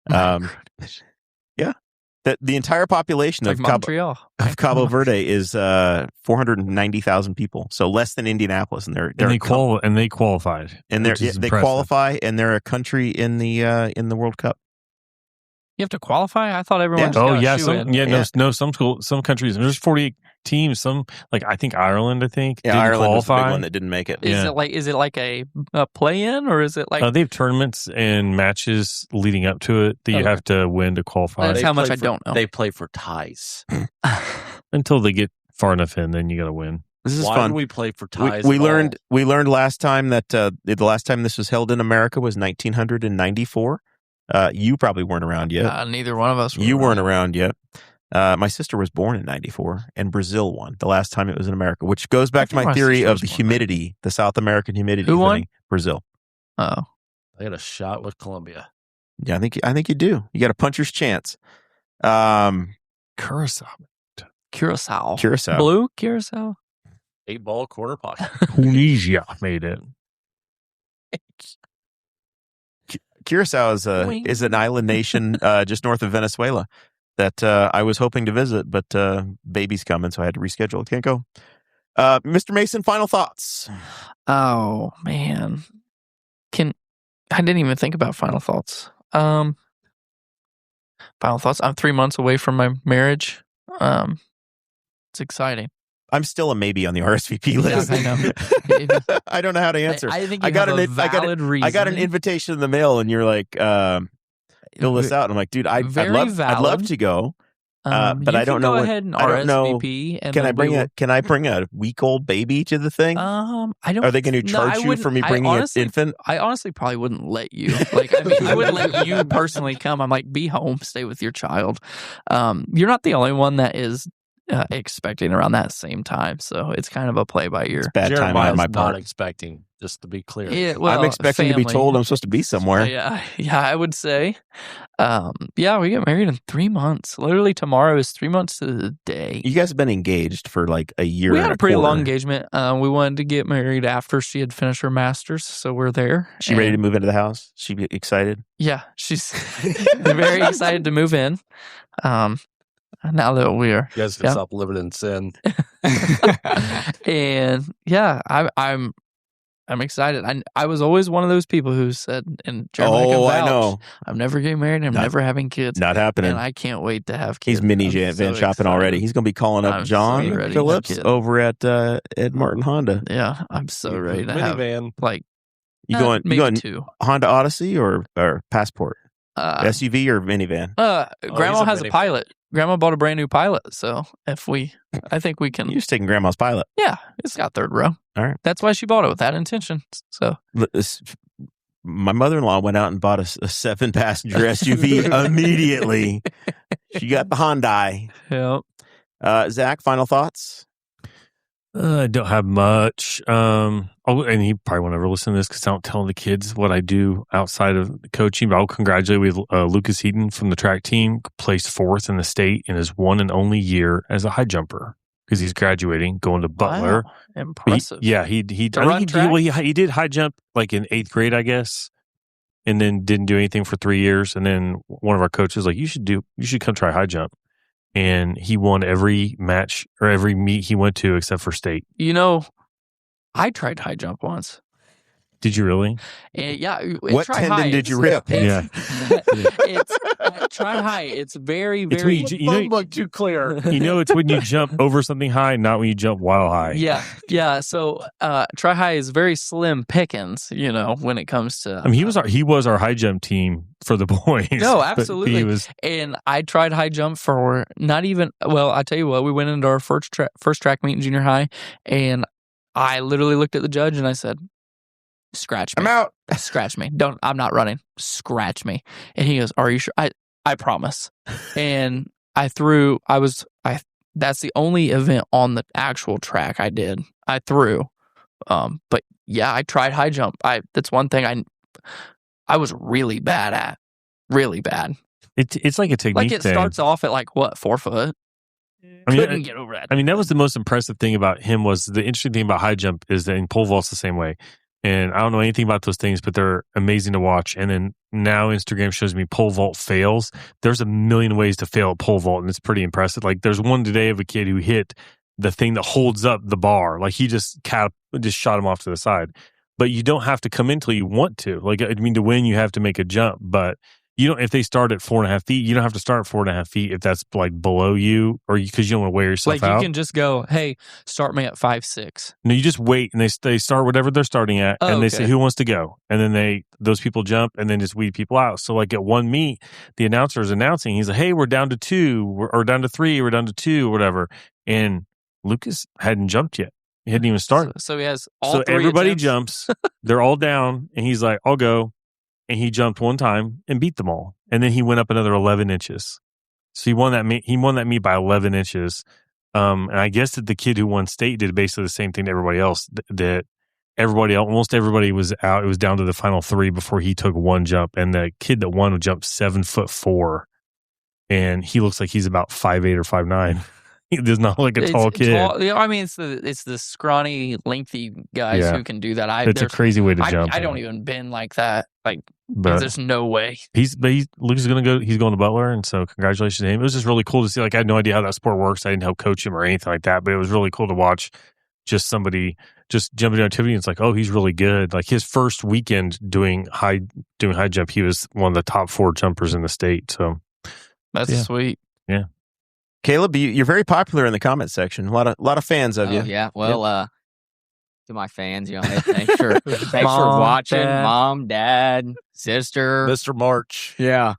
Yeah. The entire population
It's
of
like Montreal.
Cabo Verde is 490,000 people, so less than Indianapolis, and
they qualified,
and they qualify, and they're a country in the World Cup.
You have to qualify? I thought everyone
Yeah.
just got a shoe in.
Some countries. There's 48 teams. Some
Ireland,
Ireland
was the big one that didn't make it.
Is it like a play-in, or is it like
they have tournaments and matches leading up to it that you have to win to qualify.
That's how much I don't know.
They play for ties.
Until they get far enough in, then you got to win.
This is
Why
fun.
do we play for ties?
We learned last time that the last time this was held in America was 1994. You probably weren't around yet.
Neither one of us were.
You weren't around yet. My sister was born in 94, and Brazil won the last time it was in America, which goes back to my theory of the humidity, the South American humidity.
Who won?
Brazil.
Oh.
I got a shot with Colombia.
Yeah, I think you do. You got a puncher's chance.
Curacao.
Blue Curacao.
8-ball quarter pocket.
Tunisia made it.
Curacao is an island nation just north of Venezuela that I was hoping to visit, but baby's coming, so I had to reschedule. Can't go. Mr. Mason, final thoughts.
Oh man, I didn't even think about final thoughts. Final thoughts. I'm 3 months away from my marriage. It's It's exciting.
I'm still a maybe on the RSVP list.
I know.
I don't know how to answer.
I think
I got
a valid reason.
I got an invitation in the mail, and you're like, fill this out. And I'm like, dude, I'd love to go. But I don't know.
Go ahead and RSVP. And
can I bring a week-old baby to the thing?
I don't.
Are they going to charge you for me bringing an infant?
I honestly probably wouldn't let you. I wouldn't let you personally come. I'm like, be home, stay with your child. You're not the only one that is expecting around that same time, so it's kind of a play by ear.
It's bad timing on my part.
Not expecting. Just to be clear,
I'm expecting to be told I'm supposed to be somewhere.
Yeah, I would say. We get married in 3 months. Literally tomorrow is 3 months to the day.
You guys have been engaged for like a year.
We had a pretty long engagement. We wanted to get married after she had finished her master's, so we're there.
She ready to move into the house? She excited?
Yeah, she's very excited to move in. Now that we're,
you guys can stop living in sin.
And I'm excited. I was always one of those people who said, and Jeremiah can vouch,
I know.
I'm never getting married. I'm never having kids.
Not happening.
And I can't wait to have kids.
He's mini van shopping already. He's going to be calling up John Phillips over at Martin Honda.
Yeah, I'm so ready to have
minivan.
Like
you going
two.
Honda Odyssey or Passport? SUV or minivan?
Grandma has a Pilot. Grandma bought a brand new Pilot, so I think we can.
You're just taking Grandma's Pilot.
Yeah, it's got third row.
All right,
that's why she bought it with that intention. So
my mother-in-law went out and bought a 7-passenger SUV immediately. She got the Hyundai.
Yeah.
Zach, final thoughts?
I don't have much. And he probably won't ever listen to this because I don't tell the kids what I do outside of coaching. But I'll congratulate Lucas Heaton from the track team, placed 4th in the state in his one and only year as a high jumper because he's graduating, going to Butler.
Wow. Impressive.
He did high jump like in 8th grade, I guess, and then didn't do anything for 3 years. And then one of our coaches was like, you should come try high jump. And he won every match or every meet he went to except for state.
I tried high jump once.
Did you really?
What tendon did you rip?
Yeah.
Try high. It's very, very.
Too clear.
It's when you jump over something high, not when you jump while high.
Yeah. So try high is very slim pickings. When it comes to.
I mean, he was our high jump team for the boys.
No, absolutely. And I tried high jump for not even. Well, I tell you what, we went into our first track meet in junior high, and I literally looked at the judge and I said, "Scratch me.
I'm out.
Scratch me. I'm not running. Scratch me." And he goes, "Are you sure?" I promise. And that's the only event on the actual track I did. I threw. But yeah, I tried high jump. That's one thing I was really bad at. Really bad.
It's like a technique
Like it
thing.
starts off at 4 foot. Couldn't get over that.
I mean, that was the most impressive thing about him. Was the interesting thing about high jump is that in pole vault's the same way. And I don't know anything about those things, but they're amazing to watch. And then now Instagram shows me pole vault fails. There's a million ways to fail at pole vault, and it's pretty impressive. Like there's one today of a kid who hit the thing that holds up the bar. Like he just shot him off to the side. But you don't have to come in until you want to. Like, I mean, to win, you have to make a jump. But if they start at 4.5 feet, you don't have to start at 4.5 feet if that's like below you or because you don't want to wear yourself out.
Like you can just go, "Hey, start me at 5'6".
No, you just wait and they start whatever they're starting at and they say who wants to go, and then those people jump and then just weed people out. So like at one meet, the announcer is announcing, he's like, "Hey, we're down to 2 or down to 3, we're down to 2 or whatever," and Lucas hadn't jumped yet. He hadn't even started.
So he has all 3
everybody
attempts.
jumps. They're all down, and he's like, "I'll go." And he jumped one time and beat them all. And then he went up another 11 inches. So he won that meet by 11 inches. And I guess that the kid who won state did basically the same thing to everybody else. That almost everybody was out. It was down to the final 3 before he took one jump. And the kid that won jumped 7'4", and he looks like he's about 5'8" or 5'9". He does not look like a tall kid.
I mean, it's the scrawny, lengthy guys who can do that.
It's a crazy way to jump.
I don't even bend like that. But there's no way.
Lucas is going to go. He's going to Butler, and so congratulations to him. It was just really cool to see. Like I had no idea how that sport works. I didn't help coach him or anything like that. But it was really cool to watch just somebody just jumping activity. And it's like, oh, he's really good. Like his first weekend doing high jump, he was one of the top 4 jumpers in the state. So
that's sweet.
Yeah.
Kaleb, you're very popular in the comment section. A lot of fans of you.
Yeah. Well, to my fans, hey, thanks for watching.
Dad.
Mom, Dad, sister,
Mr. March.
yeah,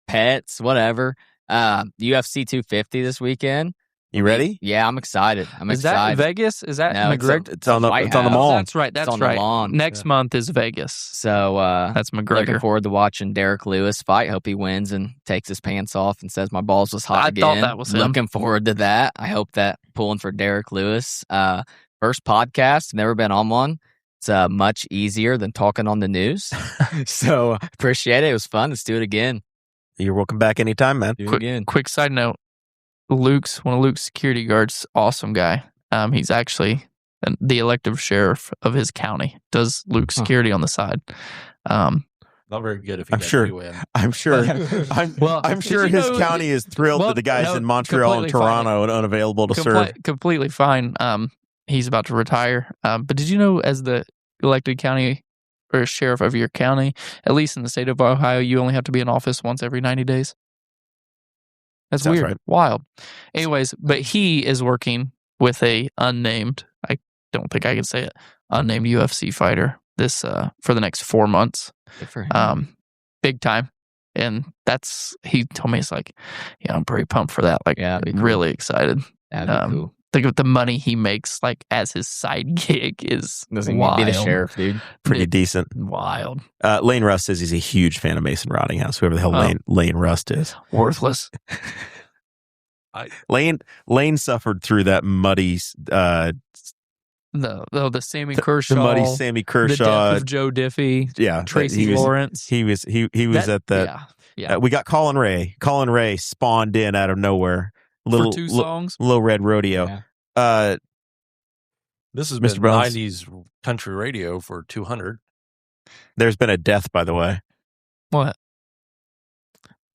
pets, whatever. UFC 250 this weekend.
You ready?
Yeah, I'm excited.
Is that Vegas? Is that
No,
McGregor?
It's on the
White
it's on the
House.
mall.
That's right. That's
on the
right.
lawn.
Next month is Vegas.
So
That's
looking
McGregor.
forward to watching Derek Lewis fight. Hope he wins and takes his pants off and says my balls was hot
I
again.
thought that was him.
Looking forward to that. I hope that pulling for Derek Lewis. First podcast, never been on one. It's much easier than talking on the news. So appreciate it. It was fun. Let's do it again.
You're welcome back anytime, man.
Do it again.
Quick side note: one of Luke's security guards, awesome guy. He's actually the elective sheriff of his county. Does Luke's security on the side.
Not very good if you
I'm sure.
you win.
I'm sure.
Well,
I'm sure
did you
his
know-
county is thrilled
Well,
that the guys
no,
in Montreal and
completely fine.
Toronto and unavailable to serve.
Completely fine. He's about to retire. But did you know, as the elected county or sheriff of your county, at least in the state of Ohio, you only have to be in office once every 90 days? That's
Sounds
weird.
right.
Wild. Anyways, but he is working with a unnamed, I don't think I can say it, unnamed UFC fighter this for the next 4 months.
Good for him.
Big time. And he told me, it's like, yeah, I'm pretty pumped for that. Like,
Yeah, that'd be cool.
really excited.
That'd be cool.
Think of the money he makes, like, as his side gig is
Doesn't
wild.
be the sheriff, dude.
Pretty decent.
Wild.
Lane Rust says he's a huge fan of Mason Rottinghaus, whoever the hell
Oh.
Lane Rust is.
Worthless.
Lane suffered through that muddy,
The Sammy Kershaw.
the muddy Sammy
The
Kershaw.
death of Joe Diffie.
Yeah,
Tracy
he was,
Lawrence.
He was at that.
Yeah.
We got Colin Ray. Colin Ray spawned in out of nowhere.
For 2 songs.
Low Red Rodeo.
Yeah.
This has
Mr.
been
Bones.
90s country radio for 200.
There's been a death, by the way.
What?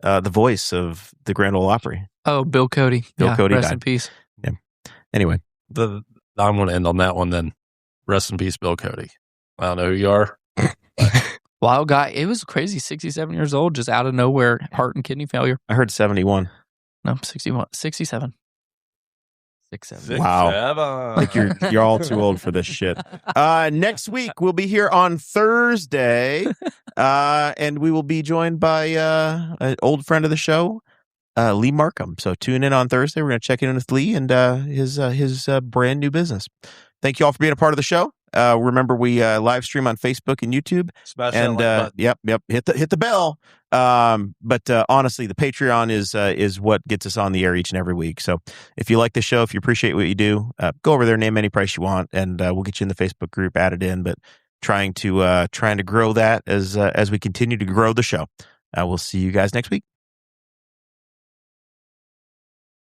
The voice of the Grand Ole Opry.
Oh, Bill Cody.
Bill Cody
rest
died.
in peace.
Anyway,
I'm going to end on that one then. Rest in peace, Bill Cody. I don't know who you are.
Wild guy. It was crazy. 67 years old, just out of nowhere, heart and kidney failure.
I heard 71.
No, 61, 67.
6-7.
Wow. Like you're all too old for this shit. Next week we'll be here on Thursday, and we will be joined by an old friend of the show, Lee Markham. So tune in on Thursday. We're going to check in with Lee and his brand new business. Thank you all for being a part of the show. Remember, we live stream on Facebook and YouTube.
Smash
And
that like button.
yep, hit the bell. But honestly, the Patreon is what gets us on the air each and every week. So if you like the show, if you appreciate what you do, go over there, name any price you want, and we'll get you in the Facebook group, added in. But trying to grow that as we continue to grow the show. We'll see you guys next week.